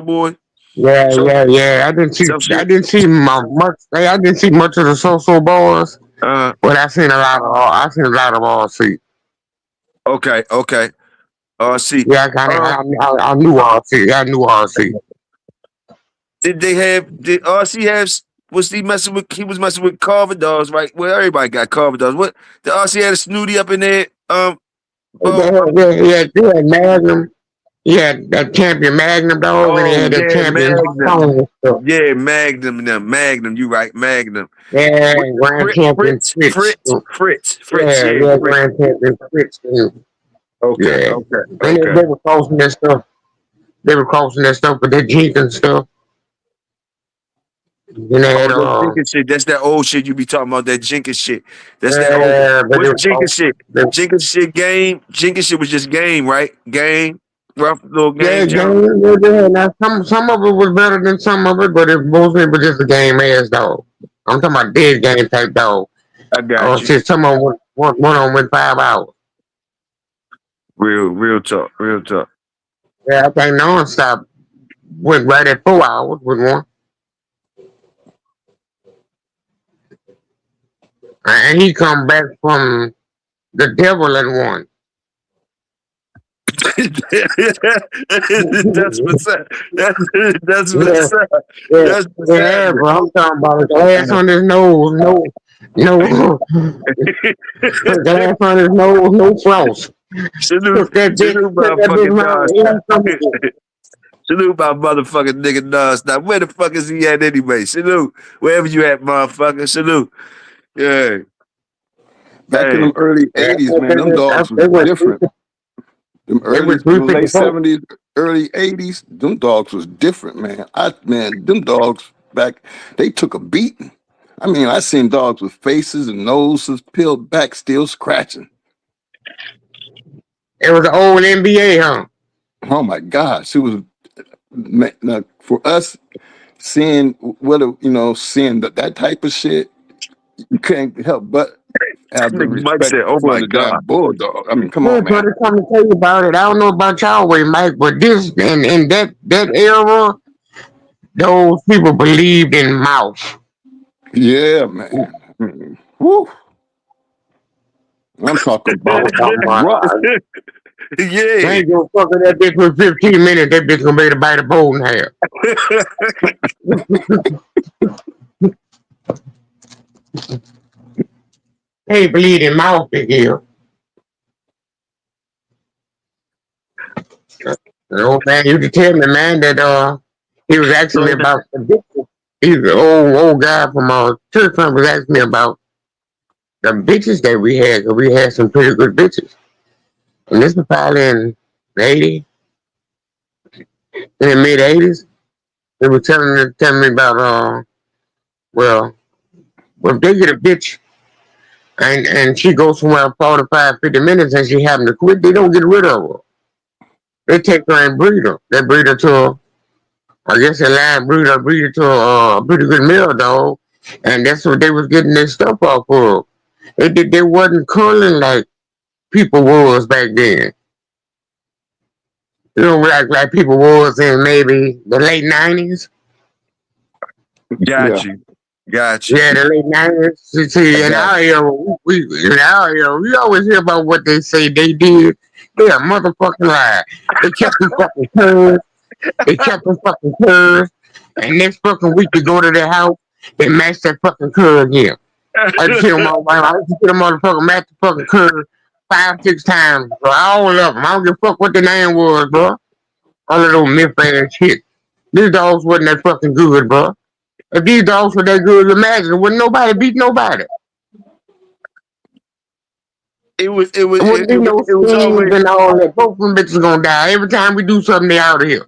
boy? Yeah, So, yeah. I didn't see much I didn't see much of the so boys. But I seen a lot of RC. Okay. RC. Yeah, I knew RC. I knew RC. Did RC have he was messing with Carver dogs, right? Well, everybody got Carver dogs. What the RC had a snooty up in there? Yeah, Magnum. Yeah, that champion Magnum dog, and he had that champion Magnum. Yeah, Magnum. You right, Magnum. Yeah, Grand Champion Fritz. Yeah, Grand Champion Fritz. Okay. And they were crossing that stuff. They were crossing that stuff with that Jenkins stuff. Jenkins shit. That's that old shit you be talking about. That Jenkins shit. That's that old. What's Jenkins shit? Jenkins shit game. Jenkins shit was just game, right? Game. Rough little game. Yeah. Now some of it was better than some of it, but most of it was just a game ass dog. I'm talking about dead game type dog. I got you. Shit, some of them went on with 5 hours. Real talk. Yeah, I think nonstop went right at 4 hours with one. And he come back from the devil at one. That's what's up. That's what's up. Yeah, bro. I'm talking about a glass on his nose. No. Glass on his nose, no frost. Salute my motherfucking nigga Nas. Now, where the fuck is he at anyway? Salute. Wherever you at, motherfucker. Salute. Yeah. Back in the early 80s, man, them dogs was different. Them late 70s, early 80s, them dogs was different, man. Them dogs back, they took a beating. I mean, I seen dogs with faces and noses peeled back, still scratching. It was the old NBA, huh? Oh my gosh, it was now, for us seeing seeing that type of shit. You can't help but have the Nigga Mike respect said, "Oh for my the god." damn bulldog. I mean, come Yeah, on, try man. to come and tell you about it. I don't know about y'all way, Mike, but this and that era, those people believed in mouth. Yeah, man. I mean, whew. I'm talking Oh, about rough. my. They Yeah. ain't gonna fuck with that bitch for 15 minutes. That bitch gonna be able to bite a bowl in half. They believe in mouth, big here. The old man used to tell me, man, that he was asking So me about the bitches. He's an old guy from church friend was asking me about the bitches that we had, 'cause we had some pretty good bitches. And this was probably in the 80s, in the mid 80s. They were telling me about well, if they get a bitch and she goes somewhere 45, 50 minutes and she happen to quit, they don't get rid of her. They take her and breed her. They breed her to I guess a line breeder to a pretty good male dog, and that's what they was getting their stuff off of. They wasn't culling like people was back then. You know, like people was in maybe the late 90s. Yeah, got you. Got you. Yeah, the late 90s. I See, in got our era, we always hear about what they say they did. They a motherfucking lie. They kept them fucking curs. They kept them fucking curs. And next fucking week, you go to their house, they match that fucking cur again. I just see them all. I just see them motherfucking match the fucking cur 5, 6 times, bro. All of them. I don't give a fuck what the name was, bro. All of those myth ass shit. These dogs wasn't that fucking good, bro. If these dogs were that good, imagine wouldn't nobody beat nobody. It was it was There it, wouldn't be it, was- no it was schemes always and all that. Both of them bitches gonna die. Every time we do something, they out of here.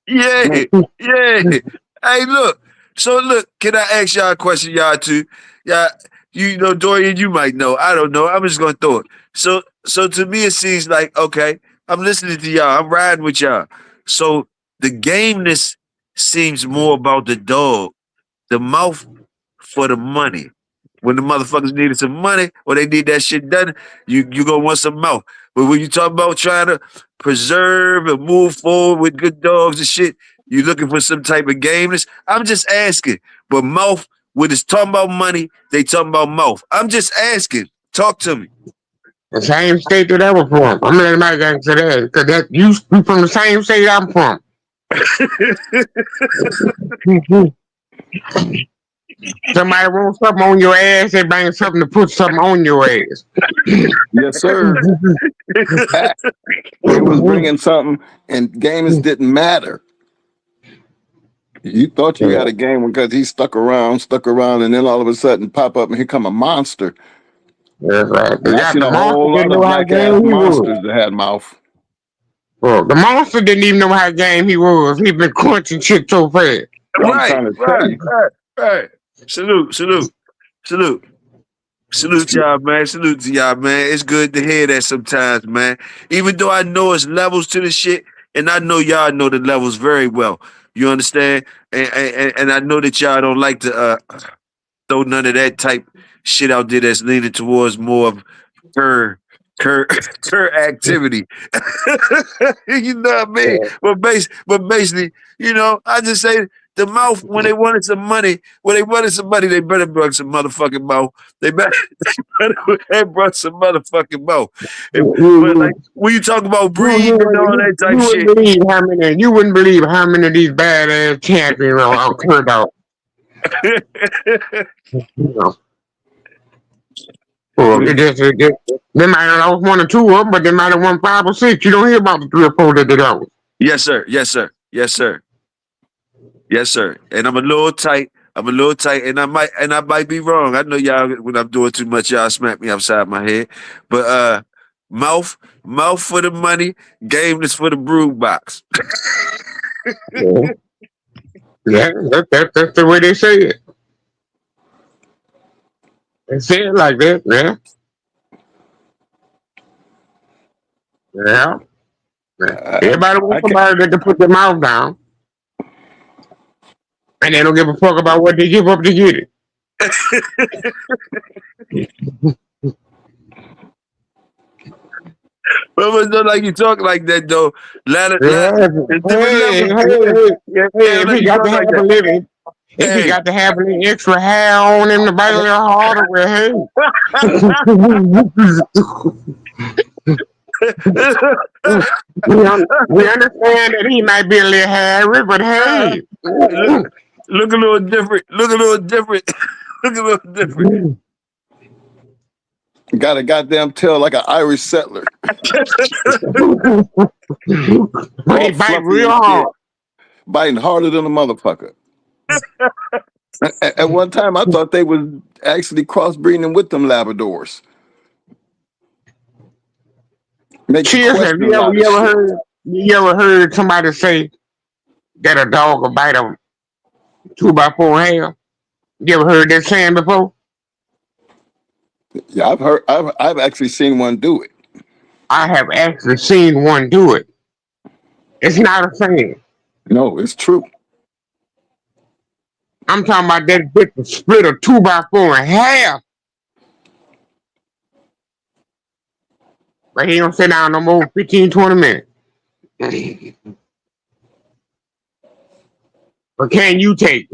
yeah, yeah. Hey, look. So look, can I ask y'all a question, y'all too? Yeah, you know, Dorian, you might know. I don't know. I'm just gonna throw it. So to me, it seems like okay. I'm listening to y'all. I'm riding with y'all. So the gameness seems more about the dog, the mouth for the money. When the motherfuckers needed some money or they need that shit done, you gonna want some mouth. But when you talk about trying to preserve and move forward with good dogs and shit, you looking for some type of gameness. I'm just asking. But mouth, when it's talking about money, they talking about mouth. I'm just asking. Talk to me. The same state that I was from. I'm letting my guy say that because that you from the same state I'm from. Somebody wants something on your ass, they bring something to put something on your ass. yes, sir. Fact. They was bringing something, and games didn't matter. You thought you Yeah, had a game because he stuck around, and then all of a sudden pop up and here come a monster. that's right. And I seen The a monster whole didn't lot of know how black ass game he was. monsters that had mouth. Well, the monster didn't even know how game he was. He been crunching shit so fast. I'm right, trying to tell right, you. right, right. Salute, salute, salute. Salute to y'all, man. Salute to y'all, man. It's good to hear that sometimes, man. Even though I know it's levels to the shit, and I know y'all know the levels very well. You understand? And I know that y'all don't like to throw none of that type shit out there that's leaning towards more of her her her activity. You know what I mean? Yeah. But basically, you know, I just say the mouth when they wanted some money, they better bring some motherfucking mouth. They better they brought some motherfucking mouth. But like You, when you talk about you, you, breeding and all that you type wouldn't shit, believe how many. You wouldn't believe how many of these badass champions are occurred out. You know. Well, they might have lost one or two of them, but they might have won 5 or 6. You don't hear about the 3 or 4 that they lost. yes, sir. Yes, sir. Yes, sir. Yes, sir. And I'm a little tight. I'm a little tight, and I might be wrong. I know y'all when I'm doing too much, y'all smack me upside my head. But Mouth for the money, gameness for the broom box. Yeah, yeah, that's the way they say it. They say it like that. Yeah, yeah. Yeah. I, Everybody I, wants I can somebody that can put their mouth down, and they don't give a fuck about what they give up to get it. But don't like you talk like that though. Yeah. There's different Hey, levels. hey, hey, Yeah, hey, yeah, if like he you got to talk have like a that. living, if he Hey. got to have a little extra hair on him to bite a little harder, well, hey. We understand that he might be a little hairy, but hey. look, look a little different. Look a little different. Look a little different. got a goddamn tail like an Irish settler, But he all bite fluffy real and shit, hard. biting harder than a motherfucker. At one time, I thought they was actually crossbreeding with them Labradors. Make you Cheers, have question a lot of shit. you ever heard somebody say that a dog will bite a 2x4 hair? You ever heard that saying before? Yeah, I've actually seen one do it. I have actually seen one do it. It's not a saying. No, it's true. I'm talking about that bitch will split a 2x4 in half, but he don't sit down no more 15, 20 minutes. But can you take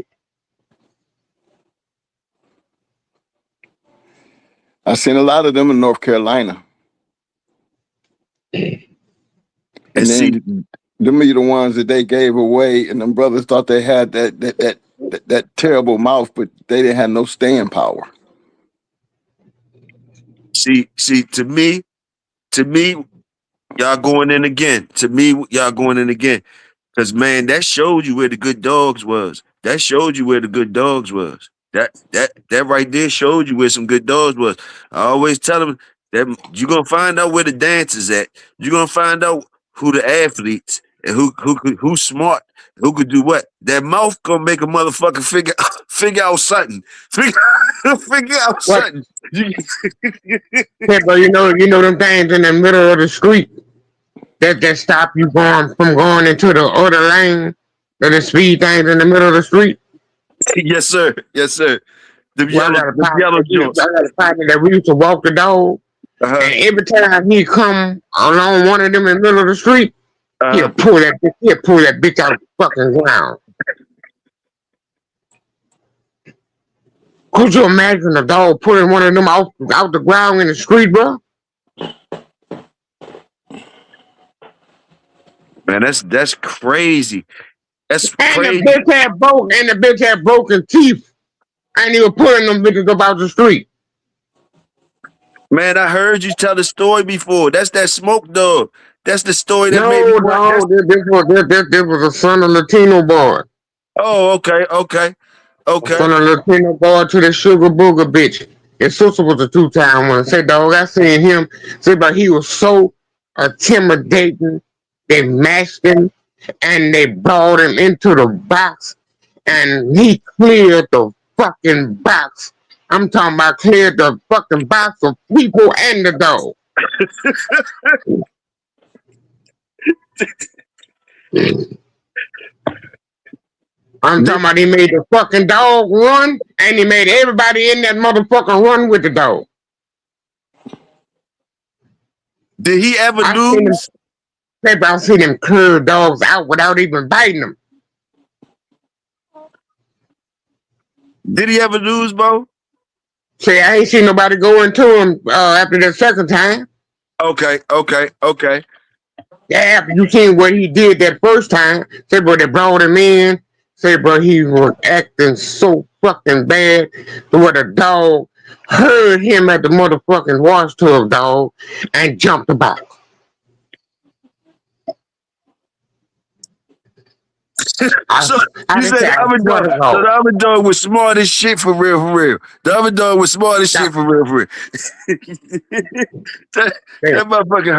I seen a lot of them in North Carolina, And and see, then them are the ones that they gave away, and them brothers thought they had that terrible mouth, but they didn't have no staying power. see, to me, y'all going in again. To me, y'all going in again. Cause man, that showed you where the good dogs was. That showed you where the good dogs was. That right there showed you where some good dogs was. I always tell them that you're gonna find out where the dance is at. You're gonna find out who the athletes and who's smart, who could do what. That mouth gonna make a motherfucker figure out something. Figure out what? something. Hey, bro, you know them things in the middle of the street that stop you going from going into the other lane. The speed things in the middle of the street. Yes, sir. Yes, sir. Well, I got a The partner. yellow joints. I got a partner that we used to walk the dog, Uh-huh. and every time he come along one of them in the middle of the street, Uh-huh. he'll pull that bitch out of the fucking ground. Could you imagine a dog pulling one of them out the ground in the street, bro? Man, that's crazy. That's And the crazy. bitch had broken teeth, and he was pulling them bitches up out the street. Man, I heard you tell the story before. That's that smoke dog. That's the story that made me No, want. no, this was a son of Latino boy. Oh, okay. Son of Latino boy to the sugar booger bitch. His sister was a two-time one. Say, dog, I seen him. Say, but he was so intimidating. They matched him and they brought him into the box and he cleared the fucking box. I'm talking about cleared the fucking box of people and the dog. I'm talking about he made the fucking dog run and he made everybody in that motherfucker run with the dog. Did he ever I seen him, lose? I seen him clear dogs out without even biting them. Did he ever lose, Bo? See, I ain't seen nobody go into him after the second time. Okay. Yeah, after you seen what he did that first time, say, bro, they brought him in. Say, bro, he was acting so fucking bad to where the dog heard him at the motherfucking wash tub, dog, and jumped about. So I you just said say, the I other swear dog. to So God. the other dog was smart as shit for real, for real. The other dog was smart as That, shit for real, for real. that, that, that motherfucker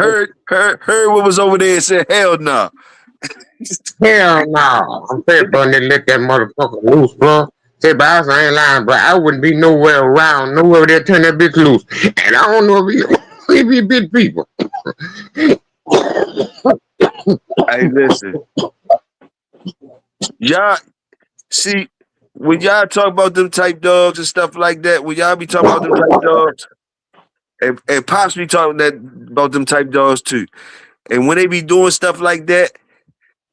heard what was over there and said, hell no. hell no. I'm saying, bro, they let that motherfucker loose, bro. Say, but I ain't lying, bro. I wouldn't be nowhere around, nowhere there turn that bitch loose. And I don't know if he bit people. Hey, listen, y'all see when y'all talk about them type dogs and stuff like that. When y'all be talking about them type dogs, and Pops be talking about them type dogs too. And when they be doing stuff like that,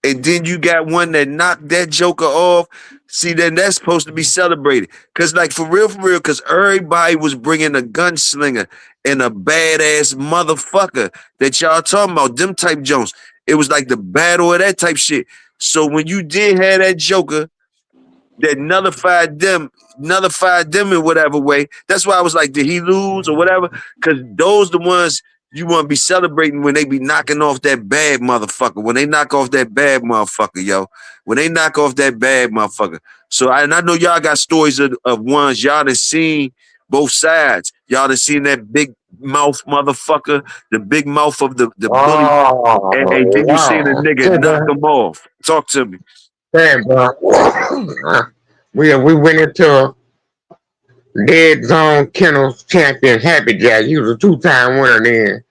and then you got one that knocked that joker off. See, then that's supposed to be celebrated. Cause like for real, cause everybody was bringing a gunslinger and a badass motherfucker that y'all talking about. Them type Jones. It was like the battle of that type shit. So when you did have that joker that nullified them in whatever way. That's why I was like, did he lose or whatever? Because those the ones you want to be celebrating when they be knocking off that bad motherfucker. When they knock off that bad motherfucker, yo. When they knock off that bad motherfucker. So I know y'all got stories of ones y'all done seen both sides. Y'all done seen that big mouth motherfucker, the big mouth of the bully, and Oh, then you seen a wow. nigga Say, knock bro. him off. Talk to me. Say, bro. We went into Dead Zone Kennels champion Happy Jack. He was a two-time winner then.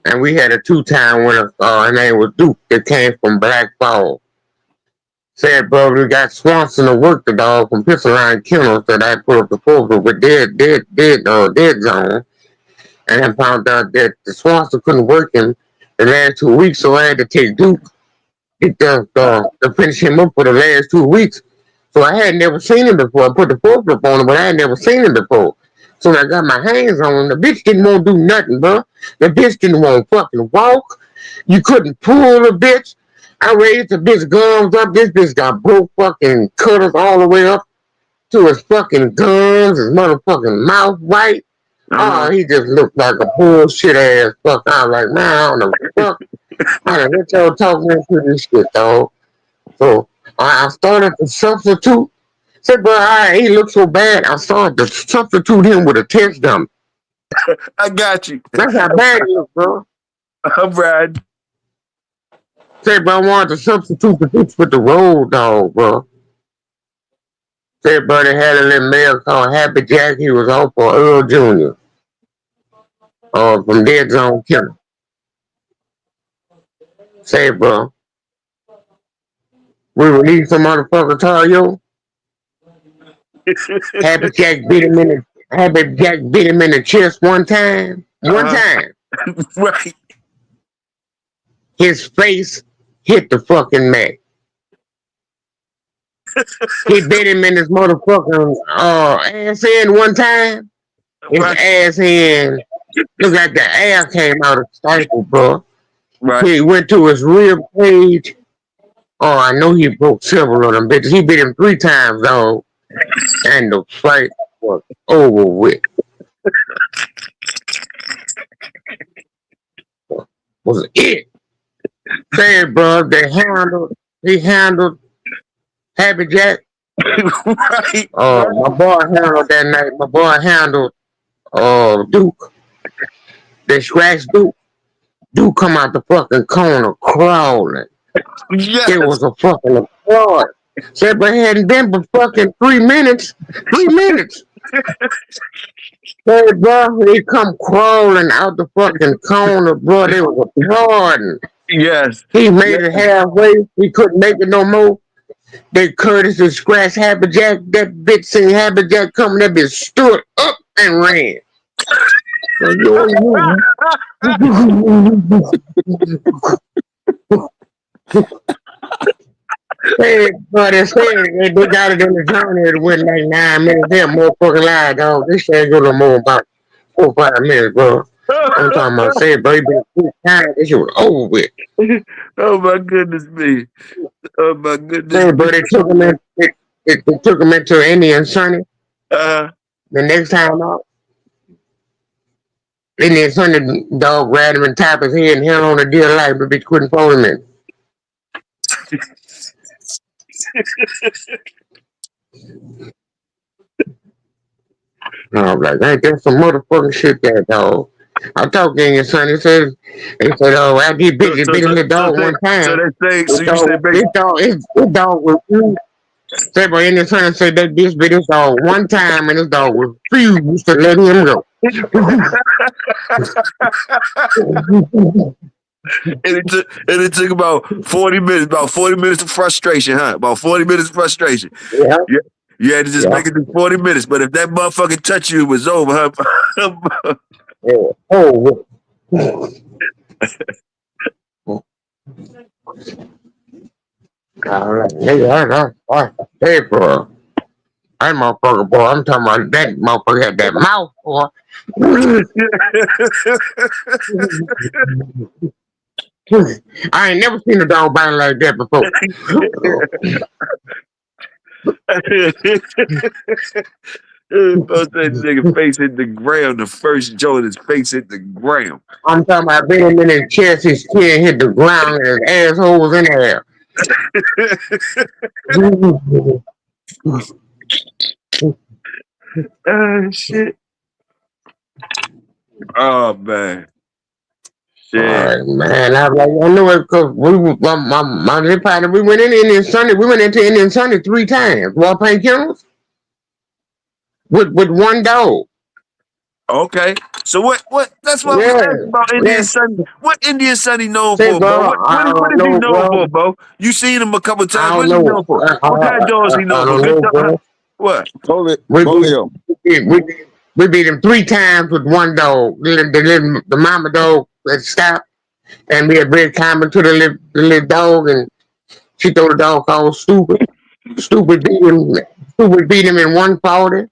And we had a two-time winner. His name was Duke that came from Black Falls. Said, bro, we got Swanson to work the dog from Pisserine Kennels that I put up the forward with Dead Zone. And I found out that the Swanson couldn't work him the last 2 weeks, so I had to take Duke to finish him up for the last 2 weeks. So I had never seen him before. I put the fork up on him, but I had never seen him before. So when I got my hands on him, the bitch didn't want to do nothing, bro. The bitch didn't want to fucking walk. You couldn't pull the bitch. I raised the bitch gums up. This bitch got broke fucking cutters all the way up to his fucking gums, his motherfucking mouth white. Uh-huh. Oh, he just looked like a bullshit ass fuck. I was like, man, I don't know what the fuck. I done let y'all talk me through this shit, dog. So I started to substitute. Said, bro, he looked so bad. I started to substitute him with a test dummy. I got you. That's how bad he looked, bro. I'm riding. Said, bro, I wanted to substitute the bitch with the road dog, bro. Said, bro, they had a little male called Happy Jack. He was on for Earl Jr. From Dead Zone Killer. Say, bro, we released some motherfucker Toyo. Happy Jack beat him in the chest one time. One Uh-huh. time. Right. His face hit the fucking mat. He bit him in his motherfucking ass end one time. His Right. ass end looked like the air came out of the stifle, bro. Right. He went to his rib cage. Oh, I know he broke several of them bitches. He beat him 3 times, dog. And the fight was over with. Was it? Say, bro, he handled Happy Jack. Right. My boy handled that night. My boy handled Duke. They scratched Duke. Duke come out the fucking corner crawling. Yes. It was a fucking applaud. Said, but it hadn't been but fucking 3 minutes. 3 minutes. Said, bro, he come crawling out the fucking corner, bro. They was applauding. Yes. He made it halfway. He couldn't make it no more. They Curtis and scratched Happy Jack. That bitch seen Happy Jack coming. That bitch stood up and ran. So they got it in the journey. It went like 9 minutes. They're more fucking live, dog. This shit go no more about 4 or 5 minutes, bro. I'm talking about saying, bro, you been 3 times. This shit was over with. Oh my goodness me. Oh my goodness Say, me. bro, they took him into Indian Sunny. Uh, The next time out, Indian Sunny dog grabbed him and tapped his head and held on a dear life, but bitch couldn't fold him in. I'm like, ain't that some motherfucking shit there, dog? I talked to your son. He said, oh, after he bit So, his little dog one so time, they say, his so you dog, say, his dog, his dog was said, but Indian son said that bitch bit his dog one time, and his dog refused to let him go. and it took about 40 minutes, of frustration, huh? About 40 minutes of frustration. Yeah, You had to just yeah, make it through 40 minutes. But if that motherfucker touched you, it was over, huh? yeah. Oh, nigga, hey, bro. That motherfucker, boy, I'm talking about that motherfucker had that mouth, boy. I ain't never seen a dog bite like that before. Both that nigga face hit the ground. The first joint, his face hit the ground. I'm talking about being in his chest, his skin hit the ground, and his asshole was in the air. Shit. Oh man. All Shit. right, man. I was like, I knew it because my little partner, we went in Indian Sunday. We went into Indian Sunday 3 times. Wall paint kennels with one dog. Okay. So what that's what I was Yeah, asking about Indian yeah. Sunny. What Indian Sunny known Say, for, Bo? bro, I What don't is he know, known bro. for, Bo? You seen him a couple I times. What don't is he know. known for? What kind of dogs he I known for? don't Good know, dog, huh? bro. What? We beat, Polio. we beat him 3 times with one dog. The mama dog that stopped, and we had bread common to the little dog, and she told the dog called Stupid. Stupid beat him. Stupid beat him in 140.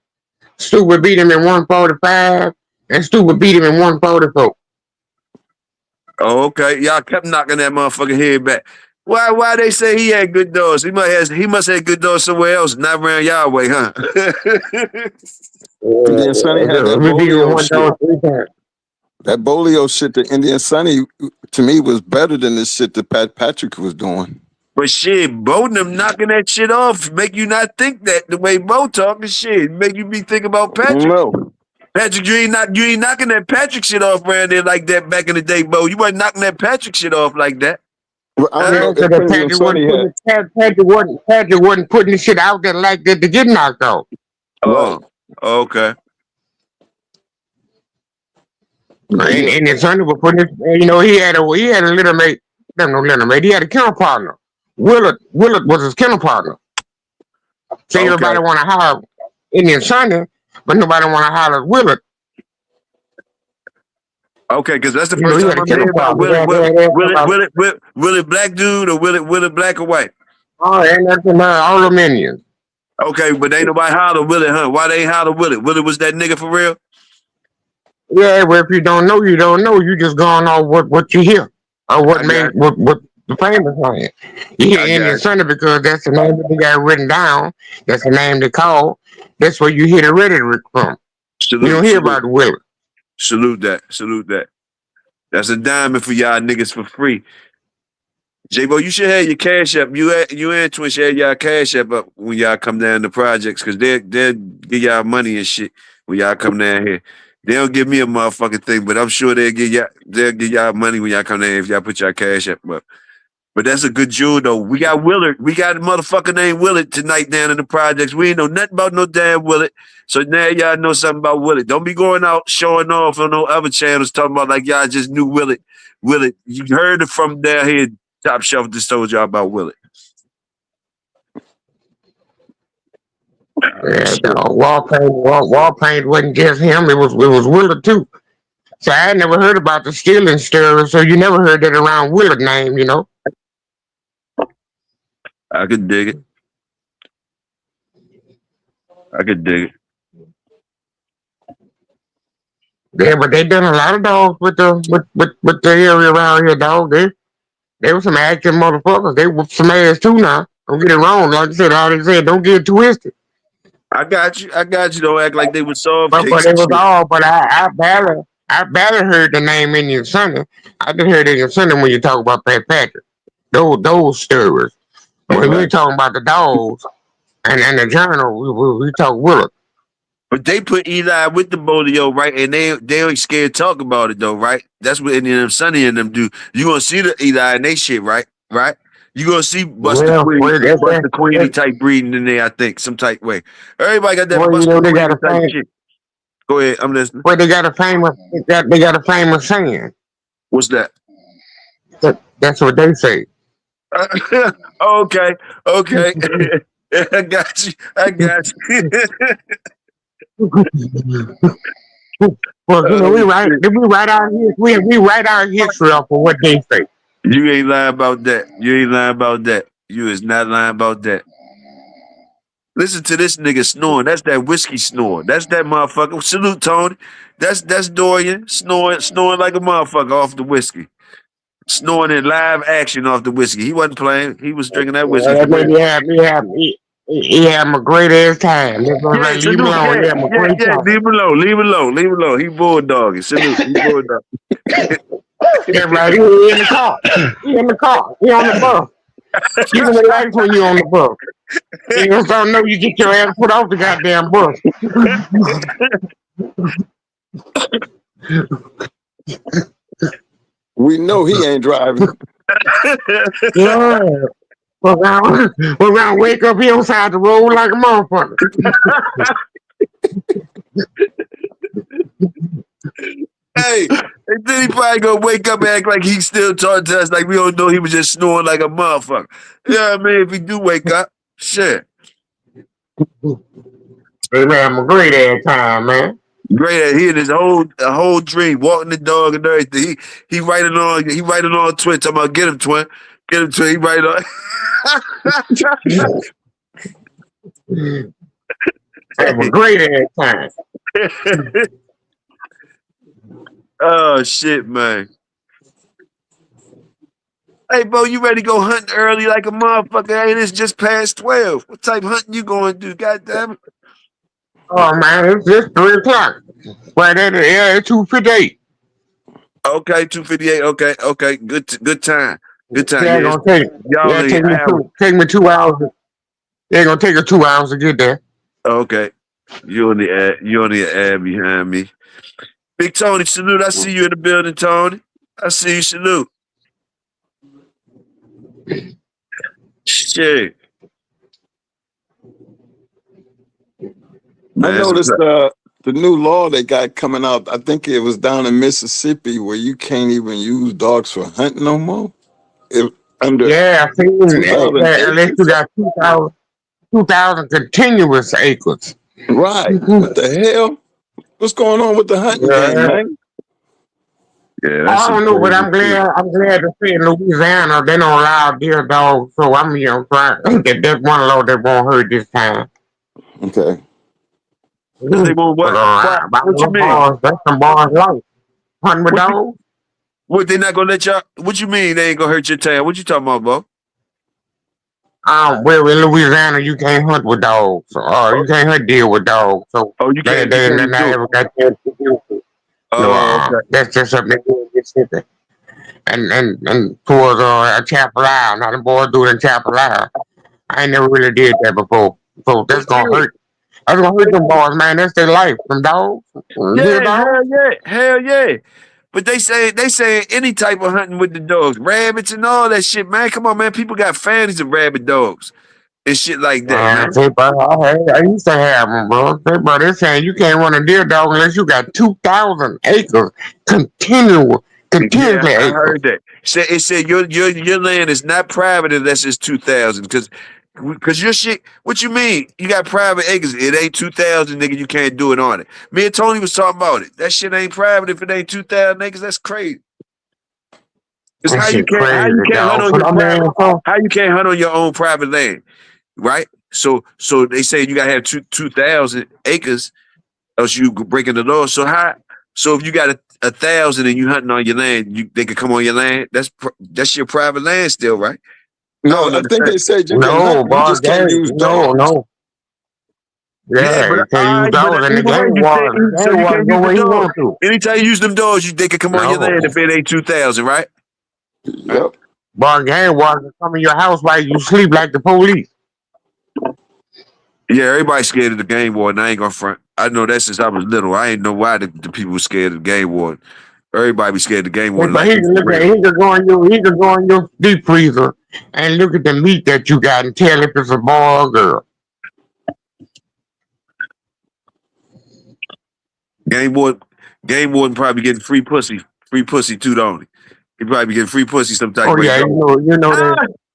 Stupid beat him in 145, and Stupid beat him in 144. Oh, okay. Y'all kept knocking that motherfucker head back. Why they say he had good dogs? He must have good dogs somewhere else, not around y'all way, huh? Indian Sunny had that We beat him polio one shit. dog 3 times. That polio shit that Indian Sunny to me was better than this shit that Patrick was doing. But shit, Bo them knocking that shit off make you not think that the way Bo talking shit. Make you be thinking about Patrick. No. Patrick, you ain't knocking that Patrick shit off around there like that back in the day, Bo. You wasn't knocking that Patrick shit off like that. Well, I don't Huh? know Yeah, so if that Indian Sunny had Patrick wasn't putting the shit out there like that to get knocked off. right. Oh, okay. But yeah, And his son was putting it, he had a little mate, no little mate, he had a kennel partner. Willard was his kennel partner. So Okay. everybody want to holler Indian Sunday, but nobody want to holler Willard. Okay, because that's the You know, first he time had a I'm hearing kennel about partner. Will it black dude or will it black or white? Oh, and that's all the minions. Okay, but ain't nobody holler Will it, huh? Why they ain't holler Will it? Will it was that nigga for real? Yeah, well, if you don't know, you don't know. You just going on what you hear or I got what the famous saying. You hear I Indian got Sunday because that's the name that they got written down. That's the name they call. That's where you hear the rhetoric from. You don't salute, hear salute, about Willard. salute that. That's a diamond for y'all niggas for free. J-Bo, you should have your cash up. You and Twin should have y'all cash up when y'all come down to projects because they'll give y'all money and shit when y'all come down here. They don't give me a motherfucking thing, but I'm sure they'll give y'all money when y'all come down here if y'all put y'all cash up. But that's a good jewel though. We got Willard. We got a motherfucker named Willard tonight down in the projects. We ain't know nothing about no damn Willard. So now y'all know something about Willard. Don't be going out showing off on no other channels talking about like y'all just knew Willard. Willard, you heard it from down here. Top Shelf just told y'all about Willard. Yeah, dog. Wall paint wasn't just him. It was Willard too. So I had never heard about the stealing story. So you never heard that around Willard name, you know. I could dig it. I could dig it. Yeah, but they done a lot of dogs with the area around here, dog. They were some active motherfuckers. They were some ass too now. Don't get it wrong. Like I said, all they said, don't get it twisted. I got you. I got you. Don't act like they were soft But cakes it and was shit. all. But I barely heard the name Indian Sunday. I just heard Indian Sunday when you talk about Pat Patrick. Those stories. We Right. ain't talking about the dogs and the journal. We talk Willard. But they put Eli with the polio, right? And they ain't scared to talk about it though, right? That's what any of them Sonny and them do. You gonna see the Eli and they shit, right? Right? You gonna see Well, Buster Queenie type breeding in there, I think, some type way. Everybody got that you Buster know they got Queenie a type famous. shit. Go ahead, I'm listening. Well, they got a famous. They got a famous saying. What's that? That's what they say. Okay, okay. I got you. I got you. Well, you know, Oh, shit. we write our we write our history off of what they say. You ain't lying about that. You ain't lying about that. You is not lying about that. Listen to this nigga snoring. That's that whiskey snore. That's that motherfucker. Salute, Tony. That's Dorian snoring like a motherfucker off the whiskey. Snoring in live action off the whiskey. He wasn't playing. He was drinking that whiskey for That real. lady he had him a great ass time. That's why Yeah, I leave him salute. alone. Yeah, He had him a yeah, great yeah. time. Leave him alone. Leave him alone. Leave him alone. He bulldogging. Salute. He bulldogging. Everybody, he in the car. He in the car. He on the bus. You can relax when you on the bus. You don't know you get your ass put off the goddamn bus. We know he ain't driving. Yeah. We're gonna wake up here on side the road like a motherfucker. Hey, and then he probably gonna wake up and act like he's still talking to us like we don't know he was just snoring like a motherfucker. Yeah, I mean, if he do wake up, shit. They had a great ass time, man. Great, he had his whole dream, walking the dog and everything. He writing on Twitter, talking about get him twin. He writing on Have a great ass time. Oh shit, man. Hey, Bo, you ready to go hunting early like a motherfucker? Hey, it's just past 12. What type of hunting you going to do? God damn it. Oh man, it's just 3 o'clock. Right at the air 2:58. Okay, 2:58. Okay. Good time. Good time. Yeah, Yeah, gonna take y'all yeah, only an hour. take me 2 hours. Yeah, gonna take us 2 hours to get there. Okay. You on the ad behind me. Big Tony, salute. I see you in the building, Tony. I see you, salute. Shit. I Man, noticed the new law they got coming out. I think it was down in Mississippi where you can't even use dogs for hunting no more. If under Yeah, I seen 2,000 unless you acres. got 2,000 continuous acres. Right. What the hell? What's going on with the hunting game, Yeah. man? yeah, that's I some don't know, but crazy shit. I'm glad to see in Louisiana they don't allow deer dogs, so I'm trying that's one law that won't hurt this time. Okay. Cause they won't But what? What? What you mean? that's some bars life. Hunting with What you dogs? what they not gonna let y'all what you mean they ain't gonna hurt your tail? What you talking about, Bo? Well, in Louisiana, you can't hunt with dogs, or Oh, you can't hunt deer with dogs. So oh, you they can't not do it. ever got that to do it. No, Oh, okay. that's just something they do in Mississippi. And towards a Chapel Isle. Now the boys do it in Chapel Isle. I ain't never really did that before. So But that's gonna yeah, hurt. That's gonna hurt them boys, man. That's their life. Them dogs, deer dogs. hell yeah. But they say any type of hunting with the dogs, rabbits and all that shit, man. Come on, man. People got families of rabid dogs and shit like that, man. Say, bro, I used to have them, bro. Say, bro, they're saying you can't run a deer dog unless you got 2,000 acres, Yeah, continuously I acres. heard that. It said your land is not private unless it's 2,000. Cause your shit. What you mean? You got private acres. It ain't 2,000, nigga. You can't do it on it. Me and Tony was talking about it. That shit ain't private if it ain't 2,000 acres. That's crazy. Cause That shit how crazy, you can't hunt dog. on But your I private mean, so, how you can't hunt on your own private land, right? So they say you gotta have 2,000 acres, else you breaking the law. So if you got a thousand and you hunting on your land, they could come on your land. That's your private land still, right? I No, don't I think understand. they said you can no, hunt. You boy, just can't use no, dogs. no. Yeah, Yeah, but you all can't use right, but dogs in the either way, game you water. The say so game you water can't go use the where you dogs. want to. Anytime you use them dogs, they could come on your land No. if it ain't 2,000, right? Right. Yep. Boy, gang wars will come in your house while you sleep like the police. Yeah, everybody's scared of the game war, and I ain't gonna front. I know that since I was little. I ain't know why the people were scared of the game war. Everybody be scared of the game war, But like he it's can look at real. he can go in your deep freezer and look at the meat that you got and tell if it's a boy or a girl. Game war, game warden probably getting free pussy too, don't he? He probably be getting free pussy some type Oh of way. yeah,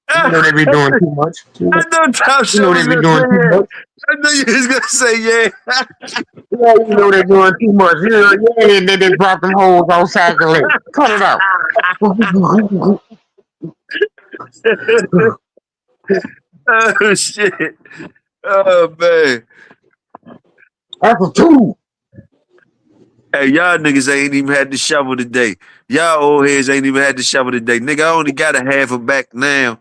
Ah, you know ah, they be doing too much. I know Top You Show know was they be gonna doing say too yeah. much. I knew you was gonna say yeah. Yeah, you know they're doing too much. You know, yeah, and then they drop them holes outside the lake. Cut it out. Oh shit. Oh man. That's a two. Hey, y'all niggas ain't even had the shovel today. Y'all old heads ain't even had the shovel today. Nigga, I only got a half a back now.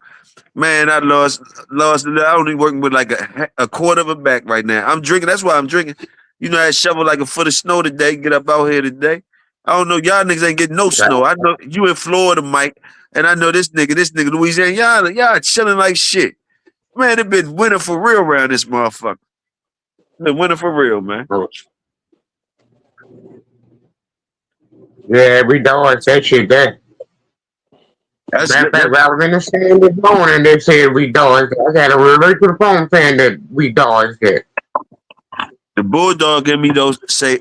Man, I lost. I only working with like a quarter of a back right now. I'm drinking. That's why I'm drinking. You know, I shovel like a foot of snow today. Get up out here today. I don't know. Y'all niggas ain't getting no snow. I know you in Florida, Mike, and I know this nigga Louisiana. Y'all chilling like shit. Man, it been winter for real around this motherfucker. Been winter for real, man. Yeah, we dodged that shit there. That's Matter of good. fact, I was in the stand this morning and they said we dodged it. I got a relate to the phone saying that we dodged it. The bulldog in me though say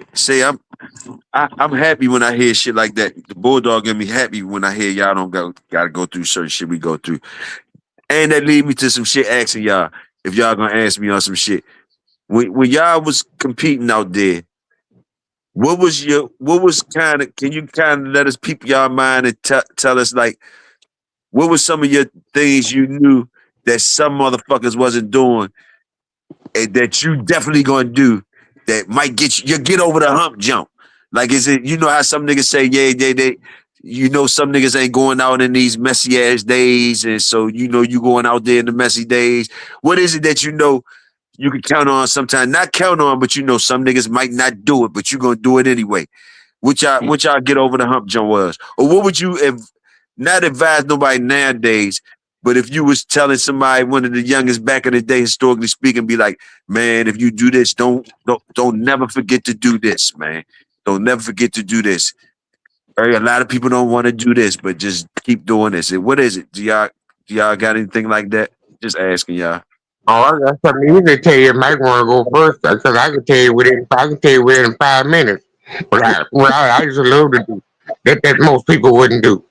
I'm happy when I hear shit like that. The bulldog in me happy when I hear y'all don't gotta go through certain shit we go through. And that lead me to some shit asking y'all if y'all gonna ask me on some shit. When y'all was competing out there, what was kind of can you kind of let us peep y'all mind and tell us like what was some of your things you knew that some motherfuckers wasn't doing and that you definitely gonna do that might you get over the hump jump. Like is it you know how some niggas say yeah they you know some niggas ain't going out in these messy ass days and so you know you going out there in the messy days. What is it that you know you can count on sometimes? Not count on, but you know some niggas might not do it, but you gonna do it anyway. Which y'all get over the hump jump was, or what would you not advise nobody nowadays? But if you was telling somebody, one of the youngest back in the day, historically speaking, be like, man, if you do this, don't never forget to do this, man. Don't never forget to do this. A lot of people don't want to do this, but just keep doing this. And what is it? Do y'all got anything like that? Just asking y'all. Oh, I got something you can tell you. Mike want to go first because I can tell you within 5 minutes. I used to love to do that most people wouldn't do.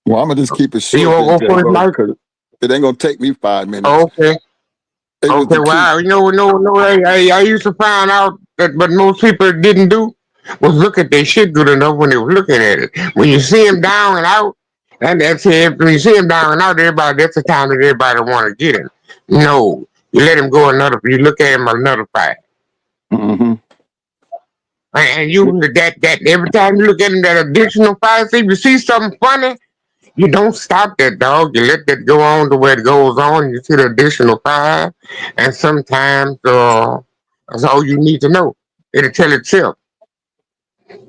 Well, I'm gonna just keep it You short, then, want to go J. first, Bo, Mike? because it ain't gonna take me 5 minutes. Oh, okay. It was Okay, the key. well, no, I used to find out that what most people didn't do was look at their shit good enough when they were looking at it. When you see them down and out, and that's it. When you see them down and out, that's the time that everybody want to get him. No, you let him go you look at him another fight. Mm-hmm. And you that every time you look at him that additional fight, see if you see something funny, you don't stop that dog. You let that go on to where it goes on. You see the additional five, and sometimes that's all you need to know. It'll tell itself.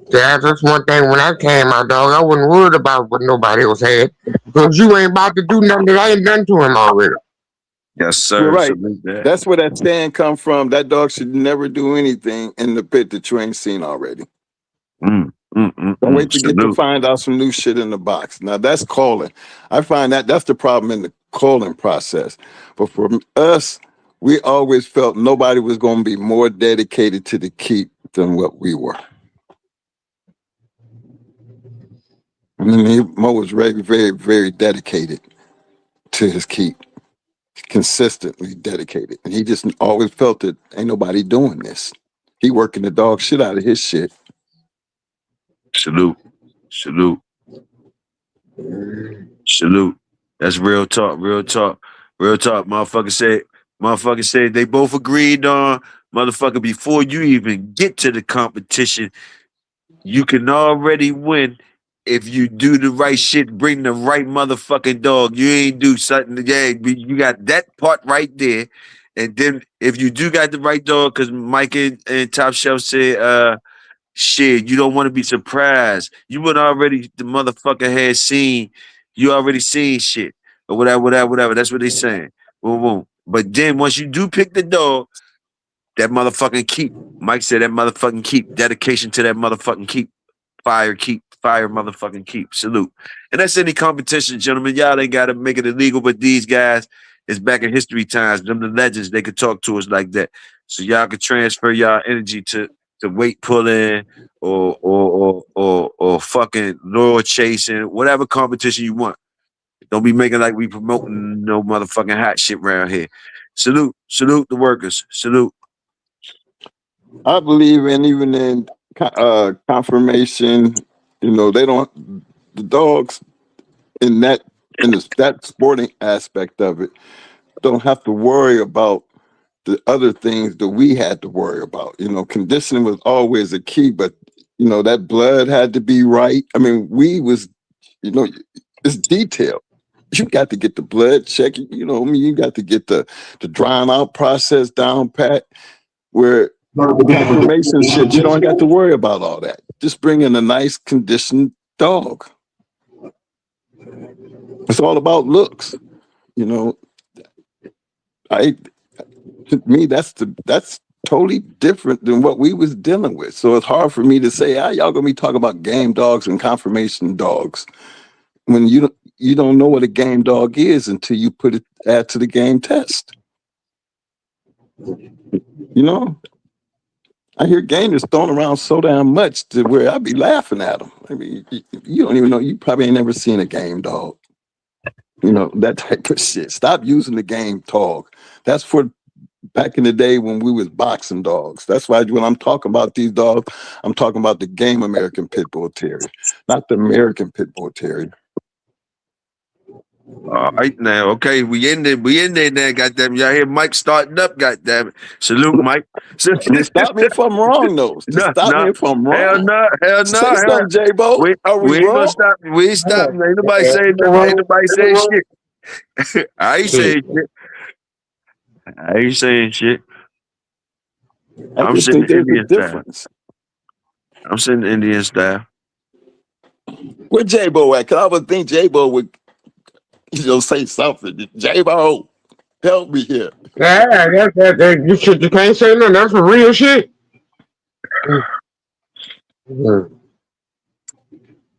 That's one thing. When I came out, dog, I wasn't worried about what nobody else had because you ain't about to do nothing that I ain't done to him already. Yes, You're sir. right. Salute that. That's where that stand come from. That dog should never do anything in the pit that you ain't seen already. Don't wait to get to Salute. find out some new shit in the box. Now that's calling. I find that's the problem in the calling process. But for us, we always felt nobody was going to be more dedicated to the keep than what we were. And then Mo was very, very, very dedicated to his keep, consistently dedicated. And he just always felt that ain't nobody doing this. He working the dog shit out of his shit. Salute. Salute. Salute. That's real talk. Real talk. Real talk. Motherfucker said they both agreed on motherfucker before you even get to the competition, you can already win if you do the right shit, bring the right motherfucking dog. You ain't do something. Yeah, you got that part right there. And then if you do got the right dog, because Mike and Top Shelf said shit, you don't want to be surprised. You would already the motherfucker had seen, you already seen shit. Or whatever. That's what they saying. Boom, boom. But then once you do pick the dog, that motherfucking keep. Mike said that motherfucking keep. Dedication to that motherfucking keep. Fire motherfucking keep. Salute. And that's any competition, gentlemen. Y'all ain't gotta make it illegal, but these guys is back in history times. Them the legends, they could talk to us like that. So y'all could transfer y'all energy to weight pulling or fucking lure chasing, whatever competition you want. Don't be making like we promoting no motherfucking hot shit around here. Salute the workers. Salute. I believe in even in confirmation. You know, they don't the dogs in that sporting aspect of it don't have to worry about the other things that we had to worry about. You know, conditioning was always a key, but you know that blood had to be right. I mean, you know, it's detailed. You got to get the blood check. You know, I mean, you got to get the drying out process down pat. Where confirmation shit, you don't got to worry about all that. Just bring in a nice conditioned dog. It's all about looks. You know, to me, that's totally different than what we was dealing with. So it's hard for me to say, y'all gonna be talking about game dogs and confirmation dogs when you don't know what a game dog is until you add to the game test. You know, I hear gamers thrown around so damn much to where I be laughing at them. I mean, you don't even know. You probably ain't never seen a game dog. You know, that type of shit. Stop using the game dog. That's for back in the day when we was boxing dogs. That's why when I'm talking about these dogs, I'm talking about the game American Pit Bull Terrier, not the American Pit Bull Terrier. All right now, okay, we in there now, goddamn. Y'all hear Mike starting up, goddamn it. Salute, Mike. Stop me if I'm wrong, though. Just stop me if I'm wrong. Hell no. Say something, J-Bo. Are we ain't wrong? gonna stop. We ain't stopping. Ain't nobody saying nothing. Ain't nobody saying shit. I ain't saying shit. I I'm just sitting think there's a Indian style. difference. I'm sitting Indian style. Where J-Bo at? Because I would think J-Bo would, say something. J-Bo, help me here. Yeah, you shit. You can't say nothing. That's some real shit.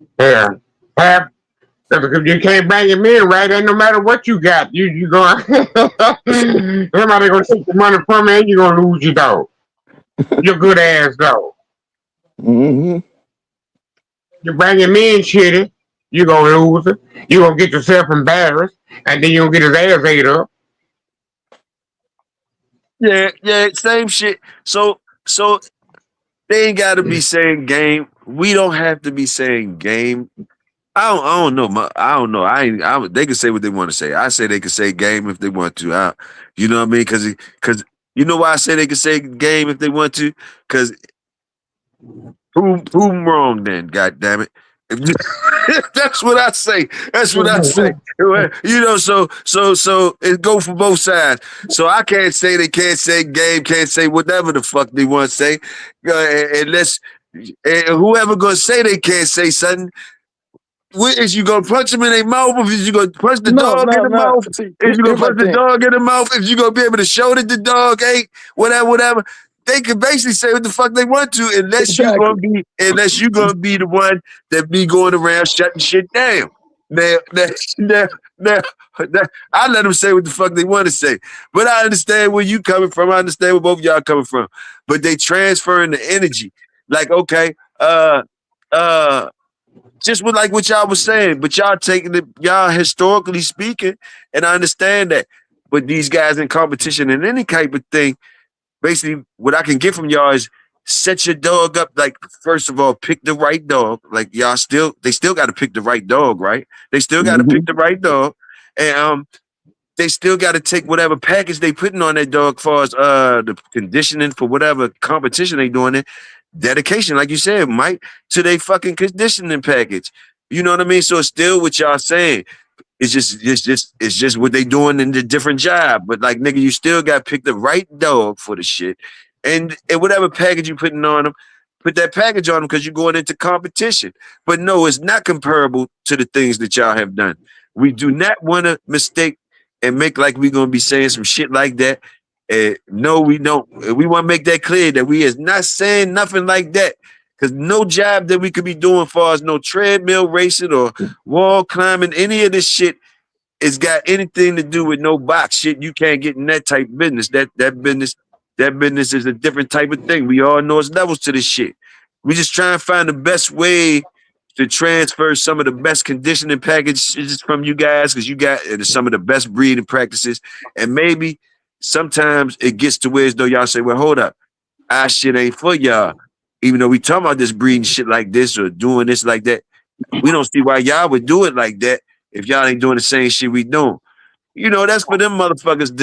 Yeah. Because you can't bang him in, right? And no matter what you got, you going somebody gonna take the money from you and you're gonna lose your dog. Your good ass dog. Mm-hmm. You bring him in shitty, you're gonna lose it. You're gonna get yourself embarrassed, and then you're gonna get his ass ate up. Yeah, same shit. So they ain't gotta be saying game. We don't have to be saying game. I don't know. I don't know. They can say what they want to say. I say they can say game if they want to. You know what I mean? Because you know why I say they can say game if they want to? Because prove them wrong then, God damn it. That's what I say. That's what I say. You know, so it go for both sides. So I can't say they can't say game, can't say whatever the fuck they want to say. Unless whoever gonna say they can't say something. Is you gonna punch them in their mouth? Or is you gonna punch the dog in the mouth? See, Is you gonna here's my punch the thing. dog in the mouth? If you gonna be able to show that the dog ate, whatever. They can basically say what the fuck they want to, unless you gonna be the one that be going around shutting shit down. Now, I let them say what the fuck they want to say. But I understand where you coming from. I understand where both of y'all coming from. But they transferring the energy. Like, okay, just with like what y'all was saying, but y'all taking it, y'all historically speaking, and I understand that. But these guys in competition in any type of thing, basically what I can get from y'all is set your dog up. Like, first of all, pick the right dog. Like they still got to pick the right dog, right? They still got to pick the right dog. And they still got to take whatever package they putting on that dog as far as the conditioning for whatever competition they doing it. Dedication, like you said, Mike, to their fucking conditioning package. You know what I mean? So it's still what y'all saying. It's just what they doing in the different job. But like, nigga, you still got to pick the right dog for the shit. And whatever package you putting on them, put that package on them because you're going into competition. But no, it's not comparable to the things that y'all have done. We do not want to mistake and make like we're gonna be saying some shit like that. No, we don't. We want to make that clear that we is not saying nothing like that. Because no job that we could be doing far as no treadmill racing or wall climbing, any of this shit it's got anything to do with no box shit. You can't get in that type of business. That business is a different type of thing. We all know it's levels to this shit. We just try and find the best way to transfer some of the best conditioning packages from you guys because you got some of the best breeding practices. And maybe sometimes it gets to where as though y'all say, well, hold up, our shit ain't for y'all. Even though we talking about this breeding shit like this or doing this like that, we don't see why y'all would do it like that if y'all ain't doing the same shit we doing. You know, that's for them motherfuckers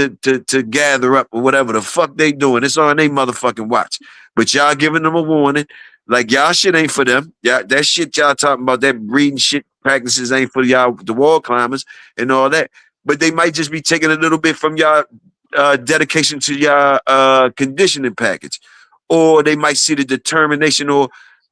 to gather up or whatever the fuck they doing. It's on their motherfucking watch. But y'all giving them a warning. Like, y'all shit ain't for them. Y'all, that shit y'all talking about, that breeding shit practices ain't for y'all, the wall climbers and all that. But they might just be taking a little bit from y'all dedication to y'all conditioning package. Or they might see the determination or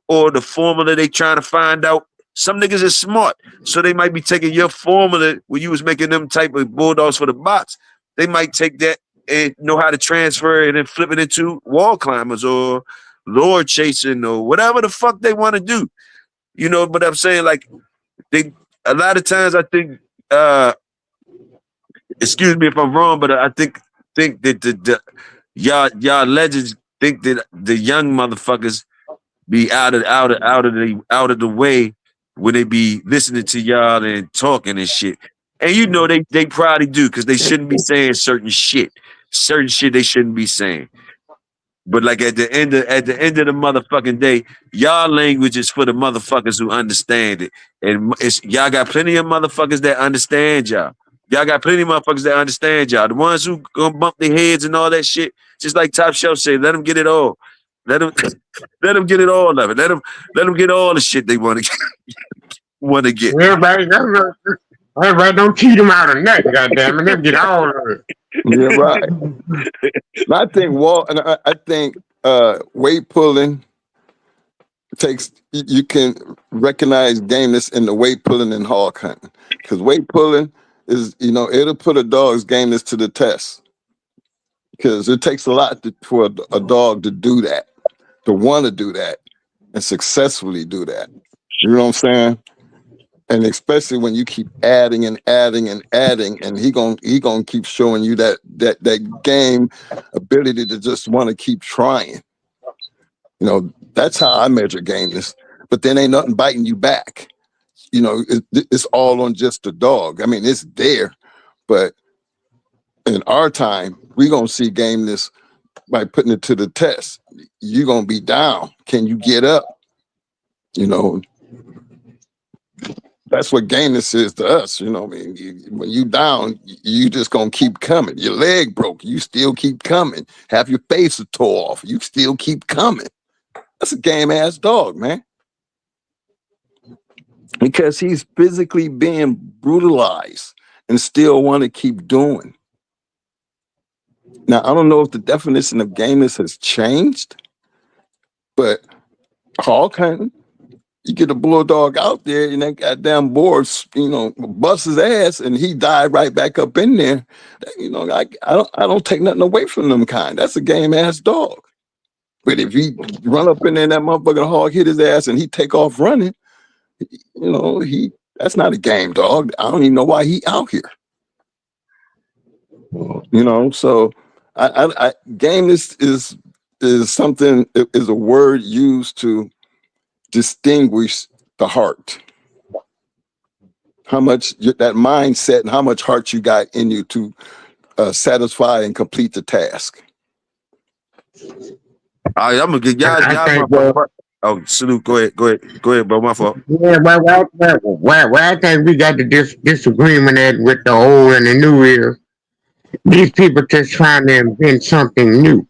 the formula they trying to find out. Some niggas is smart, so they might be taking your formula when you was making them type of bulldogs for the box. They might take that and know how to transfer it and flip it into wall climbers or lure chasing or whatever the fuck they want to do. You know, but I'm saying like they a lot of times I think excuse me if I'm wrong, but I think that the y'all legends think that the young motherfuckers be out of the way when they be listening to y'all and talking and shit. And you know they probably do because they shouldn't be saying certain shit. Certain shit they shouldn't be saying. But like at the end of the motherfucking day, y'all language is for the motherfuckers who understand it. And it's y'all got plenty of motherfuckers that understand y'all. Y'all got plenty of motherfuckers that understand y'all. The ones who gonna bump their heads and all that shit, just like Top Shelf said, let them get it all. Let them let them get it all of it. Let them get all the shit they want to get. Everybody don't cheat them out of nothing, goddamn it. Let them get all of it. Yeah, right. And I think I think weight pulling takes you can recognize gameness in the weight pulling and hog hunting because weight pulling is it'll put a dog's gameness to the test because it takes a lot for a dog to do that, to want to do that and successfully do that. You know what I'm saying? And especially when you keep adding and adding and adding, and he gonna keep showing you that game ability to just want to keep trying. That's how I measure gameness. But then ain't nothing biting you back. It's all on just the dog. I mean, it's there, but in our time, we gonna see gameness by putting it to the test. You gonna be down. Can you get up? That's what gameness is to us. When you down, you just gonna keep coming. Your leg broke, you still keep coming. Have your face tore off, you still keep coming. That's a game ass dog, man. Because he's physically being brutalized and still want to keep doing. Now, I don't know if the definition of gameness has changed, but hog hunting, you get a bulldog out there and that goddamn board, busts his ass and he died right back up in there. I don't take nothing away from them kind. That's a game ass dog. But if he run up in there and that motherfucking hog hit his ass and he take off running, that's not a game dog. I don't even know why he out here. So I gameness is something, is a word used to distinguish the heart. How much that mindset and how much heart you got in you to satisfy and complete the task. All right, I'm gonna get y'all. Oh, salute. Go ahead, bro. My fault. Yeah, where I think we got the disagreement at with the old and the new is these people just trying to invent something new.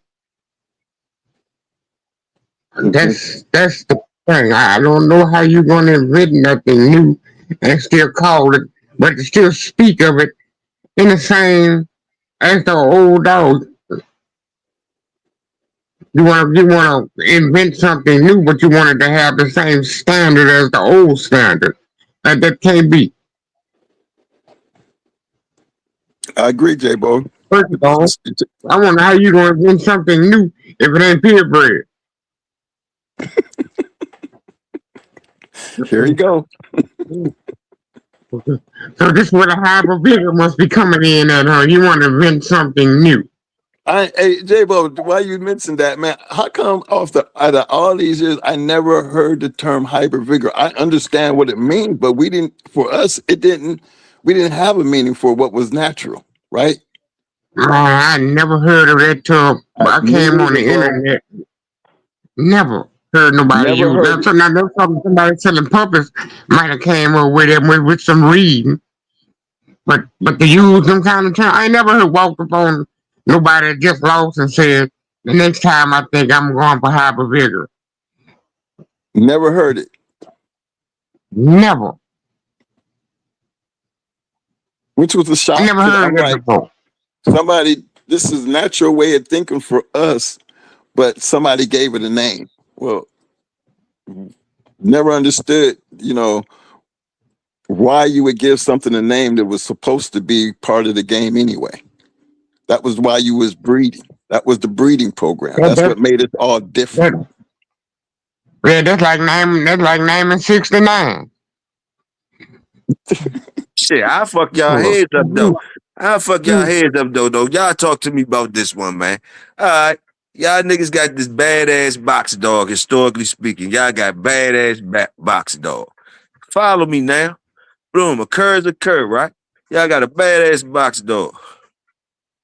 That's the thing. I don't know how you're gonna invent nothing new and still call it, but still speak of it in the same as the old dog. You want to invent something new, but you want it to have the same standard as the old standard. That can't be. I agree, J-Bo. First of all, I wonder how you gonna invent something new if it ain't purebred. Here you go. So this is where the hyper vigor must be coming in at, huh? You want to invent something new. Hey, J-Bo, why you mentioned that, man? How come out of all these years, I never heard the term hyper vigor? I understand what it means, but we didn't have a meaning for what was natural, right? I never heard of that term. I came on the internet. Never heard nobody Never use heard that. So now there's somebody selling puppets might have came up with it with some reading. But to use them kind of terms, I ain't never heard walked up on nobody that just lost and said, the next time I think I'm going for hyper vigor. Never heard it. Never. Which was a shock. I never heard I'm it before. Somebody, this is natural way of thinking for us, but somebody gave it a name. Well, never understood, why you would give something a name that was supposed to be part of the game anyway. That was why you was breeding. That was the breeding program. That's what made it all different. Yeah, that's like naming 69. Shit, I'll fuck y'all heads up though. Though. Y'all talk to me about this one, man. All right. Y'all niggas got this badass box dog, historically speaking. Y'all got badass box dog. Follow me now. Boom, occurs, right? Y'all got a badass box dog.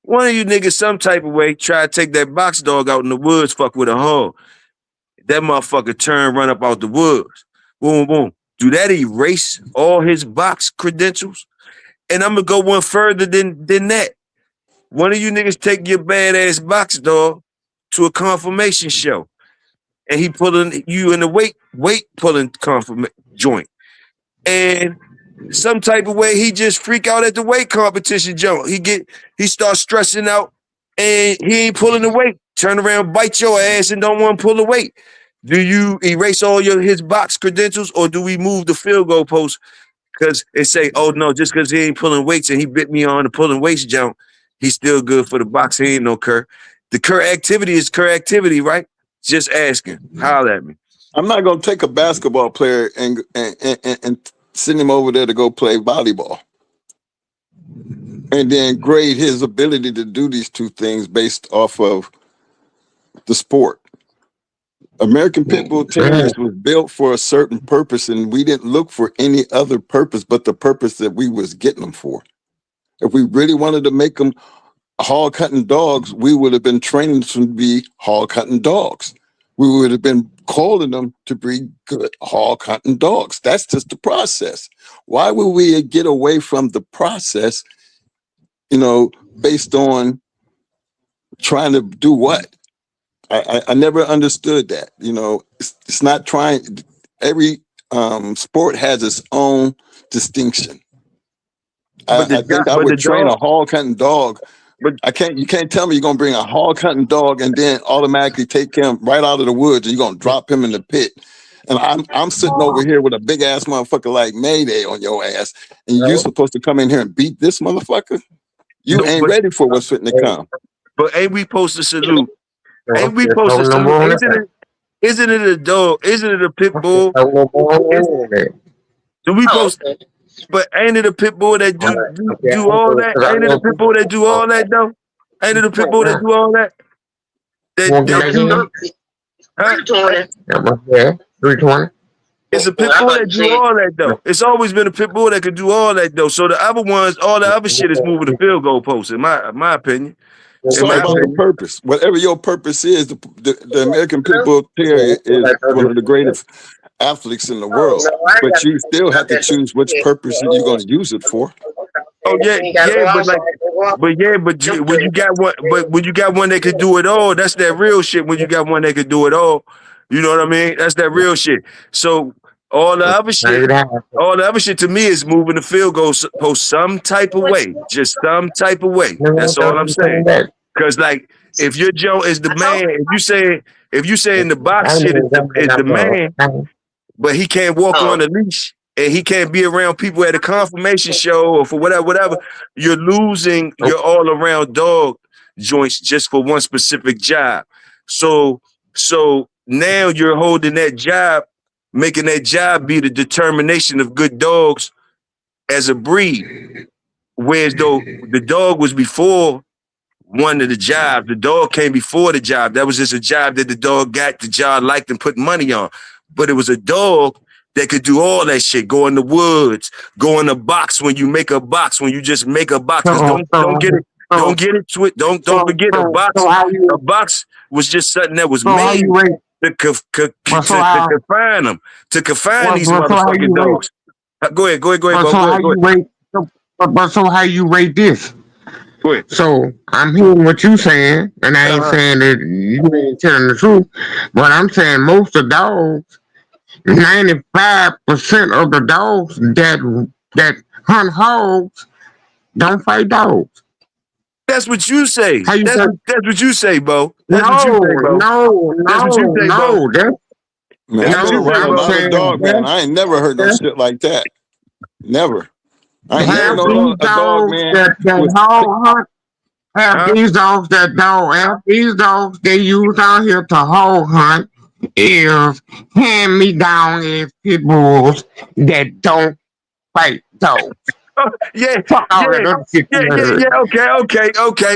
One of you niggas some type of way try to take that box dog out in the woods, fuck with a hog. That motherfucker run up out the woods. Boom, boom. Do that erase all his box credentials? And I'm gonna go one further than that. One of you niggas take your badass box dog to a confirmation show, and he pulling you in the weight pulling joint, and some type of way he just freak out at the weight competition joint. He starts stressing out, and he ain't pulling the weight. Turn around, bite your ass, and don't want to pull the weight. Do you erase all his box credentials, or do we move the field goal post? Because they say, oh no, just because he ain't pulling weights and he bit me on the pulling weights jump, he's still good for the box. He ain't no cur. The cur activity is cur activity, right? Just asking. Holler at me. I'm not gonna take a basketball player and send him over there to go play volleyball, and then grade his ability to do these two things based off of the sport. American Pit Bull Terriers was built for a certain purpose, and we didn't look for any other purpose but the purpose that we was getting them for. If we really wanted to make them hog hunting dogs, we would have been training them to be hog hunting dogs. We would have been calling them to breed good hog hunting dogs. That's just the process. Why would we get away from the process, based on trying to do what? I never understood that. It's not trying. Every sport has its own distinction. I think I would train a hog hunting dog, but you can't tell me you're gonna bring a hog hunting dog and then automatically take him right out of the woods and you're gonna drop him in the pit. And I'm sitting over here with a big ass motherfucker like Mayday on your ass, and you're supposed to come in here and beat this motherfucker. You ain't ready for what's fitting to come. But ain't we supposed to salute? Ain't we supposed to salute? Isn't it a dog? Isn't it a pit bull? Do we post? But ain't it a pit bull that do all that? Ain't it a pit bull that do all that though? Ain't it a pit bull that do all that? That do. 320. It's a pit bull that do all that though. It's always been a pit bull that could do all that though. So the other ones, all the other shit is moving the field goal post. In my opinion. It's all about the purpose. Whatever your purpose is, the American Pit Bull Terrier is one of the greatest athletes in the world. But you still have to choose which purpose you're going to use it for. Oh yeah, but when you got one that could do it all, that's that real shit. When you got one that could do it all, you know what I mean? That's that real shit. So all the other shit to me is moving the field goal post some type of way, just some type of way. That's all I'm saying. Cause like if your Joe is the man, if you saying the I box ain't shit even got is the man, that. but he can't walk on a leash and he can't be around people at a confirmation show or for whatever, you're losing your all around dog joints just for one specific job. So now you're holding that job, making that job be the determination of good dogs as a breed. Whereas though the dog was before one of the jobs. The dog came before the job. That was just a job that the dog got, the job liked and put money on. But it was a dog that could do all that shit. Go in the woods, go in a box when you make a box, when you just make a box. Cause don't get it, don't get it don't forget a box was just something that was made to confine them, to confine these motherfucking dogs. Go ahead, Bo. Go ahead. But so how you rate this? Go ahead. So I'm hearing what you saying, and I ain't saying that you ain't telling the truth, but I'm saying most of the dogs, 95% of the dogs that hunt hogs don't fight dogs. That's what you say. That's what you say, Bo. No. Man, I've been around a lot of dog, man. I ain't never heard no shit like that. Never. I ain't never known a dog, man. These dogs they use out here to hog hunt is hand-me-down pit bulls that don't fight dogs. Yeah.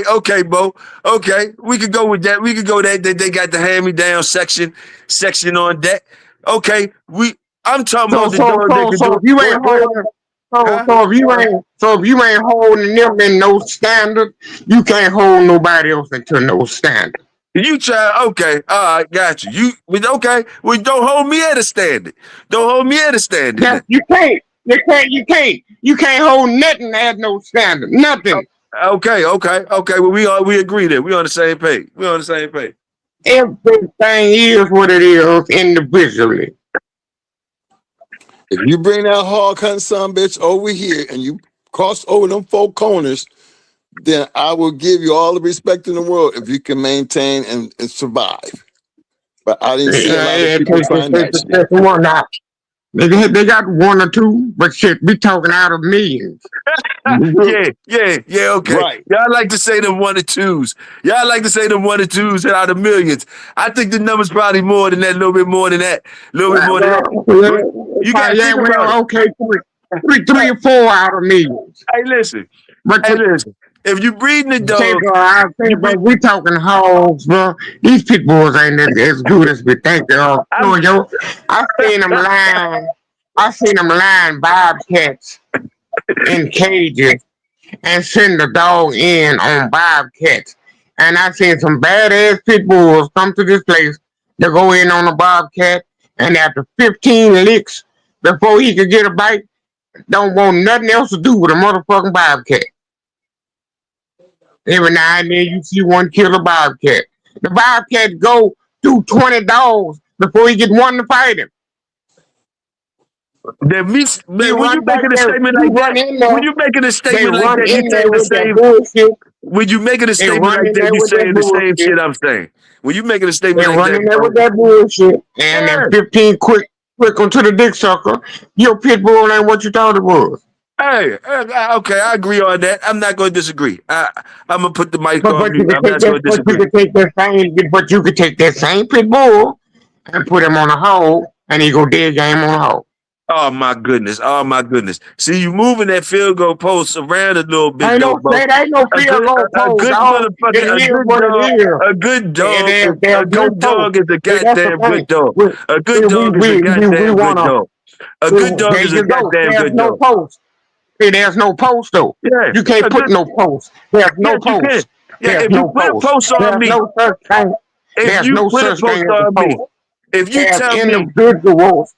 Okay, Bo. Okay, we could go with that. We could go that they got the hand-me-down section on deck. Okay, I'm talking about the dog that can do. So if you ain't holding them in no standard, you can't hold nobody else into no standard. You try, okay, all right, got you. Okay, well, don't hold me at a standard. Don't hold me at a standard. Yes, you can't. You can't hold nothing at no standard. Nothing. Okay. Well, we agree there. We on the same page. Everything is what it is individually. If you bring that hog hunting son bitch over here and you cross over them 4 corners, then I will give you all the respect in the world if you can maintain and survive. But I didn't see a lot of people trying that shit. They got 1 or 2, but shit, we talking out of millions. Yeah, okay. Right. Y'all like to say them 1 or 2s. Y'all like to say them 1 or 2s out of millions. I think the number's probably more than that, a little bit more than that. You got to think about okay, 3 or 4 out of millions. Hey, listen. If you breeding the dog, we talking hogs, bro. These pit bulls ain't as good as we think they are. Toyo, I seen them line bobcats in cages and send the dog in on bobcats. And I seen some badass pit bulls come to this place to go in on a bobcat, and after 15 licks before he could get a bite, don't want nothing else to do with a motherfucking bobcat. Every now and then you see one kill a bobcat. The bobcat go through 20 dogs before he get one to fight him. When you making a statement like that, you saying the same shit I'm saying. When you making a statement like that, there with that bullshit, and then 15 quick onto the dick sucker, your pit bull ain't what you thought it was. Hey, okay, I agree on that. I'm not going to disagree. I'm going to put the mic on mute. I'm not going to disagree. But you could take that same pit bull and put him on a hole, and he go dead game on a hole. Oh my goodness! See, you moving that field goal post around a little bit. Ain't no field goal post. A good dog is a goddamn good dog. A good dog is a goddamn good dog. A good dog is a goddamn good dog. There's no post though. Yeah, you can't put no post. There's no post. Yeah, if you put a post on me, there's no such thing as a post. If you tell me individuals.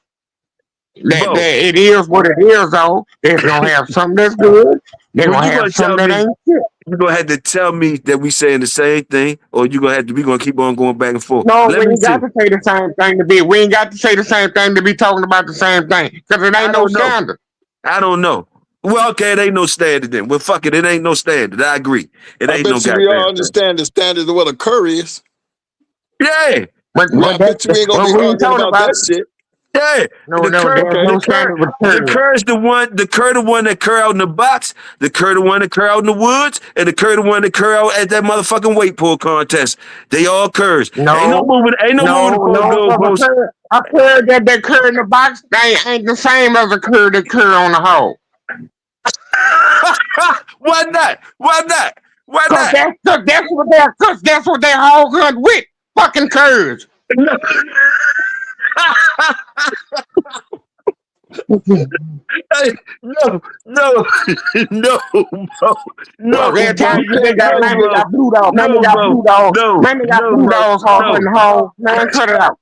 That it is what it is, though. They're gonna have something that's good. They're gonna have something that ain't good. You're gonna have to tell me that we saying the same thing, or we gonna keep on going back and forth. No, we ain't got to say the same thing to be. We ain't got to say the same thing to be talking about the same thing because it ain't no standard. I don't know. Well, okay, it ain't no standard then. Well, fuck it, it ain't no standard. I agree. It I ain't no bet you we all goddamn standard. understand the standard of what a curry is. Yeah, But I bet you we ain't gonna be we ain't arguing talking about that shit. yeah. no, The no, cur, there's Okay. no the cur, standard with the curry. cur's the one that cur out in the box, the cur the one that cur out in the woods, and the cur the one that cur out at that motherfucking weight pull contest. They all curs. Ain't no moving the goalpost. A curry that curry in the box ain't the same as a curry that curry on the hole. Why not? Why not? Why Cause not? that's what they hog hunt with. Fucking curries. No. Hey, no, no, no, bro. No, Every bro. time You you can't got blame man, me. they got blue dogs, man, No, they got bro. blue dogs, No, man, they got no, blue bro. dogs hog No. running holes. Man, cut it out.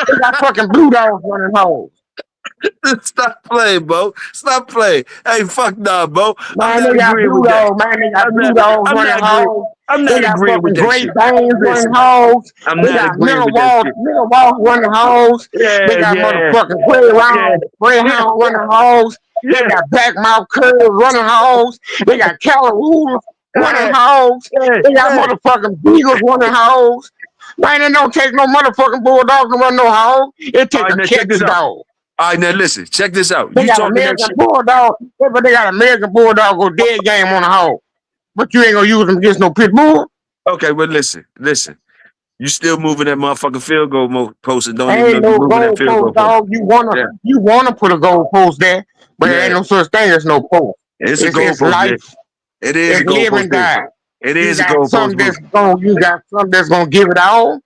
They got fucking blue dogs running holes. Stop playing, bro. Stop playing. Hey, fuck nah, bro. I'm Man, not they got agreeing blue with that. dogs, man, they got I'm blue not. dogs I'm running not agreeing. holes. I'm They not got agreeing with fucking that Great shit. Danes running Listen, holes. I'm They not got agreeing with that shit. middle walls running holes. They Yeah, got yeah, motherfucking yeah, greyhound running holes. They yeah, got blackmouth curves running holes. They got calaroos running yeah, holes. yeah, They got yeah. motherfucking beagles running holes. Man, it don't take no motherfucking bulldog to run no hole. It All take right, a now check this catch out. dog. All right, now listen. Check this out. They You got talking that American shit? bulldog, but they got American bulldog go dead game on the hole. But you ain't gonna use them against no pit bull. Okay, well, listen. You still moving that motherfucking field goal post and don't even know Ain't you no moving that field goal goalpost, post. dog. Yeah, You wanna put a goalpost there, but there ain't yeah. no such thing as no post. It's a It's goalpost there. life. It is a It's live goalpost and there. die. It You is a got goalpost some move. that's gonna give it all,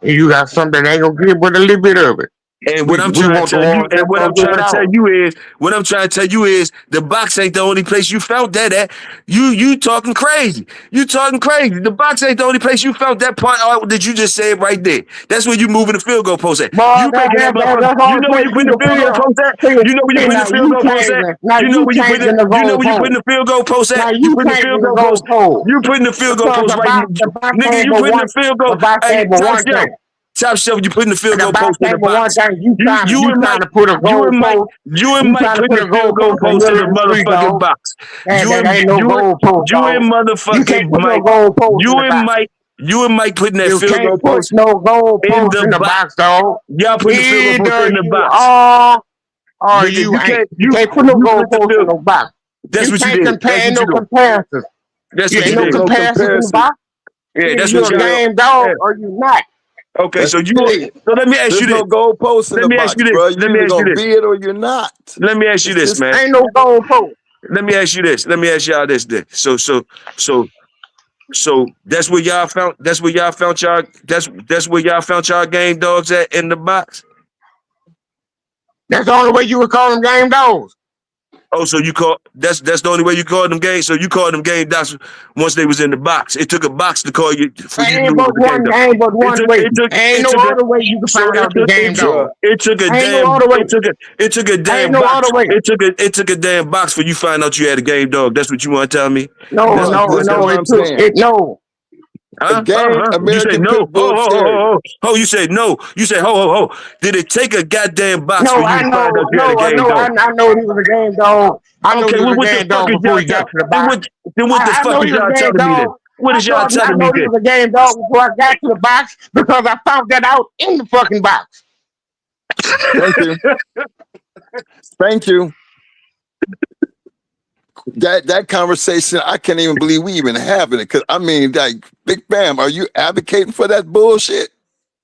and you got some that ain't gonna give but a little bit of it. And what We I'm we trying to want the tell you, ones and that's what gonna I'm give trying it to tell all. you is, what I'm trying to tell you is, the box ain't the only place you felt that at. You talking crazy. You talking crazy. The box ain't the only place you felt that part out that you just said right there. That's where you moving the field goal post at. Boy, You making that motherfucker. that's the You only know where place you you putting the can field goal feel. post at. See, You know where you see, putting the field goal post at. now You know you where you putting changing it. the You know where you goalpost. putting the field goal post Now at. You you putting the changing field the goal post. goalpost. You putting the field goal Because post right. the box Nigga, ain't you but putting the one. field The goal. box Hey, ain't but top one shelf. thing. Top shelf, you putting the field The goal box post in the ain't but one box. thing. You You and trying Mike, to put a goalpost. you and You Mike trying to putting put the a field goal goalpost in the post in middle the of the street, motherfucking dog. box. And that ain't no goalpost, You and dog. You motherfucking can't put no Mike, goalpost in the box. you and Mike putting that You field goal can't put post no in goalpost the in the box. box, dog. Y'all putting the field goal post Either in the you box. are or Nigga, you you ain't. can't, You can't put no you put the goalpost in field. no box. That's You what you can't did. compare. That's Ain't what no you do. comparisons. That's You what you ain't no Ain't did. no comparisons in the comparison. box. Yeah, Either that's you're what a y'all. game dog Yeah. or you not. Okay, That's so the thing. let me ask you There's this. no goalpost in Let the me ask box, you this. bro. Let You me either ask you gonna this. be it or you're not. Let me ask you It's this, just man. Ain't no goalpost. Let me ask you this. Let me ask y'all this. Then. So that's where y'all found. That's where y'all found y'all. That's where y'all found y'all game dogs at in the box. That's the only way you would call them game dogs. Oh, so you call that's the only way you called them game. So you called them game dogs once they was in the box. It took a box to call you for you to know it was a game dog. Ain't but It one took way. it took Ain't it no took a other way you can so find out the game dog. bruh. it took a Ain't no damn other way. it took a Ain't damn no box. other way. It took a damn box for you find out you had a game dog. That's what you want to tell me? That's what Bruh, you want to tell listen to me? what I'm saying. A Huh? game You said American no. Pit Bull Terrier. You said no. You said ho. Did it take a goddamn box for No, you I to find out know, you had a game dog? I know he was a game dog. I know Okay, he was well, a what the game fuck dog is before y'all he got telling? to the box. Then what the I fuck know is he was y'all a game telling me then? dog. What is y'all I telling me know he then? was a game dog before I got to the box because I found that out in the fucking box. Thank you. Thank you. That conversation, I can't even believe we even having it. Cause I mean, like, Big Bam, are you advocating for that bullshit?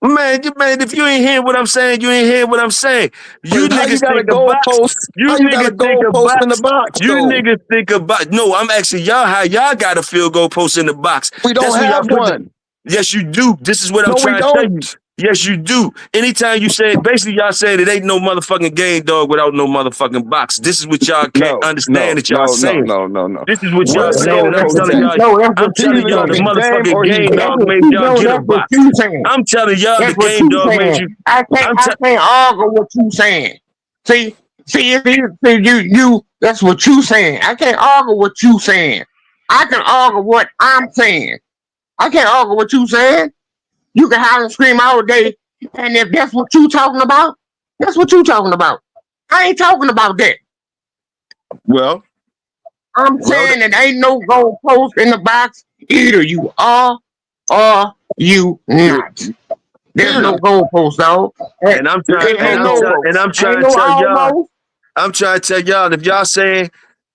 Man, if you ain't hear what I'm saying, you ain't hear what I'm saying. You But how you niggas got a think a box. goalpost? You How you got a niggas think a goalpost in the box. box You though? niggas think about. No, I'm asking y'all how y'all got a field goal post in the box. We don't That's where y'all have put the. one. Yes, you do. This is what I'm No, we trying to tell you. don't. Yes, you do. Anytime you say, basically, y'all saying it ain't no motherfucking game dog without no motherfucking box. This is what y'all can't No, understand no, that y'all no, no, saying. no, no, no. This is what Where y'all the saying, and I'm goalpost telling at? y'all, That's He's either gonna the be game motherfucking or he's game dog not. made y'all get a That's what box. you saying. I'm telling y'all the That's what game you dog made saying. you. I can't argue what you saying. See, you. That's what you saying. I can't argue what you saying. I can argue what I'm saying. I can't argue what you saying. You can holler and scream all day, and if that's what you talking about, that's what you talking about. I ain't talking about that. Well, I'm Well, saying that ain't no goalpost in the box. Either you are or you not. There's no Period. goalpost, dog. and I'm It trying, There's and ain't no I'm trying, no, and I'm goalposts. ain't trying to no tell y'all. almost. I'm trying to tell y'all if y'all saying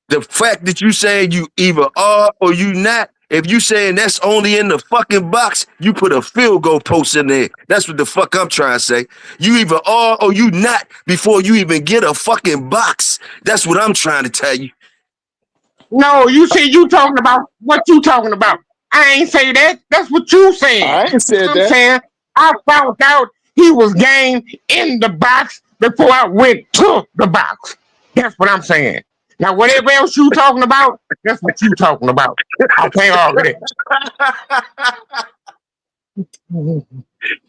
the fact that you saying you either are or you not. If you saying that's only in the fucking box, you put a field goal post in there. That's what the fuck I'm trying to say. You either are or you not before you even get a fucking box. That's what I'm trying to tell you. No, you see, you talking about what you talking about. I ain't say that. That's what you saying. I ain't said I'm that. saying I found out he was game in the box before I went to the box. That's what I'm saying. Now, whatever else you talking about, that's what you talking about. I can't argue that.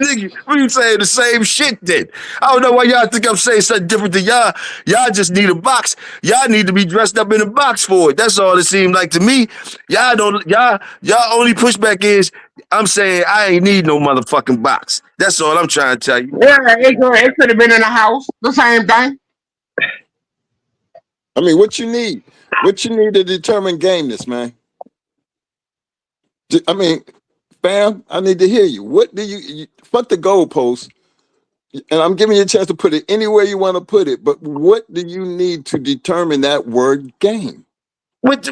Nigga, we saying the same shit then. I don't know why y'all think I'm saying something different than y'all. Y'all just need a box. Y'all need to be dressed up in a box for it. That's all it seemed like to me. Y'all don't y'all only pushback is I'm saying I ain't need no motherfucking box. That's all I'm trying to tell you. Yeah, it could have been in the house. The same thing. I mean, what you need? What you need to determine gameness, man? I mean, fam, I need to hear you. What do you fuck the goalpost? And I'm giving you a chance to put it anywhere you want to put it. But what do you need to determine that word game? What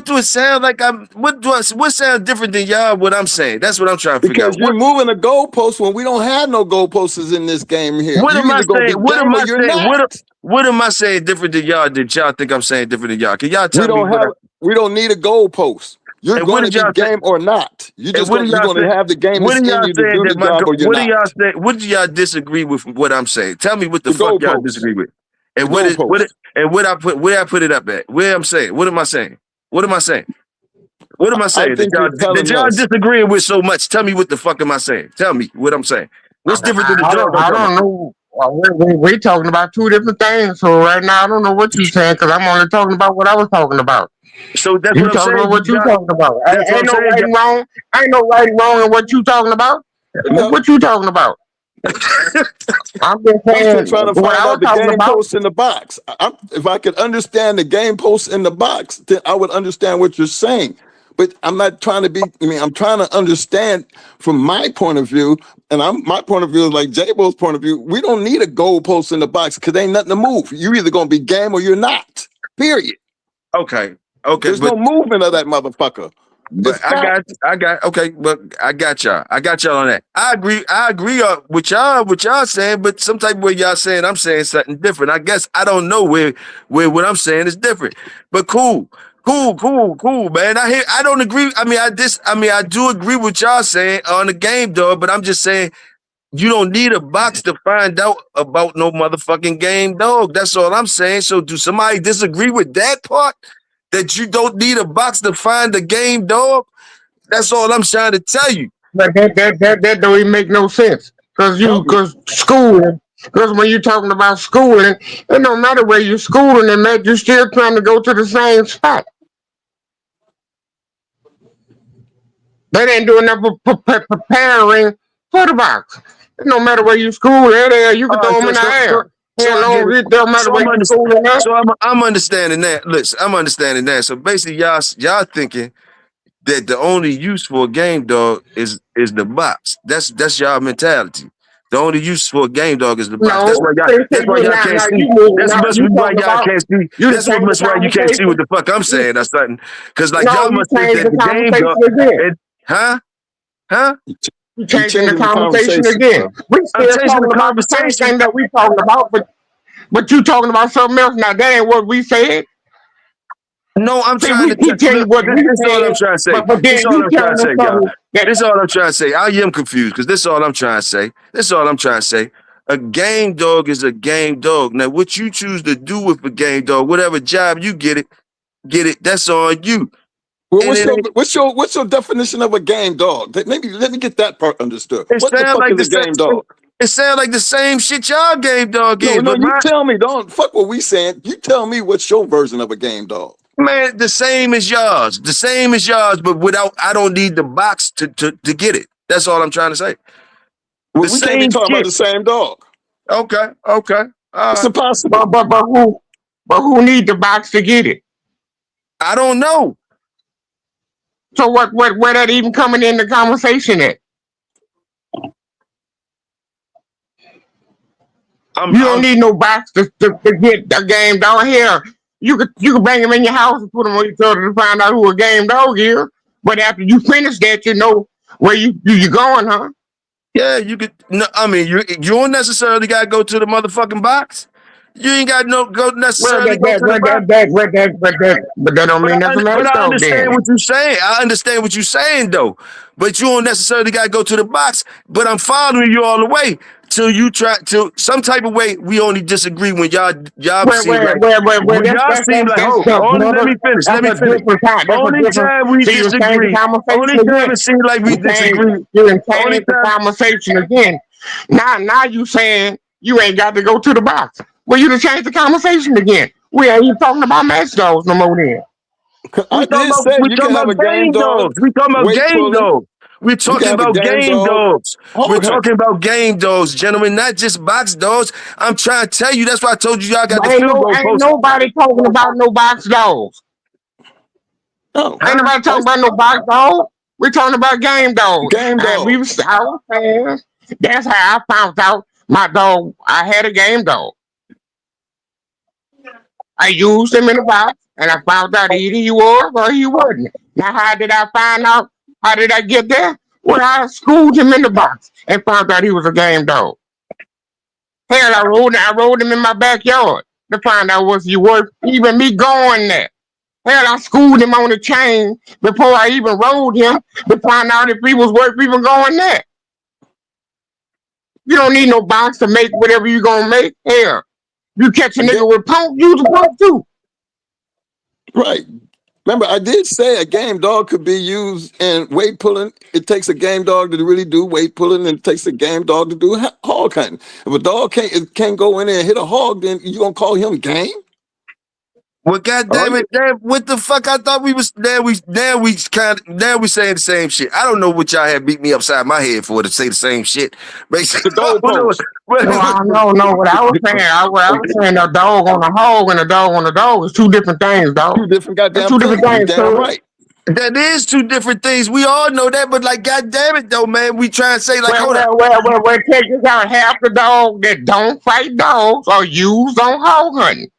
do it sound like? What sounds different than y'all? What I'm saying? That's what I'm trying to figure Because out. you're moving a goalpost when we don't have no goalposts in this game here. What You am I either gonna saying? be What am game or I you're saying? not. What am I saying different than y'all that y'all think I'm saying different than y'all? Can y'all We tell me don't what? have. We don't need a goalpost. You're And what going to did be y'all say? game or not. And what are You're y'all going to saying? have the What gameness are in y'all you to saying do that the job or you're what are y'all not. saying? What do y'all disagree with what I'm saying? Tell me what the The fuck y'all goalposts. disagree with. And The goalposts. where I put it up at? Where I'm saying? What am I saying? What am I saying? What am I I saying? think you're That telling y'all us. disagreeing with so much? Tell me what the fuck am I saying? Tell me what I'm saying. What's different than the I dog don't, I'm I talking don't about? know. We're talking about two different things. So right now, I don't know what you're saying because I'm only talking about what I was talking about. So that's You what I'm talking about saying. what you talking about. That's what I'm Ain't no saying. right and wrong. Ain't no right and wrong in what you talking about. No, What you talking about? I'm just I'm still saying trying to what find I was out the talking game about. posts in the box. If I could understand the game posts in the box, then I would understand what you're saying. But I'm not trying to be. I mean, I'm trying to understand from my point of view, and my point of view is like J-Bo's point of view. We don't need a goal post in the box because ain't nothing to move. You're either gonna be game or you're not. Period. Okay. Okay. There's no movement of that motherfucker. It's But fact. okay, but I got y'all. I got y'all on that. I agree with y'all saying, but some type of way y'all saying I'm saying something different. I guess I don't know where what I'm saying is different. But cool, man. I don't agree. I do agree with y'all saying on the game, dog, but I'm just saying you don't need a box to find out about no motherfucking game, dog. That's all I'm saying. So do somebody disagree with that part? That you don't need a box to find the game, dog? That's all I'm trying to tell you. But that don't even make no sense. Help me. Cause schooling. Because when you're talking about schooling, it don't matter where you're schooling and that you're still trying to go to the same spot. They ain't doing nothing but preparing for the box. It don't matter where you school, there you All can right, throw them in the air. so Hell I get no, it. it don't matter So where I'm you understanding. schooling at. So I'm understanding that. Listen, I'm understanding that. So basically, y'all thinking that the only use for a game dog is the box. That's y'all mentality. The only use for a game dog is the box. That's No, why y'all. see, That's why you y'all can't now see. you moving That's now. must You be why talking y'all about can't see. you to That's what change the must why you can't see what conversation. the fuck I'm You, saying or something. Cause like no, y'all you must think change that the the game dog. conversation again. It, huh? Huh? You You changing the changing the conversation conversation, again. bro. We I'm still changing the talking about the same conversation. thing that we talking about, but you talking about something else. Now that ain't what we said. No, I'm See, trying we to keep telling you look. what we This is all I'm said, trying to say. but This is then all you I'm trying telling to us say, y'all. something that This is all I'm trying to say. I am confused because this is all I'm trying to say. This is all I'm trying to say. A game dog is a game dog. Now, what you choose to do with a game dog, whatever job you get it. That's on you. Well, And it ain't. what's your definition of a game dog? Maybe let me get that part understood. It What the sound fuck like is the a game same. dog? It sound like the same shit y'all game dog No, is, no, but you my tell me. Don't fuck what we saying. You tell me what's your version of a game dog. man, the same as yours. The same as yours, but without. I don't need the box to get it. That's all I'm trying to say. Well, The we can't be same talking about shit. the same dog. Okay. Okay. All It's right. impossible. but who need the box to get it? I don't know. So where that even coming in the conversation at? You don't need no box to get a game dog here. You could bring them in your house and put them on each other to find out who a game dog is. But after you finish that, you know where you going, huh? Yeah, you could. No, I mean, you don't necessarily gotta go to the motherfucking box. You ain't got go necessarily go to the box. But that don't mean nothing else, But I though. understand Then what you're saying. I understand what you're saying, though. But you don't necessarily got to go to the box. But I'm following you all the way till you try to some type of way. We only disagree when y'all seem like when y'all seem like. Oh, only let me finish. Let me finish. Only time we disagree. Only time it seems like we disagree. You can change the conversation again. Now you saying you ain't got to go to the box. Well, you done change the conversation again. We ain't even talking about match dogs no more then. I did say you can have a game dog. We talking about game dogs. We're talking about game dogs. We're talking about game dogs, gentlemen, not just box dogs. I'm trying to tell you. That's why I told you y'all got the field goal post. Ain't nobody talking about no box dogs. Oh, ain't nobody talking about no box dogs. We're talking about game dogs. Game dogs. I was saying, that's how I found out my dog. I had a game dog. I used him in the box, and I found out either he was or he wasn't. Now, how did I find out? How did I get there? Well, I schooled him in the box and found out he was a game dog. Hell, I rode him in my backyard to find out was he worth even me going there. Hell, I schooled him on the chain before I even rode him to find out if he was worth even going there. You don't need no box to make whatever you gonna make. Hell, you catch a nigga with punk, use a punk too. Right. Remember, I did say a game dog could be used in weight pulling. It takes a game dog to really do weight pulling, and it takes a game dog to do hog hunting. If a dog can't go in there and hit a hog, then you gonna call him game? Well, goddamn it, what the fuck? I thought we was now we saying the same shit. I don't know what y'all had beat me upside my head for to say the same shit. Basically, No, I know what I was saying. I was saying a dog on a hog and a dog on a dog is two different things, dog. Two different goddamn two different things. Damn right. That is two different things. We all know that, but like, goddamn it, though, man, we try and say like, hold on. Well, check this out. Half the dogs that don't fight dogs are used on hog hunting.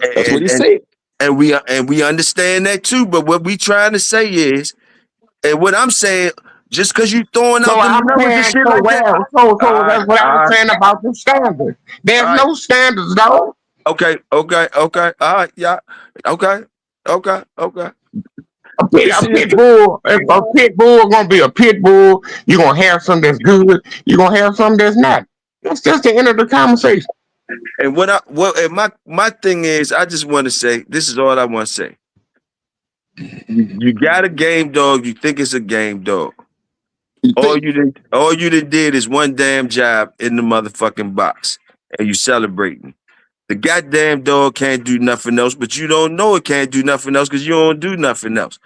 That's what he said. And we understand that too. But what we trying to say is, and what I'm saying, just because you throwing out the numbers and shit like that. So that's what I was saying about the standards. There's no standards, though. Okay. All right, yeah. Okay. A pit bull. If a pit bull gonna be a pit bull, you're gonna have some that's good. You're gonna have some that's not. That's just the end of the conversation. And my thing is, I just want to say, this is all I want to say. You got a game dog, you think it's a game dog. All you did is one damn job in the motherfucking box, and you celebrating. The goddamn dog can't do nothing else, but you don't know it can't do nothing else because you don't do nothing else.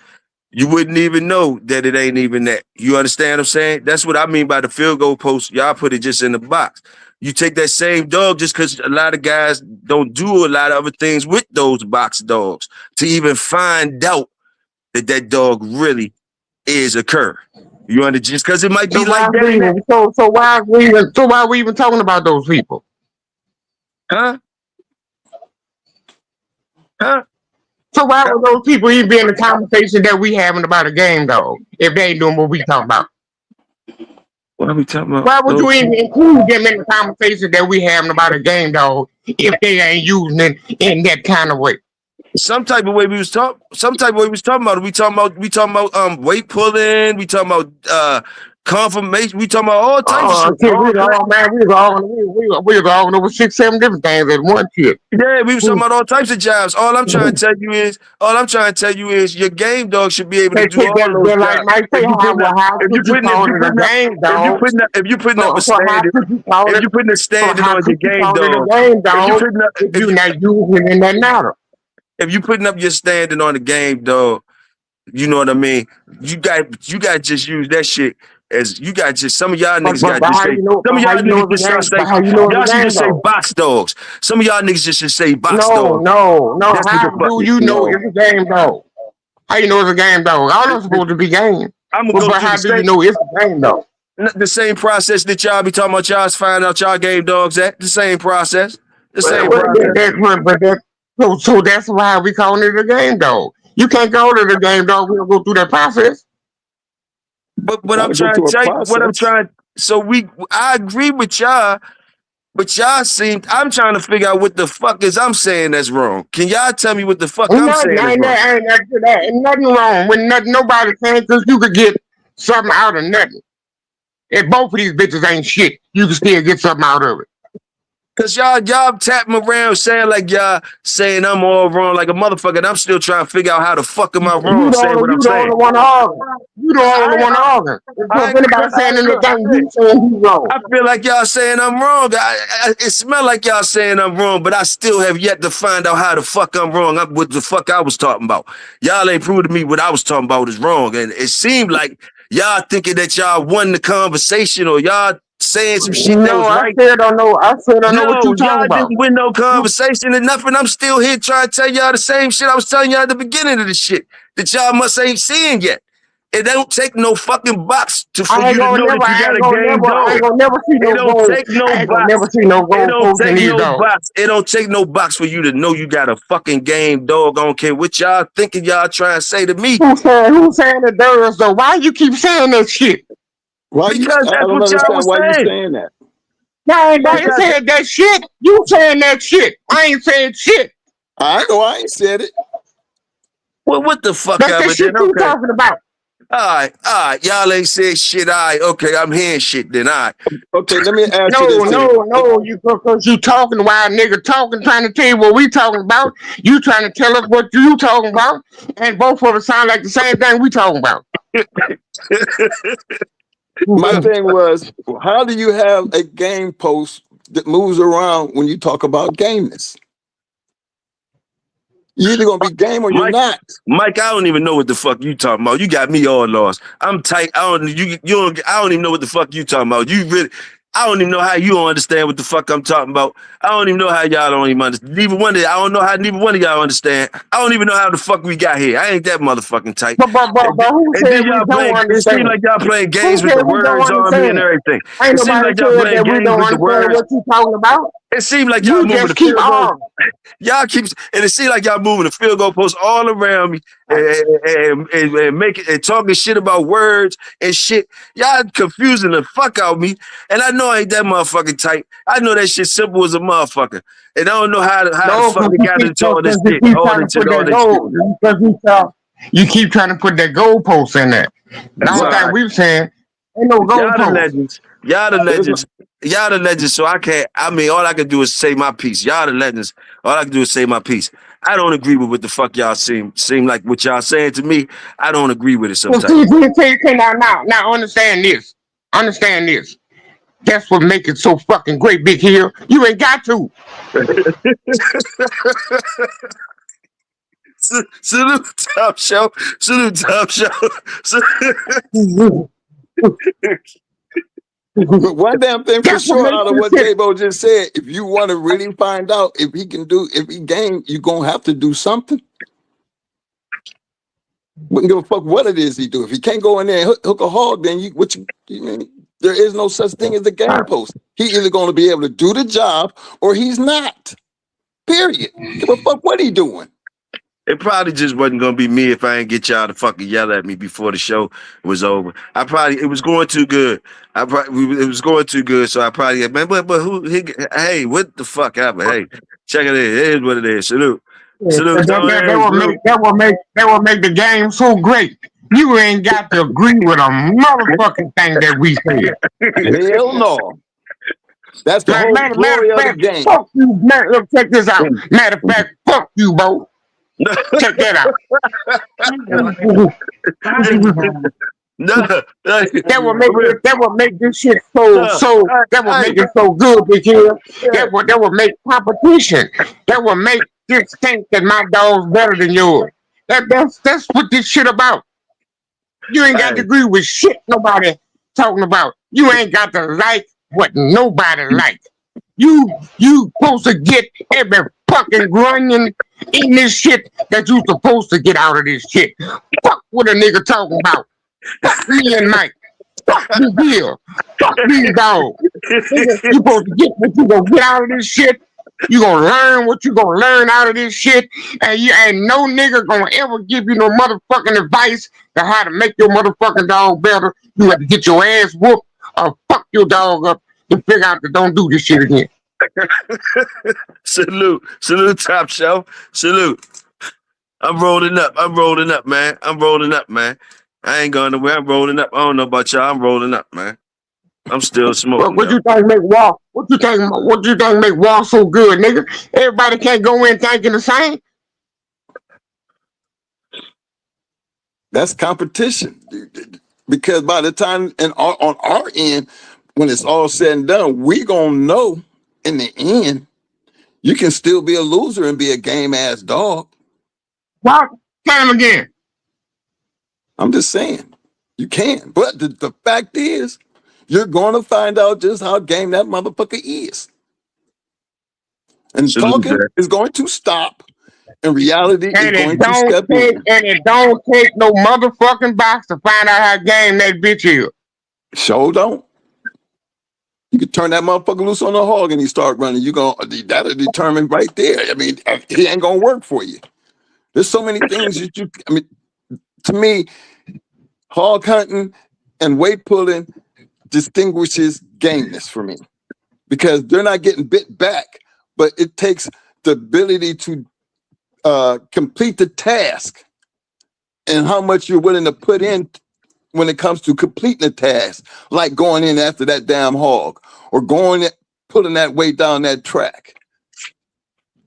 You wouldn't even know that it ain't even that. You understand what I'm saying? That's what I mean by the field goal post. Y'all put it just in the box. You take that same dog just because a lot of guys don't do a lot of other things with those box dogs to even find out that dog really is a cur. You understand? Just because it might be like that. So why are we even talking about those people? Huh? So why would those people even be in the conversation that we having about a game dog if they ain't doing what we talking about? What are we talking about? Why would you even include them in the conversation that we having about a game dog if they ain't using it in that kind of way? Some type of way we was talking about it. We talking about weight pulling. We talking about confirmation. We talking about all types of shit. We was all over 6-7 different things at one tip. Yeah, we was talking about all types of jobs. All I'm trying to tell you is your game dog should be able to do all those jobs. If you putting up a standard on your game dog, if you're not using it in that matter. If you putting up your standing on the game dog, you know what I mean? You got to just use that shit as you got just some of y'all But, niggas but, got but just how say you know? some But of how y'all you know niggas it's just a try to game? But say how you know y'all it's a should game just say though? box dogs. Some of y'all niggas just should say box No, dogs. no, no. That's what the How fuck. do you know No. it's a game though? How you know it's a game though? All them supposed to be game. I'm gonna But, go but through how the do you same know it's a game though? the same process that y'all be talking about. Y'all's find out y'all game dogs at the same process. The same Well, process. so that's why we calling it a game dog. You can't call it a game dog. We'll go through that process. But what I'm Gotta go trying through to a tell you, what I'm process. trying. So I agree with y'all, but y'all seem. I'm trying to figure out what the fuck is I'm saying that's wrong. Can y'all tell me what the fuck I'm Nothing, saying is wrong? ain't nothing wrong with nothing. Nobody saying because you could get something out of nothing. If both of these bitches ain't shit, you can still get something out of it. Cause y'all tapping around saying like y'all saying I'm all wrong like a motherfucker. And I'm still trying to figure out how the fuck am I wrong saying what I'm You the saying. only one arguing. You the only one arguing. If anybody saying anything, you saying you wrong. I feel like y'all saying I'm wrong. It smell like y'all saying I'm wrong, but I still have yet to find out how the fuck I'm wrong. What the fuck I was talking about. Y'all ain't proved to me what I was talking about is wrong. And it seemed like y'all thinking that y'all won the conversation or y'all saying some shit that No, was I right. still don't know. I still don't know what No, you talking y'all about. didn't win no conversation and nothing. I'm still here trying to tell y'all the same shit I was telling y'all at the beginning of the shit that y'all must ain't seeing yet. It don't take no fucking box for I you ain't to gonna know that never, you I got ain't a gonna game never, I dog. ain't gonna never see It no don't gold. take no I ain't gonna box. never see no It gold don't post in take these no dogs. box. It don't take no box for you to know you got a fucking game dog. I don't care what y'all thinking y'all trying to say to me. Who's saying it does though? Why you keep saying that shit? Why you? Because I that's don't what y'all understand was why you saying. saying that. I ain't Because saying that shit. You saying that shit. I ain't saying shit. I know I ain't said it. well, what the fuck That's the ever shit then? you Okay. talking about. All right. Y'all ain't said shit. All right. Okay, I'm hearing shit then. All right. Okay, let me ask you No, this here. no, you because you talking while nigga talking, trying to tell you what we talking about. You trying to tell us what you talking about, and both of us sound like the same thing we talking about. My thing was, how do you have a game post that moves around when you talk about gameness? You're either gonna be game or you're Mike, not. Mike, I don't even know what the fuck you talking about. You got me all lost. I'm tight. I don't even know what the fuck you talking about. I don't even know how you don't understand what the fuck I'm talking about. I don't even know how y'all don't even understand. I don't know how neither one of y'all understand. I don't even know how the fuck we got here. I ain't that motherfucking tight. But who And said then we y'all don't playing, it seems understand? like y'all playing Who games with said the we don't words on me and understand? everything. Ain't It seems nobody like y'all said playing that we games don't with the understand words. what you talking about. It seems like y'all You moving just the keep field goal. arguing. Y'all keep, and it seems like y'all moving the field goal posts all around me and making and talking shit about words and shit. Y'all confusing the fuck out of me. And I know I ain't that motherfucking tight. I know that shit simple as a motherfucker. And I don't know how the No, fuck they got into all this you shit, keep all trying to into put all that this shit. goal. You keep trying to put that goalpost in there. The It's whole all thing right. we've saying ain't no Y'all the goalpost. legends. Y'all the There's no, legends. Y'all the legends. So I mean, all I can do is say my piece. Y'all the legends. All I can do is say my piece. I don't agree with what the fuck y'all seem like what y'all saying to me. I don't agree with it Well, sometimes. now understand this. Understand this. That's what make it so fucking great, Big Hill. You ain't got to. Salute Top Show. Salute Top Show. but one damn thing for That's what sure makes out of this what shit. J-Bo just said, if you want to really find out if he game, you're gonna have to do something. Wouldn't give a fuck what it is he do. If he can't go in there and hook a hog, then you mean there is no such thing as the game post. He either gonna be able to do the job or he's not. Period. Give a fuck what he doing. It probably just wasn't gonna be me if I ain't get y'all to fucking yell at me before the show was over. It was going too good. It was going too good, so I probably man, but hey, what the fuck happened? Hey, check it in. It is what it is. Salute to all that. That will make the game so great. You ain't got to agree with a motherfucking thing that we said. Hell no. That's the whole Matter of glory of the fact, game. fuck you. Look, check this out. Matter of fact, fuck you, Bo. Check that out. No, That will make this shit no, that will hey, make it so good, Big Hill. yeah, That will make competition. That will make this think that my dog's better than yours. That's what this shit about. You ain't got to hey, agree with shit nobody talking about you ain't got to like what nobody like. You supposed to get every fucking grunion in this shit that you supposed to get out of this shit. Fuck what a nigga talking about. Fuck me and Mike. Fuck this deal. Fuck these dogs. Nigga, you supposed to get what you gonna get out of this shit. You gonna learn what you gonna learn out of this shit, and you ain't no nigga gonna ever give you no motherfucking advice to how to make your motherfucking dog better. You have to get your ass whooped or fuck your dog up to figure out that don't do this shit again. Salute, top shelf. Salute. I'm rolling up, man. I ain't going nowhere. I'm rolling up. I don't know about y'all. I'm rolling up, man. I'm still smoking. What you think make Wall? What you think make Wall so good, nigga? Everybody can't go in thinking the same. That's competition. Because by the time on our end, when it's all said and done, we gonna know in the end, you can still be a loser and be a game ass dog. What? Time again. I'm just saying, you can. But the fact is, you're going to find out just how game that motherfucker is. And talking is going to stop. And reality is going to step in. And it don't take no motherfucking box to find out how game that bitch is. Sure don't. You can turn that motherfucker loose on the hog and he start running. That'll determine right there. I mean, he ain't gonna work for you. There's so many things that to me, hog hunting and weight pulling distinguishes gameness for me, because they're not getting bit back, but it takes the ability to complete the task and how much you're willing to put in when it comes to completing the task, like going in after that damn hog or pulling that weight down that track.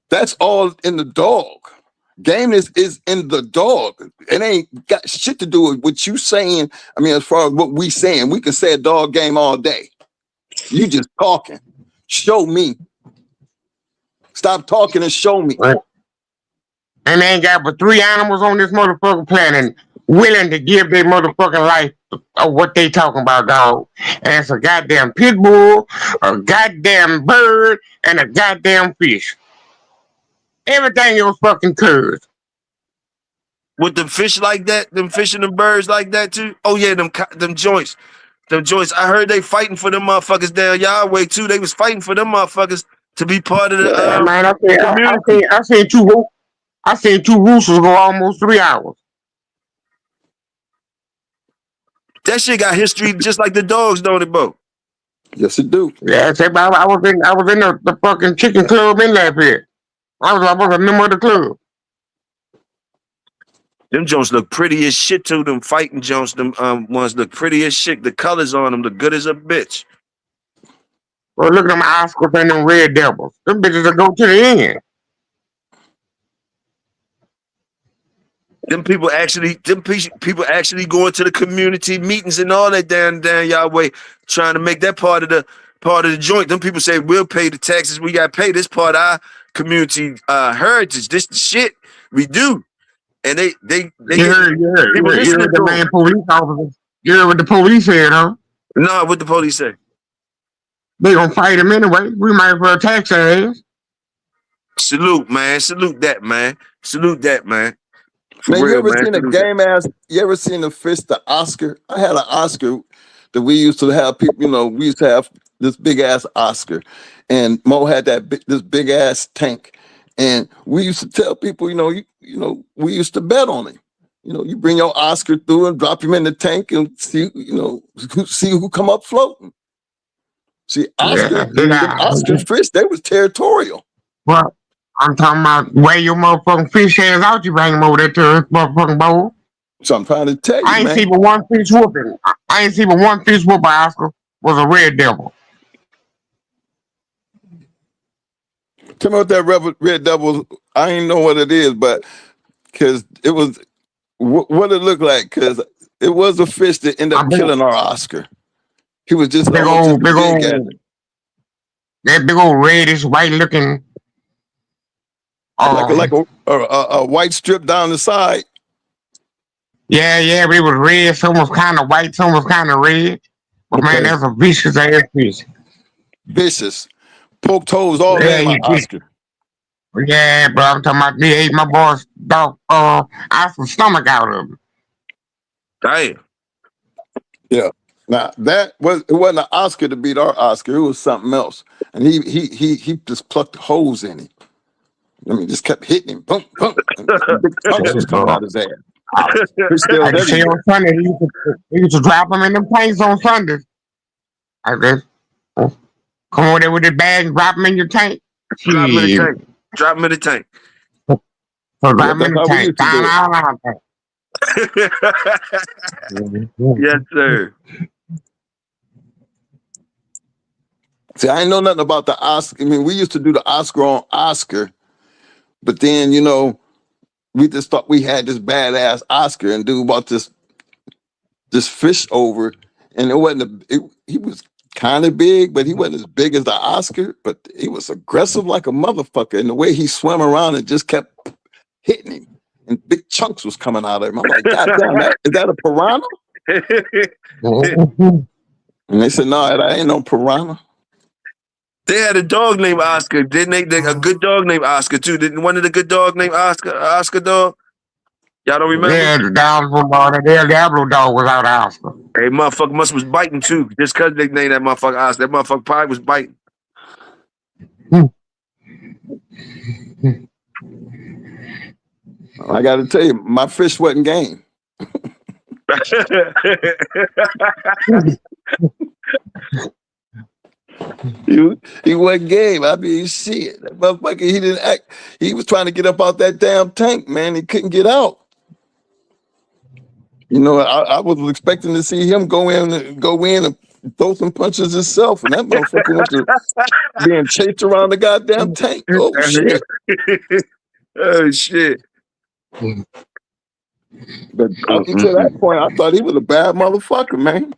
That's all in the dog. Gameness is in the dog. It ain't got shit to do with what you saying. I mean, as far as what we saying, we can say a dog game all day. You just talking. Show me. Stop talking and show me. Right. And they ain't got but 3 animals on this motherfucking planet willing to give their motherfucking life of what they talking about, dog. And it's a goddamn pit bull, a goddamn bird, and a goddamn fish. Everything else fucking curves. With them fish like that, them fish and them birds like that too. Oh yeah, them joints. Them joints. I heard they fighting for them motherfuckers down Yahweh too. They was fighting for them motherfuckers to be part of the man, community. I seen two roosters go almost 3 hours. That shit got history just like the dogs, don't it, Bo? Yes, it do. Yeah, I was in the fucking chicken club in Lafayette. I was a member of the club. Them Jones look pretty as shit too. Them fighting Jones, them ones look pretty as shit. The colors on them look good as a bitch. Well, look at them Oscars and them Red Devils. Them bitches will go to the end. Them people actually going to the community meetings and all that down Yahweh, trying to make that part of the joint. Them people say we'll pay the taxes. We got to pay this part of our community heritage. This the shit we do. And they you heard the man police officer. You heard what the police said, huh? No, what the police say? They gonna fight him anyway. We might as well tax their ass. Salute, man. Salute that, man. For Man, real, you ever man. seen a game ass? You ever seen a fish, the Oscar? I had an Oscar that we used to have people. We used to have this big ass Oscar, and Mo had this big ass tank. And we used to tell people, we used to bet on him. You bring your Oscar through and drop him in the tank and see who come up floating. See, Oscar fish, they was territorial. Well, I'm talking about weigh your motherfucking fish hands out, you bring them over there to this motherfucking bowl. So I'm trying to tell you, I ain't seen but one fish whooping. Oscar was a Red Devil. Tell me what that Red Devil, I ain't know what it is, but because it was, what it looked like, because it was a fish that ended up killing our Oscar. He was just that big old reddish white looking. Like a white strip down the side. Yeah, but it was red. Some was kind of white, some was kind of red. But man, Okay, that's a vicious ass fish. vicious. Poke toes all Yeah, in my Oscar. yeah, bro. I'm talking about they ate my boy's dog. I some stomach out of him. Damn. Yeah. Now it wasn't an Oscar to beat our Oscar. It was something else, and he just plucked holes in him. I mean, just kept hitting him, boom, boom, and big chunks was coming out his ass. Fish I scales just say everywhere. on Sunday he used to drop them in them tanks on Sundays. I guess come over there with the bag and drop them in your tank. Drop him in the Shit, tank. Drop him in the tank. so Yeah, drop them in that's the how we tank. used to do it. Yes, sir. See, I ain't know nothing about the Oscar. I mean, we used to do the Oscar on Oscar, but then we just thought we had this badass Oscar and dude bought this fish over, and it wasn't he was kind of big, but he wasn't as big as the Oscar, but he was aggressive like a motherfucker. And the way he swam around and just kept hitting him, and big chunks was coming out of him. I'm like, God damn, is that a piranha? And they said, no, that ain't no piranha. They had a dog named Oscar, didn't they? A good dog named Oscar too. Didn't one of the good dog named Oscar dog? Y'all don't remember? Yeah, the down from the El Diablo dog was out of Oscar. Hey, motherfucker was biting too. Just cause they named that motherfucker Oscar, that motherfucker probably was biting. I got to tell you, my fish wasn't game. He wasn't game. I mean, shit. That motherfucker, he didn't act. He was trying to get up out that damn tank, man. He couldn't get out. I was expecting to see him go in and throw some punches himself, and that motherfucker went to being chased around the goddamn tank. Oh shit! Oh shit! But up until that point, I thought he was a bad motherfucker, man.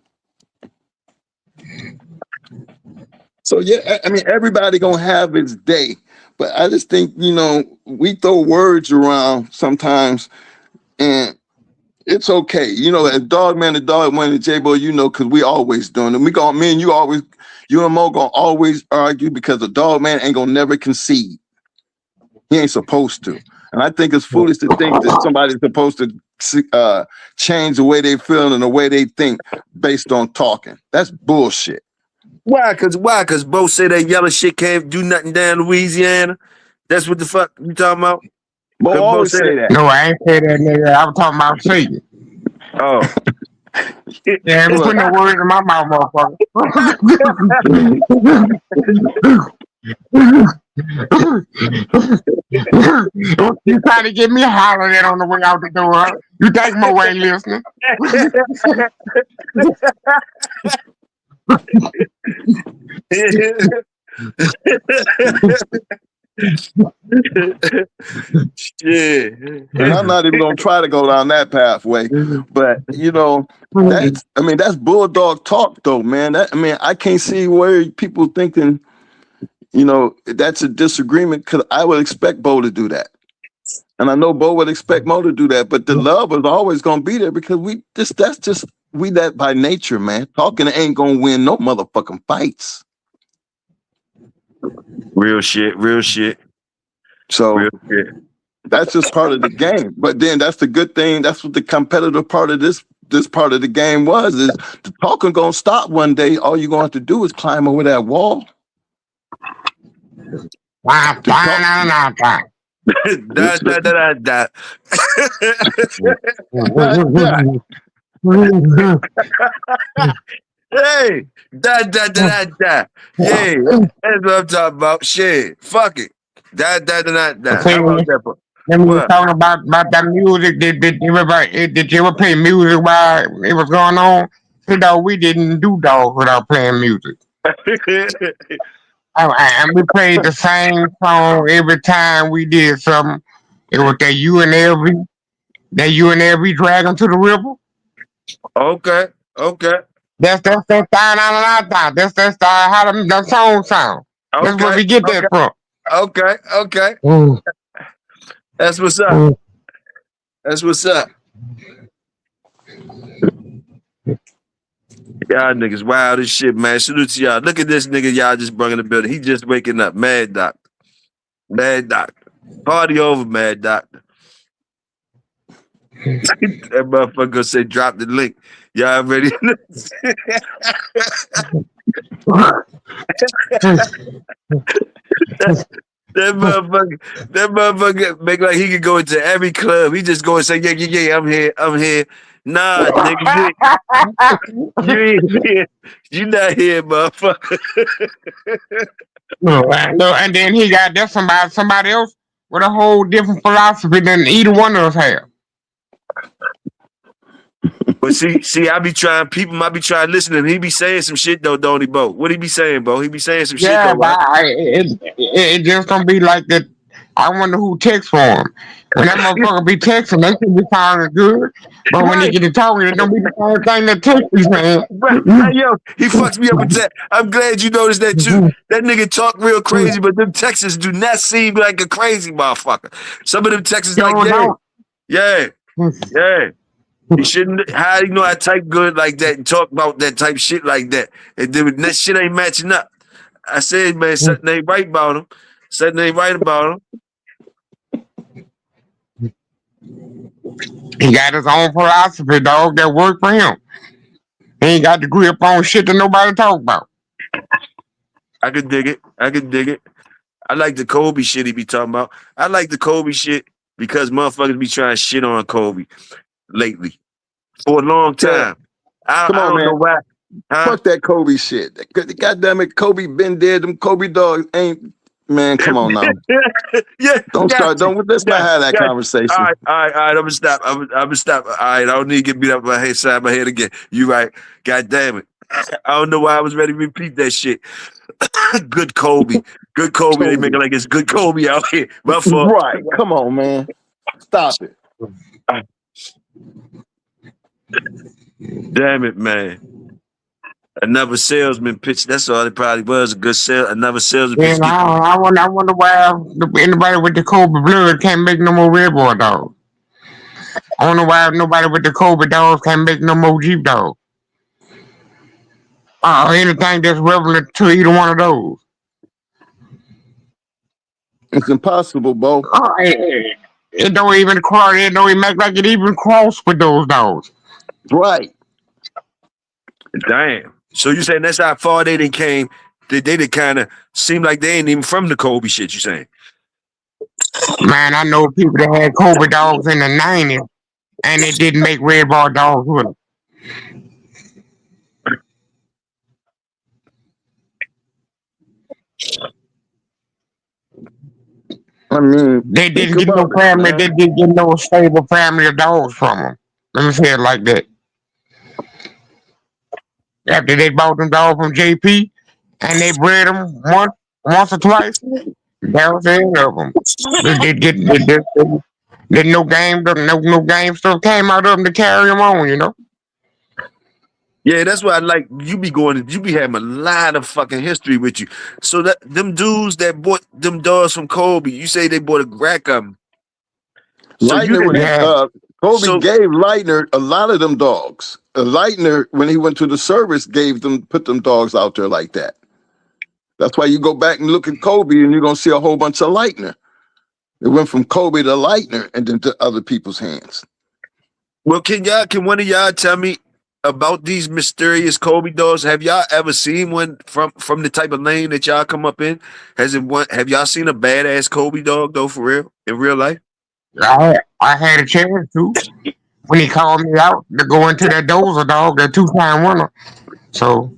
So yeah, I mean, everybody gonna have his day, but I just think we throw words around sometimes, and it's okay. As dog man and dog man and J-Boy, because we always doing it. Me and you and Mo gonna always argue because the dog man ain't gonna never concede. He ain't supposed to. And I think it's foolish to think that somebody's supposed to change the way they feel and the way they think based on talking. That's bullshit. Why? Cause both say that yellow shit can't do nothing down Louisiana. That's what the fuck you talking about? Mo always say that. No, I ain't say that, nigga. I was talking about Satan. Oh. Yeah, I'm putting no words in my mouth, motherfucker. You trying to get me hollering at on the way out the door? You think Mo ain't listening? Shit. And I'm not even gonna try to go down that pathway. But that's bulldog talk though, man. I can't see where people thinking, that's a disagreement, because I would expect Bo to do that. And I know Bo would expect Mo to do that, but the love is always gonna be there because we that by nature, man. Talking ain't gonna win no motherfucking fights. Real shit. So Real shit. that's just part of the game. But then that's the good thing. That's what the competitive part of this part of the game is the talking gonna stop one day. All you're gonna have to do is climb over that wall. Da. Hey, da. Yeah, that's what I'm talking about. Shit, fuck it. Da. How about that? Then we were talking about that music. Did you ever play music while it was going on? So, dog, we didn't do dogs without playing music. And we played the same song every time we did something. It was that UNLV drag them to the river. Okay. That's that. That's how the song sound. That's where we get that from. Okay. That's what's up. Y'all niggas wild as shit, man. Salute to y'all. Look at this nigga y'all just brought in the building. He just waking up. Mad Doctor. Mad Doctor. Party over, Mad Doctor. That motherfucker say drop the link. Y'all ready? That motherfucker make like he could go into every club. He just go and say, yeah, I'm here. Nah, nigga, you ain't here. You not here, motherfucker. No, and then he got there somebody else with a whole different philosophy than either one of us have. But see, I be trying to listen to him. He be saying some shit though, don't he, Bo? What he be saying, Bo? He be saying some shit Yeah, though, but right? it just don't be like that. I wonder who texts for him. When that motherfucker be texting, they should be sounding good. But when he Right. get to talking, it don't be the same thing that text be saying. Right. Hey, yo, he fucks me up with that. I'm glad you noticed that too. That nigga talk real crazy, but them Texans do not seem like a crazy motherfucker. Some of them Texans like, yeah. He shouldn't. How you know I type good like that and talk about that type shit like that? And then that shit ain't matching up. I said, man, something ain't right about him. Something ain't right about him. He got his own philosophy, dog, that work for him. He ain't got the grip on shit that nobody talk about. I could dig it. I like the Kobe shit he be talking about. I like the Kobe shit because motherfuckers be trying shit on Kobe lately for a long time. Come I on, don't know man. why. Huh? Fuck that Kobe shit. Goddamn it, Kobe been dead. Them Kobe dogs ain't. Man, come on now. Yeah, Don't start. Let's not have that conversation. All right. I'm gonna stop. I'm gonna stop. All right, I don't need to get beat up my head, side my head again. You right. God damn it. I don't know why I was ready to repeat that shit. Good Kobe. They make it like it's good Kobe out here. My fault. Right. Come on, man. Stop it. Damn it, man. Another salesman pitch. That's all it probably was. A good sale. Another salesman pitch. I wonder why anybody with the Kobe blood can't make no more Red Bull dogs. I wonder why nobody with the Kobe dogs can't make no more Jeep dogs. Anything that's relevant to either one of those. It's impossible, Bo. It don't even cross. It don't even make like it even cross with those dogs. Right. Damn. So you saying that's how far they done came? They done kind of seem like they ain't even from the Kobe shit. You saying? Man, I know people that had Kobe dogs in the 90s, and they didn't make Red Ball dogs with them. I mean, they didn't get no family. They didn't get no stable family of dogs from them. Let me say it like that. After they bought them dogs from JP, and they bred them once or twice, that was the end of them. There's no game stuff came out of them to carry them on, you know. Yeah, that's why I like you be having a lot of fucking history with you. So that them dudes that bought them dogs from Kobe, you say they bought a rack of them. So Kobe gave Leitner a lot of them dogs. Leitner, when he went to the service, put them dogs out there like that. That's why you go back and look at Kobe and you're gonna see a whole bunch of Leitner. It went from Kobe to Leitner and then to other people's hands. Well, can one of y'all tell me about these mysterious Kobe dogs? Have y'all ever seen one from the type of lane that y'all come up in? Have y'all seen a badass Kobe dog though, for real, in real life? I had a chance to when he called me out to go into that Dozer dog, that 2-time winner. So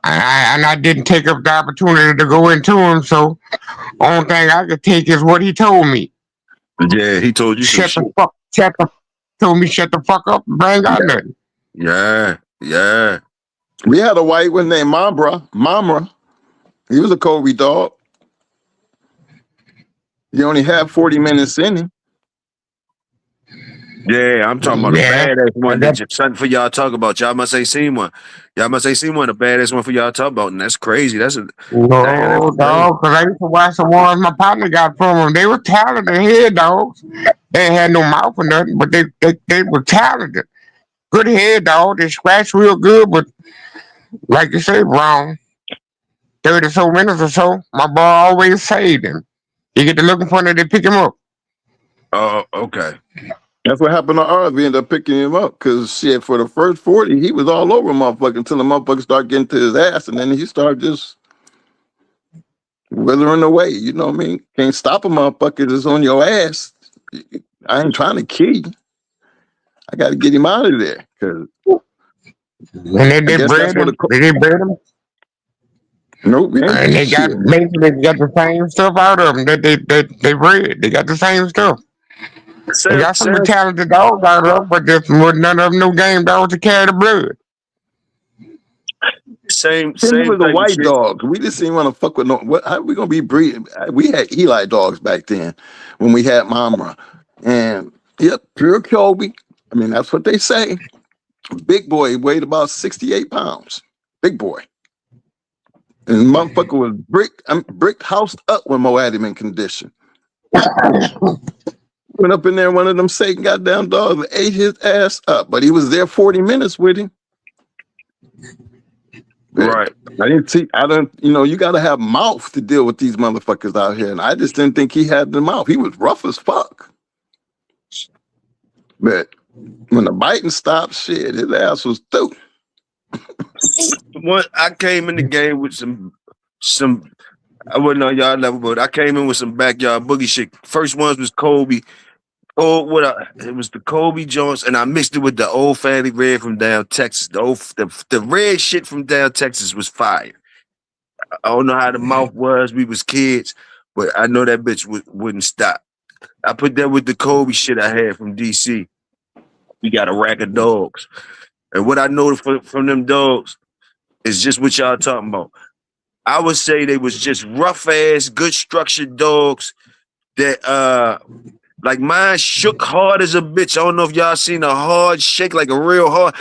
I didn't take up the opportunity to go into him. So only thing I could take is what he told me. Yeah, he told you told me shut the fuck up and bring out nothing. Yeah. We had a white one named Mamra. He was a Kobe dog. He only had 40 minutes in him. Yeah, I'm talking about a badass one. That's just something for y'all to talk about. Y'all must ain't seen one. A badass one for y'all to talk about, and that's crazy. Dog, because I used to watch the ones my partner got from them. They were talented head dogs. They ain't had no mouth or nothing, but they were talented. good head, dog. They scratch real good, but like you said, wrong. 30 so minutes or so, my ball always saved him. You get to looking for him, they pick him up. Oh, okay. That's what happened to ours. We ended up picking him up because shit, for the first 40, he was all over motherfucker until the motherfucker started getting to his ass, and then he started just withering away. You know what I mean? Can't stop a motherfucker that's on your ass. I ain't trying to kill you. I got to get him out of there because And they I guess that's bred what him. They bred him. nope, man. And they got Shit. basically they got the same stuff out of them that they bred. They got the same stuff. They Sam, got some Sam, talented dogs out of them, but just none of them no game dogs to carry the blood. same, Then he same was a type of white shit. dog. We just didn't want to fuck with no. What? How we gonna be breeding? We had Eli dogs back then when we had Mama, and yep, pure Kobe. I mean, that's what they say. Big boy weighed about 68 pounds. Big boy. And motherfucker was brick housed up when Mo had him in condition. Went up in there, one of them Satan goddamn dogs and ate his ass up. But he was there 40 minutes with him. But Right. I didn't see, I don't, you got to have mouth to deal with these motherfuckers out here. And I just didn't think he had the mouth. He was rough as fuck. But when the biting stopped, shit, his ass was through. I came in the game with some. I wasn't on y'all level, but I came in with some backyard boogie shit. First ones was Kobe. It was the Kobe Jones, and I mixed it with the old Fatty Red from down Texas. The red shit from down Texas was fire. I don't know how the mouth was. We was kids, but I know that bitch wouldn't stop. I put that with the Kobe shit I had from DC. We got a rack of dogs, and what I know from them dogs is just what y'all talking about. I would say they was just rough ass, good structured dogs that like mine shook hard as a bitch. I don't know if y'all seen a hard shake, like a real hard.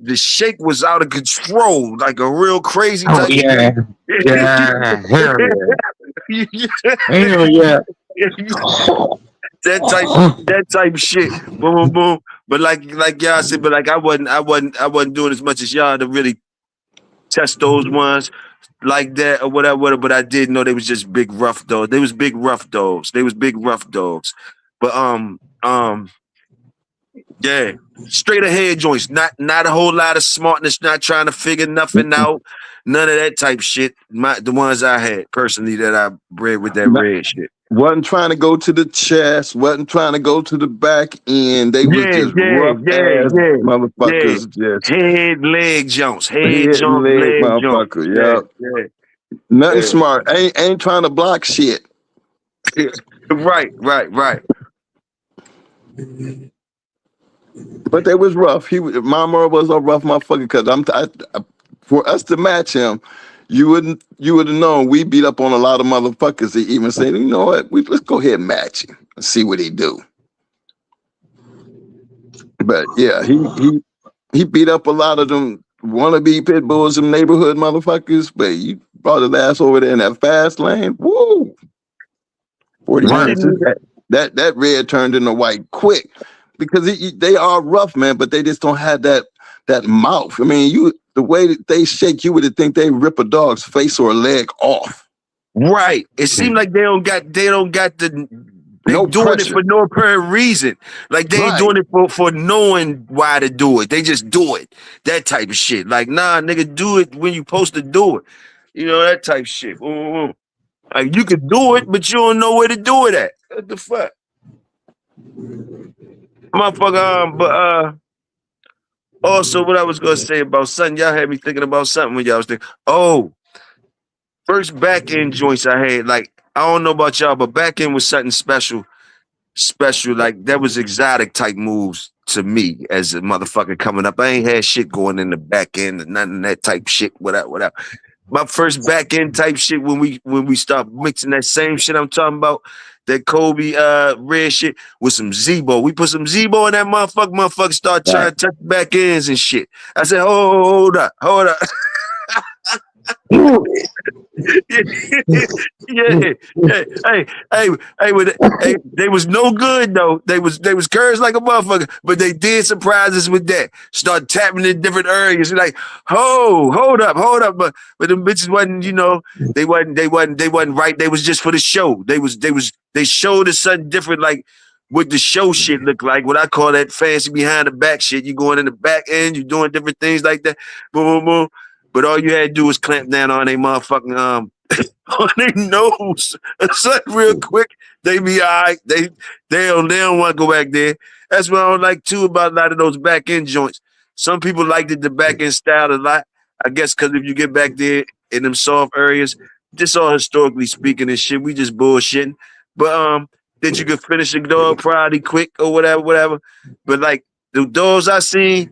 The shake was out of control, like a real crazy Oh type yeah, of yeah, hell shit. yeah, hell yeah. that type of shit. Boom, boom, boom. But like y'all said, but like I wasn't doing as much as y'all to really test those ones like that or whatever. But I did know they was just big rough dogs. They was big rough dogs. But yeah, straight ahead joints. Not a whole lot of smartness. Not trying to figure nothing out. None of that type shit. The ones I had personally that I bred with that red shit. Wasn't trying to go to the chest, wasn't trying to go to the back end. They was just rough ass motherfuckers. Just head, leg jumps, head jump, leg leg jump. motherfucker. Yeah. Nothing smart. Ain't trying to block shit. Right. But they was rough. Mama was a rough motherfucker because for us to match him, you would have known we beat up on a lot of motherfuckers that even say, you know what, let's go ahead and match him and see what he do. But yeah, he beat up a lot of them wannabe pit bulls, some neighborhood motherfuckers. But you brought his ass over there in that fast lane. Woo! 40 minutes. That red turned into white quick because they are rough, man. But they just don't have that mouth. I mean, the way that they shake, you would think they rip a dog's face or a leg off. Right. It seemed like they don't got the. They No doing pressure. it for no apparent reason. Like they ain't doing it for knowing why to do it. They just do it. That type of shit. Like, nah, nigga, do it when you supposed to do it. You know, that type of shit. Like you could do it, but you don't know where to do it at. What the fuck? Motherfucker, but also what I was gonna say about something, y'all had me thinking about something when y'all was thinking, first back end joints I had, like, I don't know about y'all, but back end was something special, like that was exotic type moves to me as a motherfucker coming up. I ain't had shit going in the back end and none of that type shit, whatever. My first back end type shit when we start mixing that same shit I'm talking about, that Kobe red shit with some Zebo. We put some Zebo in that motherfucker. Motherfucker start trying to touch back ends and shit. I said, hold up. Yeah, yeah. Hey, they was no good though. They was cursed like a motherfucker, but they did surprise us with that. Start tapping in different areas. You're like, hold up. But them bitches wasn't, they wasn't right. They was just for the show. They showed us something different, like what the show shit look like. What I call that fancy behind the back shit. You going in the back end, you doing different things like that. Boom, boom, boom. But all you had to do was clamp down on they motherfucking on their nose. Something real quick. They be all right. They don't want to go back there. That's what I don't like too about a lot of those back end joints. Some people liked the back end style a lot. I guess because if you get back there in them soft areas, just all historically speaking and shit, we just bullshitting. But that you could finish a dog probably quick or whatever. But like the dogs I seen,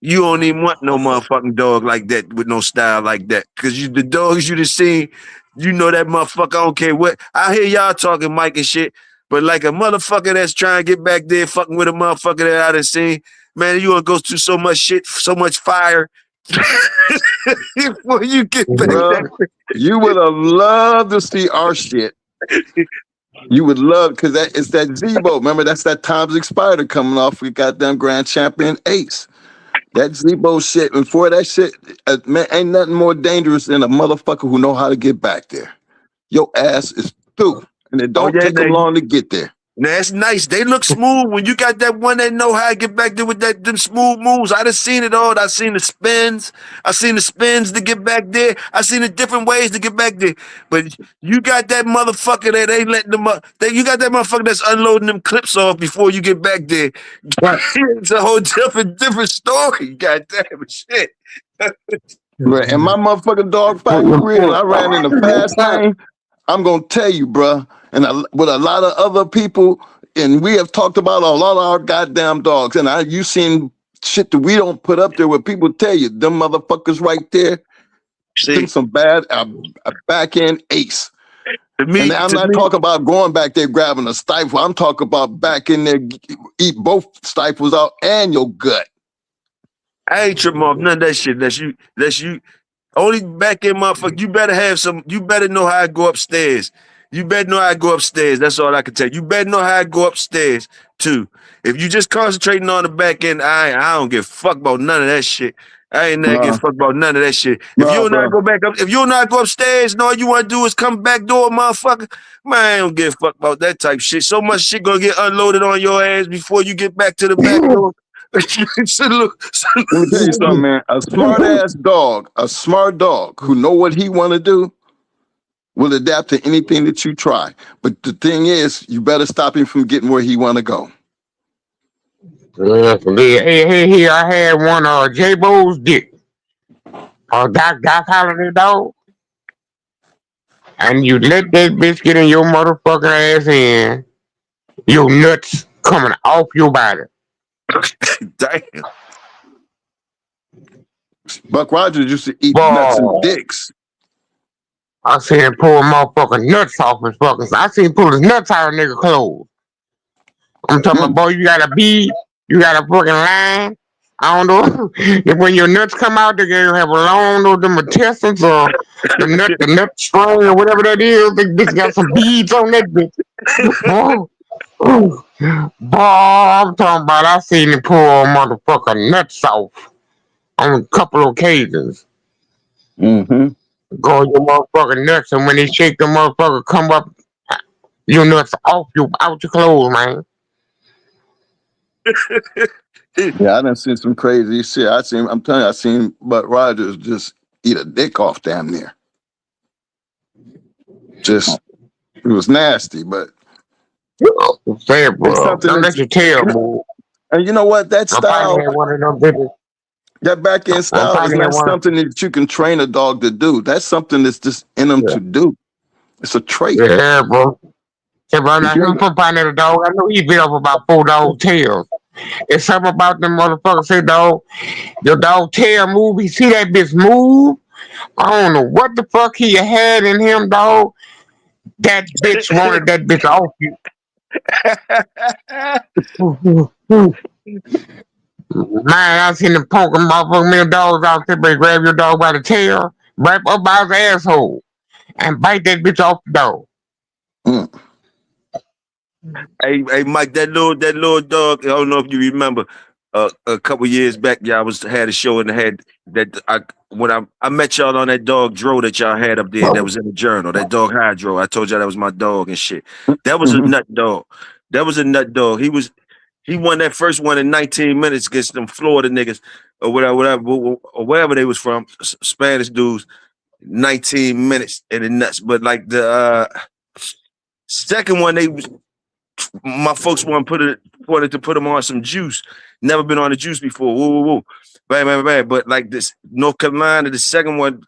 you don't even want no motherfucking dog like that with no style like that. Cause the dogs you just seen, you know that motherfucker, I don't care what. I hear y'all talking Mike and shit, but like a motherfucker that's trying to get back there fucking with a motherfucker that I done seen, man, you gonna go through so much shit, so much fire before you get back Bruh, there. you would have loved to see our shit. You would love, because it's that Zebo. Remember, that's that Tom's Spider coming off with goddamn Grand Champion Ace. That Zebo shit, and for that shit, man, ain't nothing more dangerous than a motherfucker who know how to get back there. Your ass is through, and it don't take them long to get there. Now, that's nice. They look smooth. When you got that one that know how to get back there with them smooth moves, I done seen it all. I seen the spins. I seen the spins to get back there. I seen the different ways to get back there. But you got that motherfucker that ain't letting them up. You got that motherfucker that's unloading them clips off before you get back there. It's a whole different story. Goddamn shit. Right. And my motherfucking dog fight was real. I ran in the fast lane. I'm gonna tell you, bruh, and with a lot of other people, and we have talked about a lot of our goddamn dogs, and you seen shit that we don't put up there where people tell you, them motherfuckers right there, them some bad back end ace. And I'm not talking about going back there grabbing a stifle. I'm talking about back in there, eat both stifles out and your gut. I ain't tripping off none of that shit. Unless you only back in motherfucker. You better know how to go upstairs. You better know how to go upstairs. That's all I can tell you. You better know how to go upstairs too. If you just concentrating on the back end, I don't give a fuck about none of that shit. I ain't never give a fuck about none of that shit. If you don't not go back up, if you don't not go upstairs, and all you want to do is come back door, motherfucker, man, I don't give a fuck about that type shit. So much shit gonna get unloaded on your ass before you get back to the back door. Let me tell you something, man. A smart dog who know what he want to do will adapt to anything that you try. But the thing is, you better stop him from getting where he want to go. Hey, I had one J-Bo's dick. Doc Holiday dog. And you let that bitch get in your motherfucking ass in, your nuts coming off your body. Damn. Buck Rogers used to eat nuts and dicks. I seen him pull motherfucking nuts off his fucking. I seen him pull his nuts out of nigga clothes. I'm talking about, boy, you got a bead, you got a fucking line. I don't know if when your nuts come out, they're gonna have a long or them intestines or the nut string or whatever that is. They got some beads on that bitch. Boy, I'm talking about I seen him pull motherfucking nuts off on a couple of occasions. Mm-hmm. Go your motherfucking nuts, and when they shake the motherfucker, come up, your nuts out your clothes, man. Yeah, I done seen some crazy shit. I'm telling you, I seen Buck Rogers just eat a dick off damn near. Just, it was nasty, but Say it, bro. Don't let you tell, bro. And you know what? That style, that back end style is not something that you can train a dog to do. That's something that's just in them to do. It's a trait. Yeah, bro. Hey, bro, now him from Pioneer dog, I know he bit off about 4 dog tails. It's something about them motherfuckers say, dog, your dog tail move, he see that bitch move. I don't know what the fuck he had in him, dog. That bitch wanted that bitch off you. Man, I seen them poking motherfucking little dogs out there, but grab your dog by the tail, right up by his asshole. and bite that bitch off the dog. Mm. Hey, Mike, that little dog. I don't know if you remember. A couple years back, y'all had a show and had that. I met y'all on that dog Dro that y'all had up there. That was in the journal. That dog Hydro. I told y'all that was my dog and shit. That was a Mhm. nut dog. That was a nut dog. He won that first one in 19 minutes against them Florida niggas or whatever, or wherever they was from, Spanish dudes. 19 minutes and the nuts. But like the second one, my folks wanted to put him on some juice. Never been on the juice before. Woo, woo, woo. Bang, bang, bang. But like this North Carolina, the second one,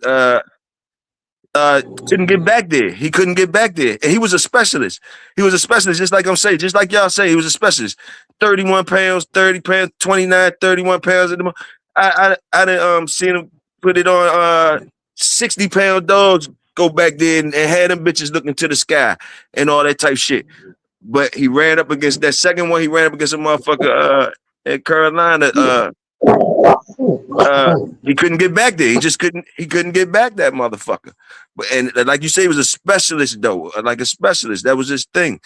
couldn't get back there. He couldn't get back there. And he was a specialist. He was a specialist, just like I'm saying, just like y'all say, he was a specialist. 31 pounds, 30 pounds, 29, 31 pounds. I done seen him put it on 60-pound dogs go back there and had them bitches looking to the sky and all that type shit. But he ran up against that second one, he ran up against a motherfucker in Carolina. He couldn't get back there. He couldn't get back that motherfucker. But and like you say, he was a specialist though. Like a specialist. That was his thing.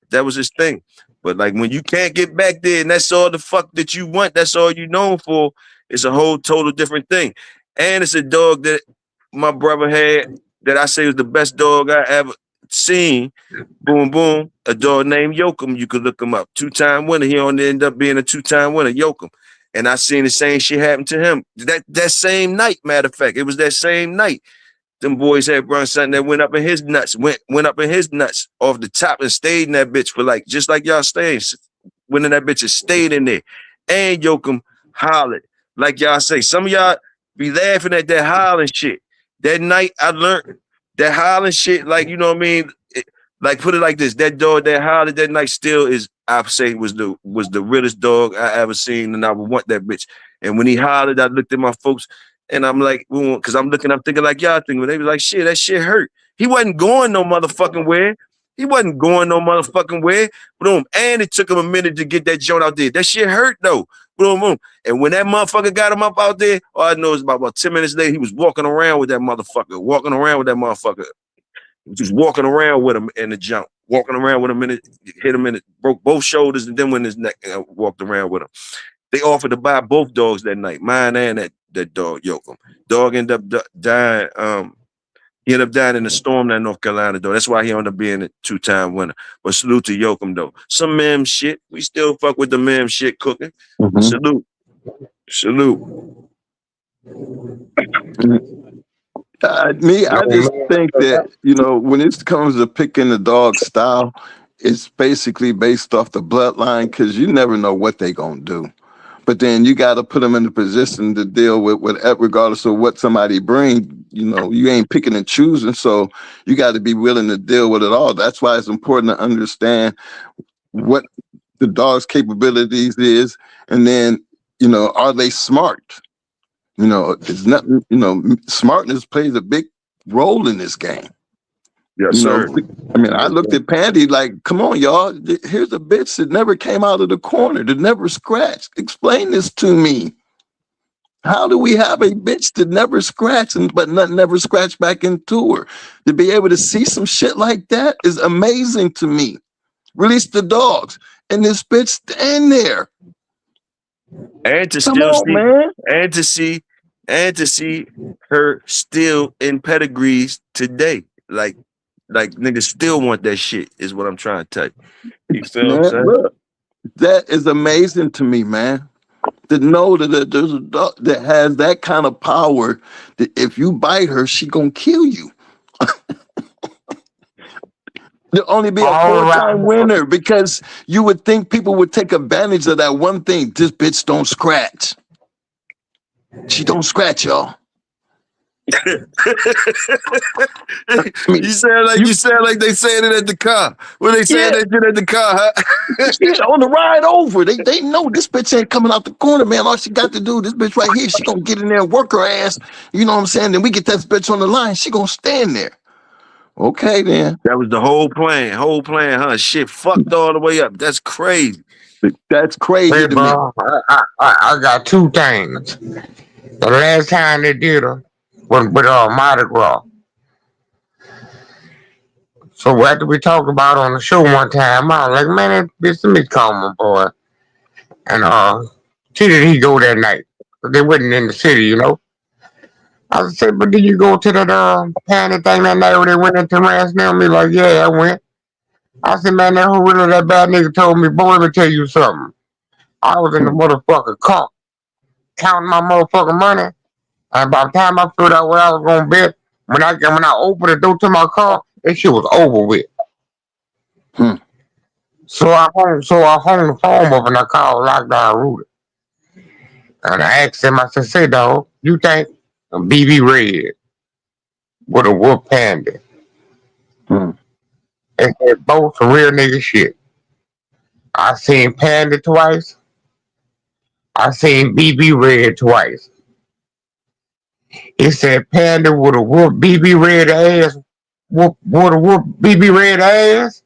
That was his thing. But like when you can't get back there and that's all the fuck that you want, that's all you known for, it's a whole total different thing. And it's a dog that my brother had that I say was the best dog I ever seen. Boom, boom. A dog named Yoakum. You could look him up. 2-time winner. He only ended up being a 2-time winner, Yoakum. And I seen the same shit happen to him. That same night, matter of fact. It was that same night. Them boys had run something that went up in his nuts, went up in his nuts off the top and stayed in that bitch for like, just like y'all staying. Went in that bitch and stayed in there. And Yoakum hollered. Like y'all say, some of y'all be laughing at that hollering shit. That night I learned that hollering shit, like, you know what I mean? Like, put it like this, that dog that hollered that night still is, I say, was the realest dog I ever seen, and I would want that bitch. And when he hollered, I looked at my folks, and I'm like, because I'm thinking like y'all thinking. They was like, shit, that shit hurt. He wasn't going no motherfucking where. He wasn't going no motherfucking where. Boom. And it took him a minute to get that joint out there. That shit hurt, though. Boom, boom. And when that motherfucker got him up out there, all I know is about 10 minutes later, he was walking around with that motherfucker. Just walking around with him in the jump, walking around with him in it, hit him in it, broke both shoulders, and then when his neck walked around with him. They offered to buy both dogs that night, mine and that dog, Yoakum. Dog ended up dying. He ended up dying in the storm that North Carolina, though. That's why he ended up being a 2-time winner. But salute to Yoakum, though. Some mem shit. We still fuck with the mem shit cooking. Mhm. Salute. I just think that, when it comes to picking the dog style, it's basically based off the bloodline because you never know what they're going to do. But then you got to put them in a position to deal with regardless of what somebody brings. You ain't picking and choosing, so you got to be willing to deal with it all. That's why it's important to understand what the dog's capabilities is, and then, are they smart? It's not, smartness plays a big role in this game. Yes, sir. I mean, I looked at Pandy like, come on, y'all. Here's a bitch that never came out of the corner, that never scratched. Explain this to me. How do we have a bitch that never scratched but never scratched back into her? To be able to see some shit like that is amazing to me. Release the dogs, and this bitch stand there. And to still see, man. And to see her still in pedigrees today. Like niggas still want that shit, is what I'm trying to tell you. You feel what I'm saying? Look, that is amazing to me, man. To know that there's a dog that has that kind of power, that if you bite her, she gonna kill you. There'll only be a 4-time winner, because you would think people would take advantage of that one thing. This bitch don't scratch. She don't scratch, y'all. You sound like they saying it at the car. When they saying that shit at the car, huh? Yeah, on the ride over. They know this bitch ain't coming out the corner, man. All she got to do, this bitch right here, she gonna get in there and work her ass. You know what I'm saying? Then we get that bitch on the line. She gonna stand there. Okay, then. That was the whole plan, huh? Shit fucked all the way up. That's crazy. That's crazy Hey, to bro, me. I got two things. The last time they did her was with Mardi Gras. So after we talked about it on the show one time, I was like, man, that bitch, let me call my boy. And see did he go that night? But they wasn't in the city, you know. I said, but did you go to that panic thing that night when they went into Rance now? Me like, yeah, I went. I said, man, that who really that bad nigga told me, boy, let me tell you something. I was in the motherfucking car counting my motherfucking money. And by the time I figured out what I was gonna bet, when I opened the door to my car, that shit was over with. Hmm. So I hung the phone up and I called Lockdown Rudy. And I asked him, I said, say dog, you think BB Red would have whooped Panda? Hmm. And said both some real nigga shit. I seen Panda twice. I seen BB Red twice. He said Panda would have whooped BB Red ass, would have whooped BB Red ass,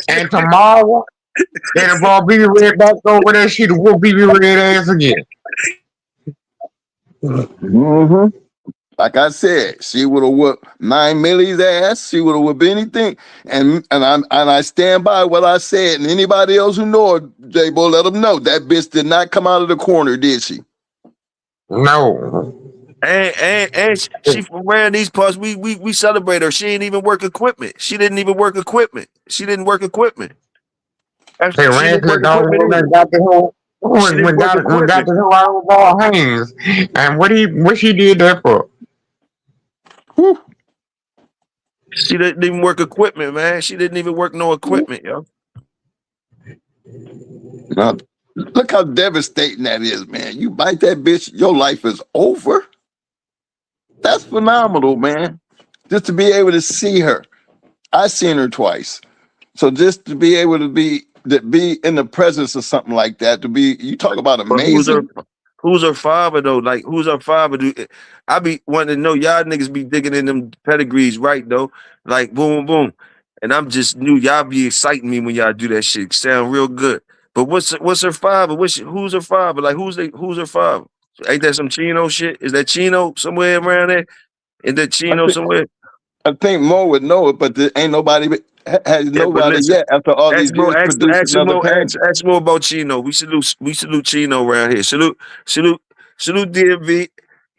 and tomorrow they'd have brought BB Red back over there. She'd have whooped BB Red ass again. Mm-hmm. Like I said, she would have whooped 9 Millie's ass. She would have whooped anything. And I stand by what I said. And anybody else who know it, J-Bo, let them know that bitch did not come out of the corner, did she? No. And she from around these parts. We celebrate her. She ain't even work equipment. She didn't even work equipment. She didn't work equipment. They She ran didn't to the work dog equipment either. and got the whole She didn't work when got equipment. the whole out of all hands. And what she did that for? Whew. She didn't even work equipment, man. She didn't even work no equipment, yo. Now, look how devastating that is, man. You bite that bitch, your life is over. That's phenomenal, man. Just to be able to see her. I seen her twice. So just to be able to be in the presence of something like that, you talk about But amazing. who's her father though? Like who's her father? I be wanting to know y'all niggas be digging in them pedigrees, right though? Like boom, boom. And I'm just new. Y'all be exciting me when y'all do that shit. Sound real good. But what's her father? Who's her father? Like who's her father? Ain't that some Chino shit? Is that Chino somewhere around there? Is that I Chino think somewhere? I think Mo would know it, but there ain't nobody has Yeah, but nobody listen. yet after all these Ask more, years producing another Panda. ask more about Chino. We salute Chino around here. Salute DMV.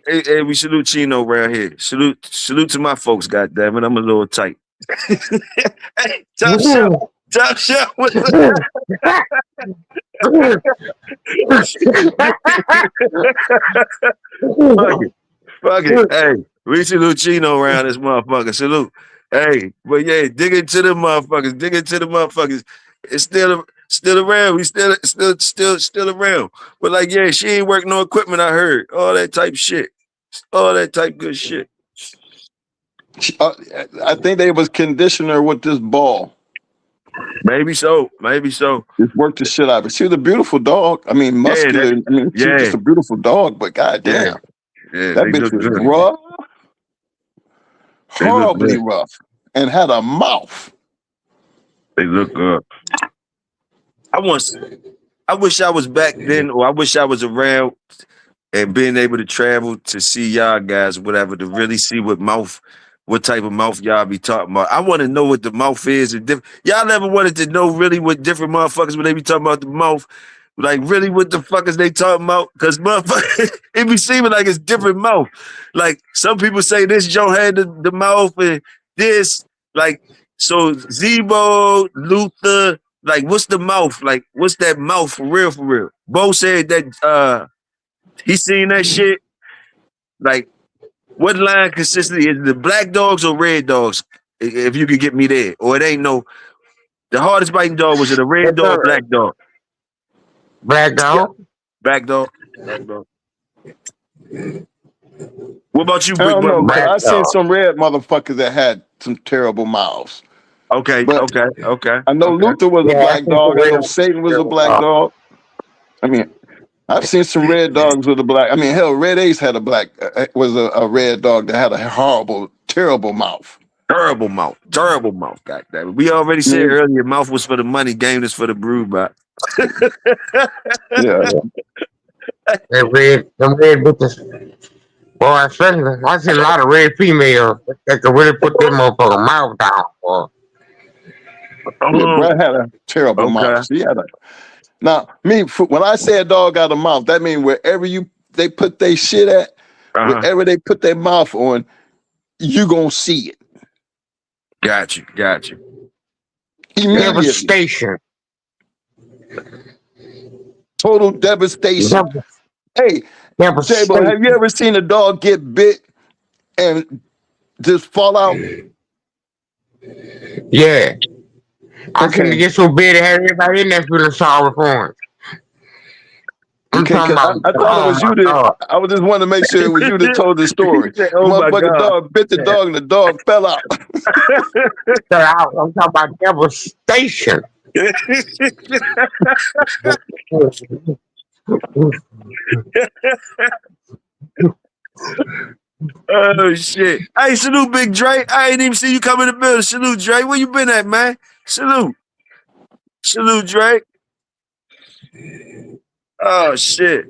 Hey, we salute Chino around here. Salute to my folks, goddammit. I'm a little tight. Hey, top shelf. Top shelf. Fuck it. Fuck it. Hey, we salute Chino around this motherfucker. Salute. Hey, but yeah, dig into the motherfuckers. Dig into the motherfuckers. It's still around. We still around. But like, yeah, she ain't working no equipment, I heard. All that type shit. All that type good shit. I think they was conditioning her with this ball. Maybe so. Maybe so. Just worked the shit out of her. She was a beautiful dog. I mean, Yeah, muscular. I mean, she was yeah, just a beautiful dog, but goddamn, yeah. that They bitch look was good. rough, They look horribly good. rough, and had a mouth. They look good. I wish I was back then, or I wish I was around and being able to travel to see y'all guys, whatever, to really see what type of mouth y'all be talking about. I want to know what the mouth is. Y'all never wanted to know really what different motherfuckers when they be talking about the mouth, like really what the fuck is they talking about? Because motherfuckers, it be seeming like it's different mouth. Like some people say this Joe had the mouth and this, like so Zebo, Luther, like what's the mouth? Like what's that mouth for real, for real? Bo said that he seen that shit. Like, what line consistently is it the black dogs or red dogs? If you could get me there, or it ain't no. The hardest biting dog was it a red Yes, dog, or sir. black dog? Black Yeah, dog. black dog. Black dog. What about you, I Brick don't know, Brother? cause Black I seen dog. some red motherfuckers that had some terrible mouths. Okay, But okay, okay, I know okay. Luther was a Yeah, I black think the dog. I know real Satan was a black dog. dog. I mean, I've seen some red dogs with a black. I mean, hell, Red Ace had was a red dog that had a horrible, terrible mouth. Terrible mouth, terrible mouth. Goddamn. We already I said mean, earlier, mouth was for the money, game is for the brood, but yeah. Them red bitches. Boy, especially I seen a lot of red females that could really put their motherfucking mouth down, boy. Yeah, Oh, Brad had a terrible okay. mouth. He had a now me when I say a dog got a mouth, that means wherever they put their shit at, Uh-huh. wherever they put their mouth on, you gonna see it Got you. immediately. Devastation. Total devastation. Hey, Table, have Devastation. you ever seen a dog get bit and just fall out? Yeah. I seen Okay. it get so big it had everybody in there feeling sorry for him. I'm Okay, talking because about, I thought it oh was you my that God. I was just wanting to make sure it was you that told the He story. said, The "Oh my motherfucking God." dog bit the dog and the dog fell out. I'm talking about devastation. Oh shit! Hey, salute, Big Dre. I ain't even see you come in the building. Salute, Dre. Where you been at, man? Salute, Dre. Oh shit!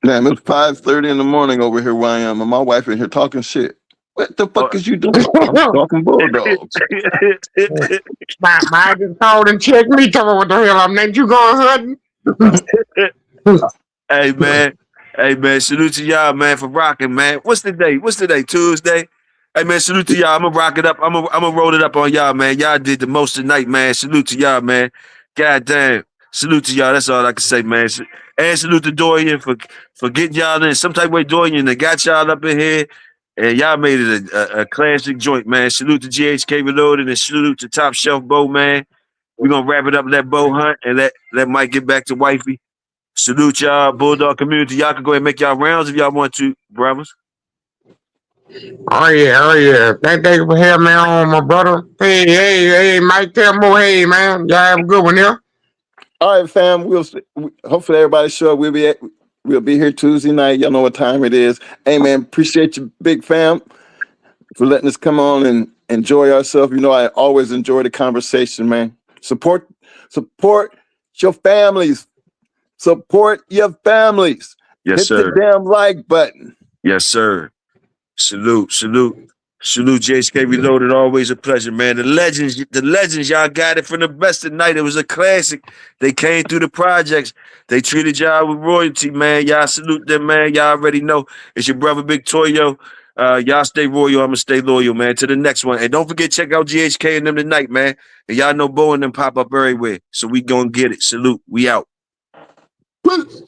Damn, it's 5:30 in the morning over here where I am, and my wife in here talking shit. What the fuck Oh. is you doing? I'm stalking bulldogs. My just called and checked me, tell me what the hell I'm named. You going hunting? Hey man, salute to y'all, man, for rocking, man. What's the day? Tuesday. Hey man, salute to y'all. I'm gonna rock it up. I'm gonna roll it up on y'all, man. Y'all did the most tonight, man. Salute to y'all, man. God damn. Salute to y'all. That's all I can say, man. And salute to Dorian for getting y'all in some type of way. Dorian that got y'all up in here, and y'all made it a classic joint, man. Salute to GHK Reloaded and salute to Top Shelf Bo, man. We're gonna wrap it up, let Bo hunt, and let Mike get back to wifey. Salute y'all, Bulldog community. Y'all can go ahead and make y'all rounds if y'all want to, brothers. Oh yeah. Thank you for having me on, my brother. Hey, Mike, tell more. Hey, man, y'all have a good one here. All right, fam. Hopefully everybody show up. We'll be here Tuesday night. Y'all know what time it is. Hey man, appreciate you, big fam, for letting us come on and enjoy ourselves. You know, I always enjoy the conversation, man. Support your families. Support your families. Yes, Hit the sir. damn like button. Yes, sir. Salute. JSK Reloaded. Always a pleasure, man. The legends, y'all got it from the best tonight. It was a classic. They came through the projects. They treated y'all with royalty, man. Y'all salute them, man. Y'all already know. It's your brother, Big Toyo. Y'all stay royal. I'm going to stay loyal, man, to the next one. And don't forget, check out GHK and them tonight, man. And y'all know Bo and them pop up everywhere. So we going to get it. Salute. We out. Peace.